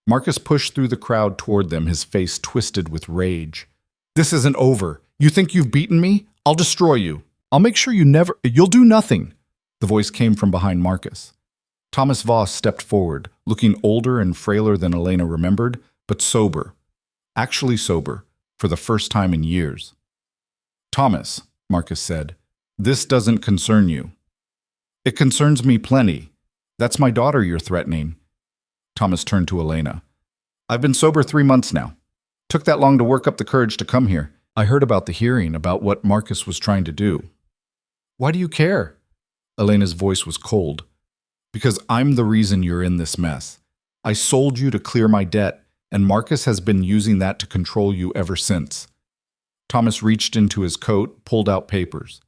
Marcus pushed through the crowd toward them, his face twisted with rage. "This isn't over. You think you've beaten me? I'll destroy you. I'll make sure you'll do nothing." The voice came from behind Marcus. Thomas Voss stepped forward, looking older and frailer than Elena remembered, but sober. Actually sober, for the first time in years. "Thomas," Marcus said, "this doesn't concern you." "It concerns me plenty. That's my daughter you're threatening." Thomas turned to Elena. "I've been sober 3 months now. Took that long to work up the courage to come here. I heard about the hearing, about what Marcus was trying to do." "Why do you care?" Elena's voice was cold. "Because I'm the reason you're in this mess. I sold you to clear my debt, and Marcus has been using that to control you ever since." Thomas reached into his coat, pulled out papers.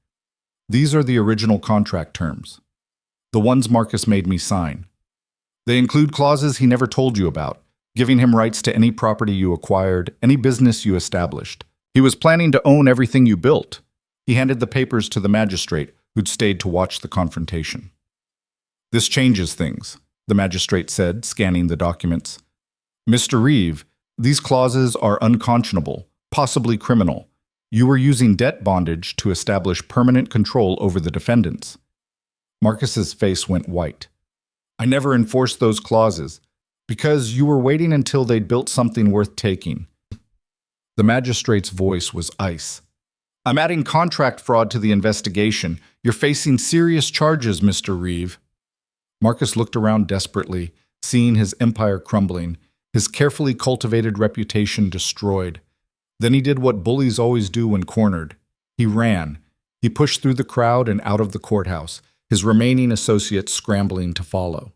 "These are the original contract terms. The ones Marcus made me sign. They include clauses he never told you about, giving him rights to any property you acquired, any business you established. He was planning to own everything you built." He handed the papers to the magistrate, who'd stayed to watch the confrontation. "This changes things," the magistrate said, scanning the documents. "Mr. Reeve, these clauses are unconscionable, possibly criminal. You were using debt bondage to establish permanent control over the defendants." Marcus's face went white. "I never enforced those clauses, because you were waiting until they'd built something worth taking." The magistrate's voice was ice. "I'm adding contract fraud to the investigation. You're facing serious charges, Mr. Reeve." Marcus looked around desperately, seeing his empire crumbling, his carefully cultivated reputation destroyed. Then he did what bullies always do when cornered. He ran. He pushed through the crowd and out of the courthouse, his remaining associates scrambling to follow.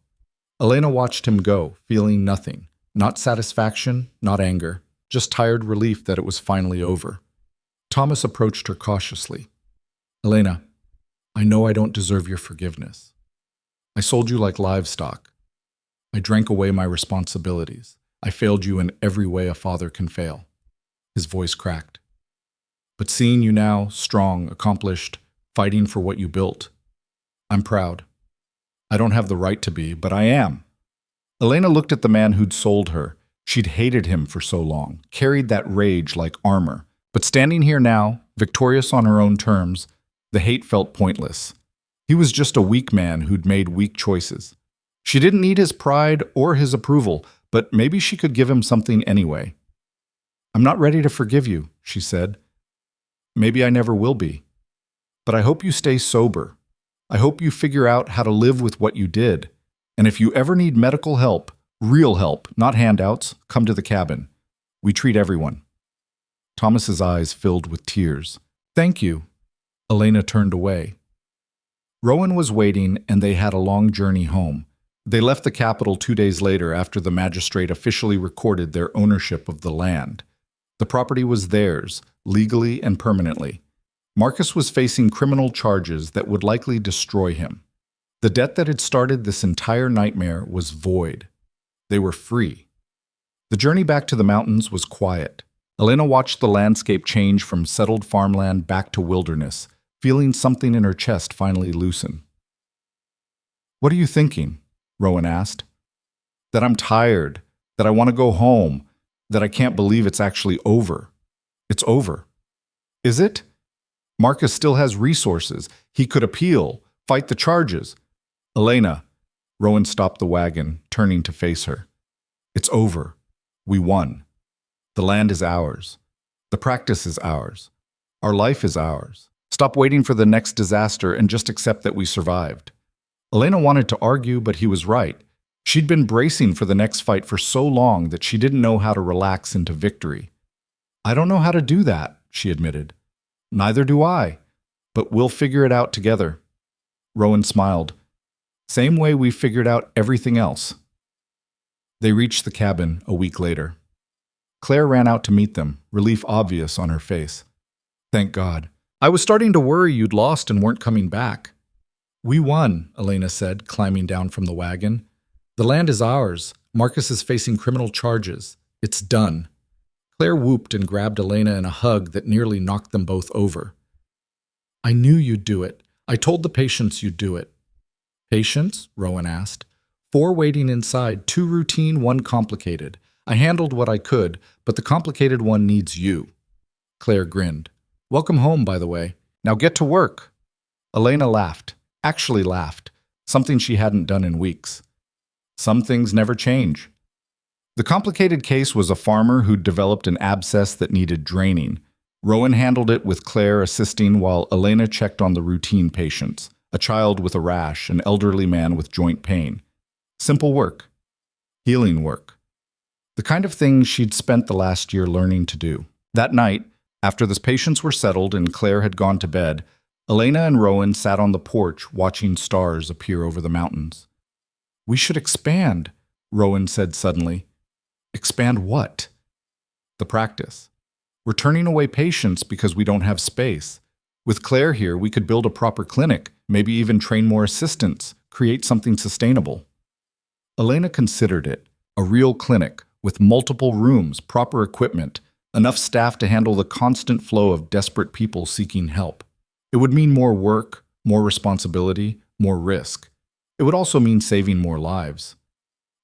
Elena watched him go, feeling nothing, not satisfaction, not anger. just tired relief that it was finally over. Thomas approached her cautiously. Elena, I know I don't deserve your forgiveness. I sold you like livestock. I drank away my responsibilities. I failed you in every way a father can fail. His voice cracked. But seeing you now, strong, accomplished, fighting for what you built, I'm proud. I don't have the right to be, but I am. Elena looked at the man who'd sold her. She'd hated him for so long, carried that rage like armor. But standing here now, victorious on her own terms, the hate felt pointless. He was just a weak man who'd made weak choices. She didn't need his pride or his approval, but maybe she could give him something anyway. I'm not ready to forgive you, she said. Maybe I never will be. But I hope you stay sober. I hope you figure out how to live with what you did. And if you ever need medical help, real help, not handouts, come to the cabin. We treat everyone. Thomas's eyes filled with tears. Thank you. Elena turned away. Rowan was waiting, and they had a long journey home. They left the capital 2 days later after the magistrate officially recorded their ownership of the land. The property was theirs, legally and permanently. Marcus was facing criminal charges that would likely destroy him. The debt that had started this entire nightmare was void. They were free. The journey back to the mountains was quiet. Elena watched the landscape change from settled farmland back to wilderness, feeling something in her chest finally loosen. What are you thinking? Rowan asked. That I'm tired, that I want to go home, that I can't believe it's actually over. It's over. Is it? Marcus still has resources. He could appeal, fight the charges. Elena, Rowan stopped the wagon, turning to face her. It's over. We won. The land is ours. The practice is ours. Our life is ours. Stop waiting for the next disaster and just accept that we survived. Elena wanted to argue, but he was right. She'd been bracing for the next fight for so long that she didn't know how to relax into victory. I don't know how to do that, she admitted. Neither do I, but we'll figure it out together. Rowan smiled. Same way we figured out everything else. They reached the cabin a week later. Claire ran out to meet them, relief obvious on her face. Thank God. I was starting to worry you'd lost and weren't coming back. We won, Elena said, climbing down from the wagon. The land is ours. Marcus is facing criminal charges. It's done. Claire whooped and grabbed Elena in a hug that nearly knocked them both over. I knew you'd do it. I told the patients you'd do it. Patients? Rowan asked. 4 waiting inside, 2 routine, 1 complicated. I handled what I could, but the complicated one needs you. Claire grinned. Welcome home, by the way. Now get to work. Elena laughed. Actually laughed. Something she hadn't done in weeks. Some things never change. The complicated case was a farmer who'd developed an abscess that needed draining. Rowan handled it with Claire assisting while Elena checked on the routine patients, a child with a rash, an elderly man with joint pain. Simple work. Healing work. The kind of thing she'd spent the last year learning to do. That night, after the patients were settled and Claire had gone to bed, Elena and Rowan sat on the porch watching stars appear over the mountains. We should expand, Rowan said suddenly. Expand what? The practice. We're turning away patients because we don't have space. With Claire here, we could build a proper clinic, maybe even train more assistants, create something sustainable. Elena considered it, a real clinic, with multiple rooms, proper equipment, enough staff to handle the constant flow of desperate people seeking help. It would mean more work, more responsibility, more risk. It would also mean saving more lives.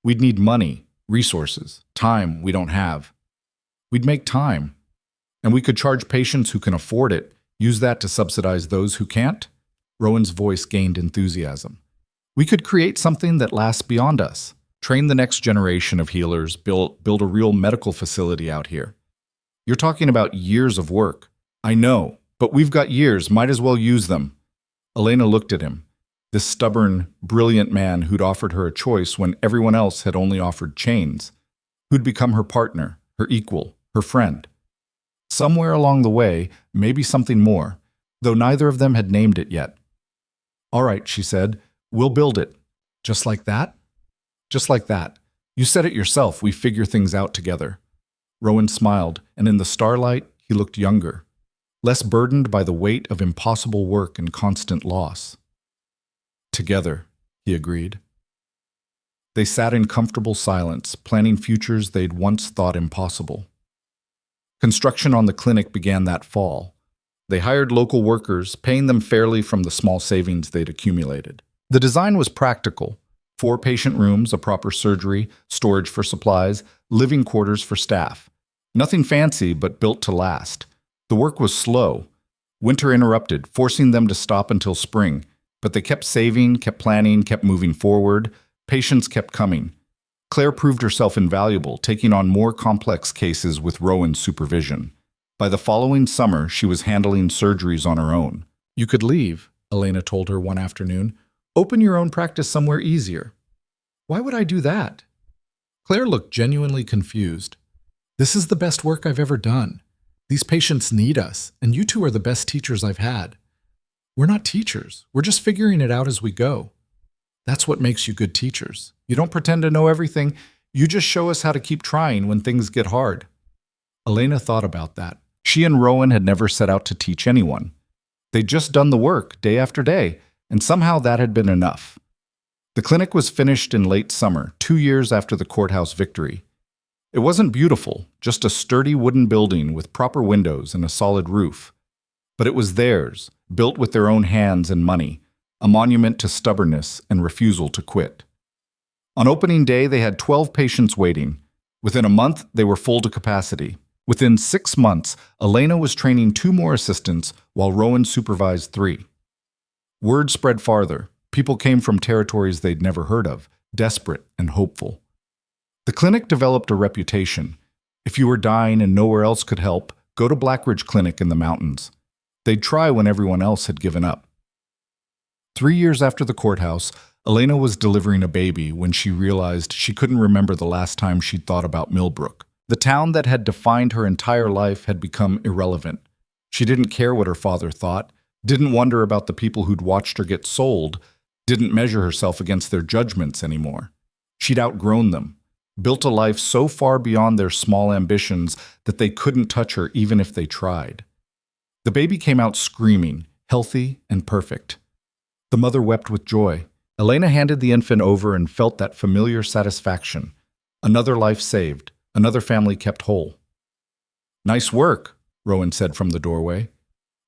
We'd need money, resources, time we don't have. We'd make time. And we could charge patients who can afford it, use that to subsidize those who can't. Rowan's voice gained enthusiasm. We could create something that lasts beyond us. Train the next generation of healers, build a real medical facility out here. You're talking about years of work. I know, but we've got years, might as well use them. Elena looked at him, this stubborn, brilliant man who'd offered her a choice when everyone else had only offered chains, who'd become her partner, her equal, her friend. Somewhere along the way, maybe something more, though neither of them had named it yet. All right, she said, we'll build it. Just like that? Just like that. You said it yourself, we figure things out together. Rowan smiled, and in the starlight, he looked younger, less burdened by the weight of impossible work and constant loss. Together, he agreed. They sat in comfortable silence, planning futures they'd once thought impossible. Construction on the clinic began that fall. They hired local workers, paying them fairly from the small savings they'd accumulated. The design was practical: 4 patient rooms, a proper surgery, storage for supplies, living quarters for staff. Nothing fancy, but built to last. The work was slow. Winter interrupted, forcing them to stop until spring. But they kept saving, kept planning, kept moving forward. Patients kept coming. Claire proved herself invaluable, taking on more complex cases with Rowan's supervision. By the following summer, she was handling surgeries on her own. "You could leave," Elena told her one afternoon. "Open your own practice somewhere easier." "Why would I do that?" Claire looked genuinely confused. "This is the best work I've ever done. These patients need us, and you two are the best teachers I've had." "We're not teachers. We're just figuring it out as we go." "That's what makes you good teachers. You don't pretend to know everything. You just show us how to keep trying when things get hard." Elena thought about that. She and Rowan had never set out to teach anyone. They'd just done the work day after day, and somehow that had been enough. The clinic was finished in late summer, 2 years after the courthouse victory. It wasn't beautiful, just a sturdy wooden building with proper windows and a solid roof. But it was theirs, built with their own hands and money, a monument to stubbornness and refusal to quit. On opening day, they had 12 patients waiting. Within a month, they were full to capacity. Within 6 months, Elena was training 2 more assistants while Rowan supervised 3. Word spread farther. People came from territories they'd never heard of, desperate and hopeful. The clinic developed a reputation. If you were dying and nowhere else could help, go to Blackridge Clinic in the mountains. They'd try when everyone else had given up. 3 years after the courthouse, Elena was delivering a baby when she realized she couldn't remember the last time she'd thought about Millbrook. The town that had defined her entire life had become irrelevant. She didn't care what her father thought, didn't wonder about the people who'd watched her get sold, didn't measure herself against their judgments anymore. She'd outgrown them, built a life so far beyond their small ambitions that they couldn't touch her even if they tried. The baby came out screaming, healthy and perfect. The mother wept with joy. Elena handed the infant over and felt that familiar satisfaction. Another life saved, another family kept whole. "Nice work," Rowan said from the doorway.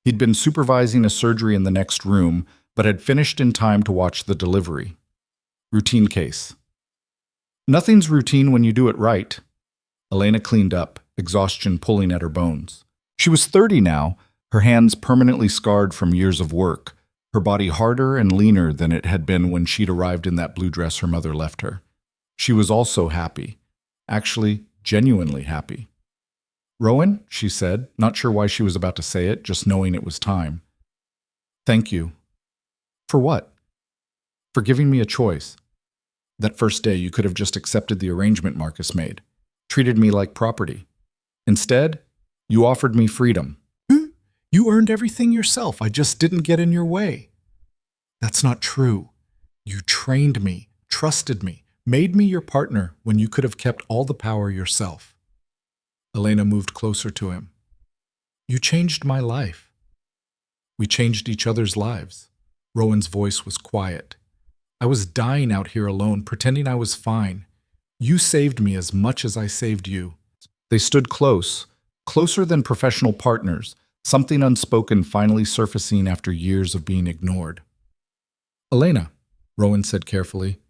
He'd been supervising a surgery in the next room, but had finished in time to watch the delivery. "Routine case." "Nothing's routine when you do it right." Elena cleaned up, exhaustion pulling at her bones. She was 30 now, her hands permanently scarred from years of work, her body harder and leaner than it had been when she'd arrived in that blue dress her mother left her. She was also happy. Actually, genuinely happy. "Rowan," she said, not sure why she was about to say it, just knowing it was time. "Thank you." "For what?" "For giving me a choice. That first day you could have just accepted the arrangement Marcus made, treated me like property. Instead, you offered me freedom." "You earned everything yourself. I just didn't get in your way." "That's not true. You trained me, trusted me, made me your partner when you could have kept all the power yourself." Elena moved closer to him. "You changed my life." "We changed each other's lives." Rowan's voice was quiet. "I was dying out here alone, pretending I was fine. You saved me as much as I saved you." They stood close, closer than professional partners, something unspoken finally surfacing after years of being ignored. "Elena," Rowan said carefully,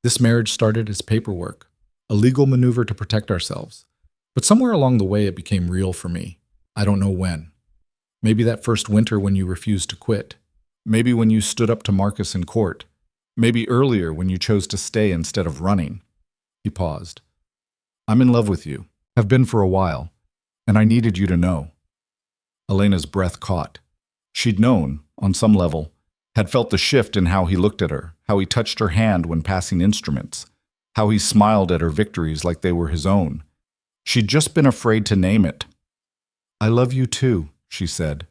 "this marriage started as paperwork, a legal maneuver to protect ourselves. But somewhere along the way it became real for me. I don't know when. Maybe that first winter when you refused to quit. Maybe when you stood up to Marcus in court. Maybe earlier when you chose to stay instead of running." He paused. "I'm in love with you. Have been for a while. And I needed you to know." Elena's breath caught. She'd known, on some level, had felt the shift in how he looked at her, how he touched her hand when passing instruments, how he smiled at her victories like they were his own. She'd just been afraid to name it. "I love you too," she said.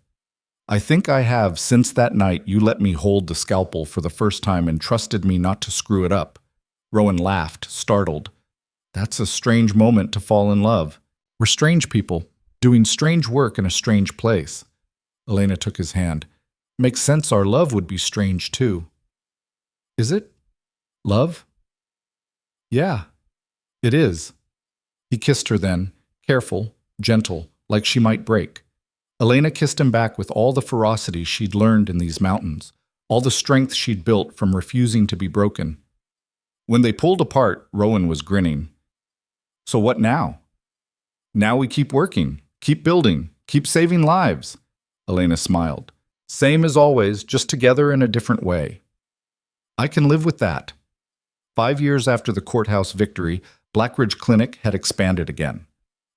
"I think I have since that night you let me hold the scalpel for the first time and trusted me not to screw it up." Rowan laughed, startled. "That's a strange moment to fall in love." We're strange people, doing strange work in a strange place. Elena took his hand. Makes sense our love would be strange too. Is it? Love? Yeah, it is. He kissed her then, careful, gentle, like she might break. Elena kissed him back with all the ferocity she'd learned in these mountains, all the strength she'd built from refusing to be broken. When they pulled apart, Rowan was grinning. So what now? Now we keep working, keep building, keep saving lives. Elena smiled. Same as always, just together in a different way. I can live with that. 5 years after the courthouse victory, Blackridge Clinic had expanded again.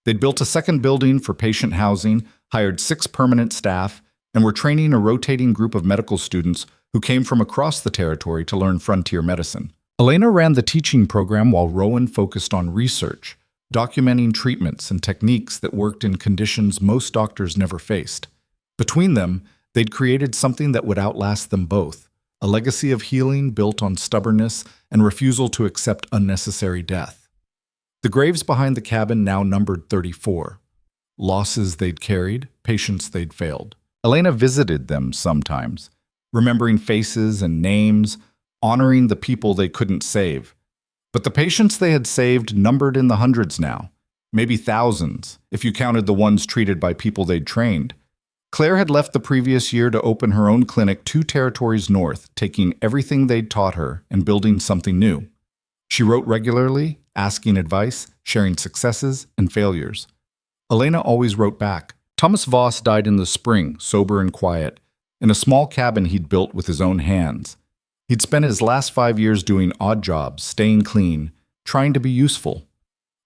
They'd built a second building for patient housing, hired 6 permanent staff, and were training a rotating group of medical students who came from across the territory to learn frontier medicine. Elena ran the teaching program while Rowan focused on research, documenting treatments and techniques that worked in conditions most doctors never faced. Between them, they'd created something that would outlast them both, a legacy of healing built on stubbornness and refusal to accept unnecessary death. The graves behind the cabin now numbered 34. Losses they'd carried, patients they'd failed. Elena visited them sometimes, remembering faces and names, honoring the people they couldn't save. But the patients they had saved numbered in the hundreds now, maybe thousands, if you counted the ones treated by people they'd trained. Claire had left the previous year to open her own clinic 2 territories north, taking everything they'd taught her and building something new. She wrote regularly, asking advice, sharing successes and failures. Elena always wrote back. Thomas Voss died in the spring, sober and quiet, in a small cabin he'd built with his own hands. He'd spent his last 5 years doing odd jobs, staying clean, trying to be useful.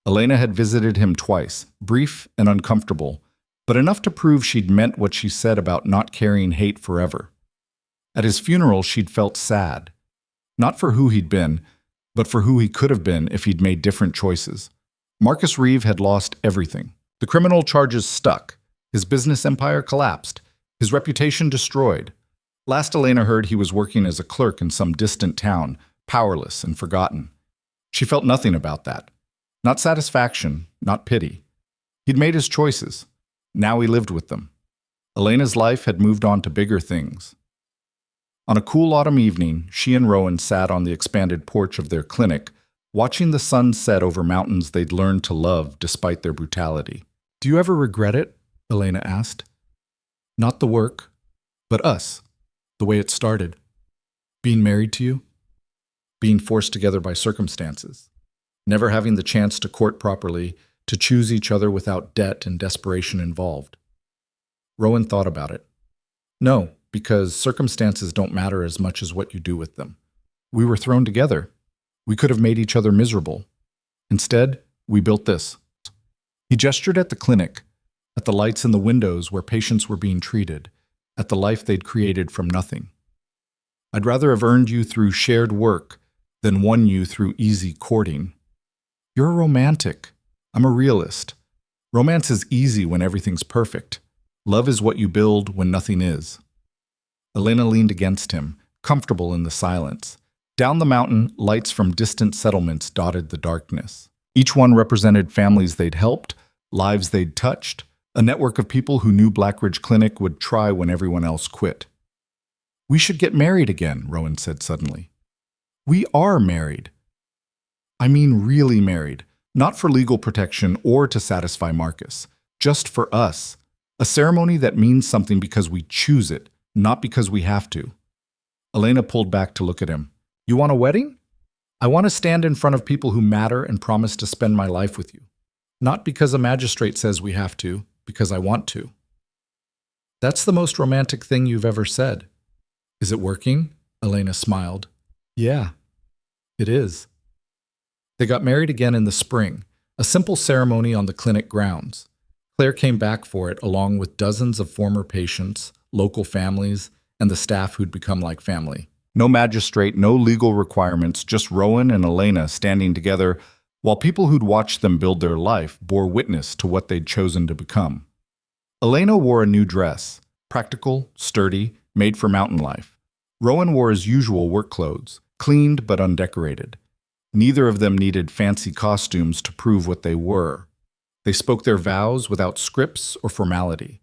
Elena had visited him twice, brief and uncomfortable, but enough to prove she'd meant what she said about not carrying hate forever. At his funeral, she'd felt sad, not for who he'd been, but for who he could have been if he'd made different choices. Marcus Reeve had lost everything. The criminal charges stuck. His business empire collapsed. His reputation destroyed. Last Elena heard, he was working as a clerk in some distant town, powerless and forgotten. She felt nothing about that. Not satisfaction, not pity. He'd made his choices. Now he lived with them. Elena's life had moved on to bigger things. On a cool autumn evening, she and Rowan sat on the expanded porch of their clinic, watching the sun set over mountains they'd learned to love despite their brutality. Do you ever regret it? Elena asked. Not the work, but us, the way it started. Being married to you, being forced together by circumstances, never having the chance to court properly, to choose each other without debt and desperation involved. Rowan thought about it. No, because circumstances don't matter as much as what you do with them. We were thrown together. We could have made each other miserable. Instead, we built this. He gestured at the clinic, at the lights in the windows where patients were being treated, at the life they'd created from nothing. I'd rather have earned you through shared work than won you through easy courting. You're a romantic. I'm a realist. Romance is easy when everything's perfect. Love is what you build when nothing is. Elena leaned against him, comfortable in the silence. Down the mountain, lights from distant settlements dotted the darkness. Each one represented families they'd helped, lives they'd touched, a network of people who knew Blackridge Clinic would try when everyone else quit. We should get married again, Rowan said suddenly. We are married. I mean really married, not for legal protection or to satisfy Marcus, just for us. A ceremony that means something because we choose it, not because we have to. Elena pulled back to look at him. You want a wedding? I want to stand in front of people who matter and promise to spend my life with you. Not because a magistrate says we have to, because I want to. That's the most romantic thing you've ever said. Is it working? Elena smiled. Yeah, it is. They got married again in the spring, a simple ceremony on the clinic grounds. Claire came back for it along with dozens of former patients, local families, and the staff who'd become like family. No magistrate, no legal requirements, just Rowan and Elena standing together while people who'd watched them build their life bore witness to what they'd chosen to become. Elena wore a new dress, practical, sturdy, made for mountain life. Rowan wore his usual work clothes, cleaned but undecorated. Neither of them needed fancy costumes to prove what they were. They spoke their vows without scripts or formality.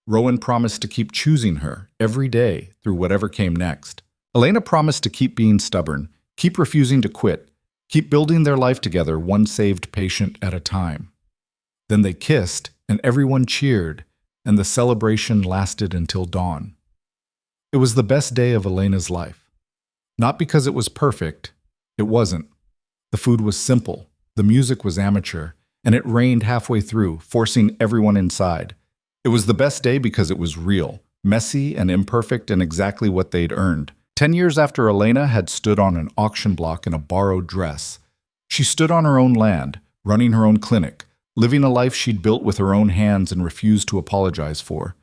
Rowan promised to keep choosing her every day through whatever came next. Elena promised to keep being stubborn, keep refusing to quit, keep building their life together one saved patient at a time. Then they kissed, and everyone cheered, and the celebration lasted until dawn. It was the best day of Elena's life. Not because it was perfect, it wasn't. The food was simple, the music was amateur, and it rained halfway through, forcing everyone inside. It was the best day because it was real, messy and imperfect and exactly what they'd earned. 10 years after Elena had stood on an auction block in a borrowed dress, she stood on her own land, running her own clinic, living a life she'd built with her own hands and refused to apologize for.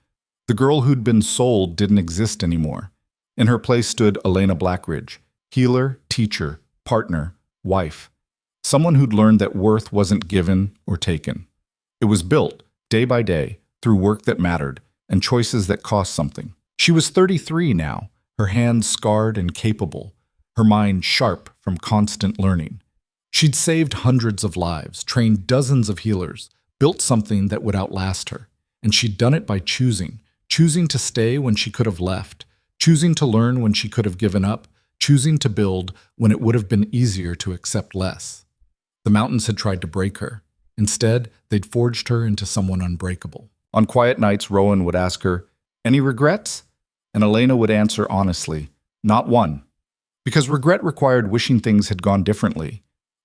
The girl who'd been sold didn't exist anymore. In her place stood Elena Blackridge, healer, teacher, partner, wife. Someone who'd learned that worth wasn't given or taken. It was built, day by day, through work that mattered and choices that cost something. She was 33 now, her hands scarred and capable, her mind sharp from constant learning. She'd saved hundreds of lives, trained dozens of healers, built something that would outlast her. And she'd done it by choosing to stay when she could have left, choosing to learn when she could have given up, choosing to build when it would have been easier to accept less. The mountains had tried to break her. Instead, they'd forged her into someone unbreakable. On quiet nights, Rowan would ask her, "Any regrets?" And Elena would answer honestly, "Not one." Because regret required wishing things had gone differently.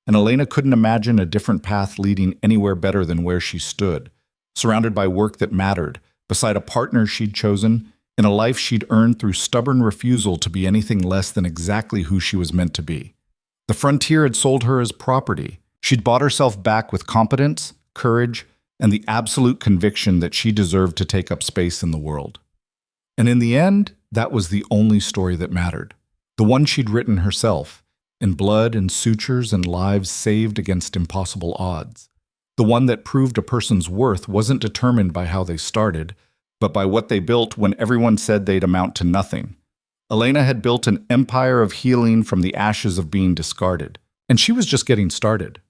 And Elena couldn't imagine a different path leading anywhere better than where she stood, surrounded by work that mattered, beside a partner she'd chosen, in a life she'd earned through stubborn refusal to be anything less than exactly who she was meant to be. The frontier had sold her as property. She'd bought herself back with competence, courage, and the absolute conviction that she deserved to take up space in the world. And in the end, that was the only story that mattered, the one she'd written herself, in blood and sutures and lives saved against impossible odds. The one that proved a person's worth wasn't determined by how they started, but by what they built when everyone said they'd amount to nothing. Elena had built an empire of healing from the ashes of being discarded, and she was just getting started.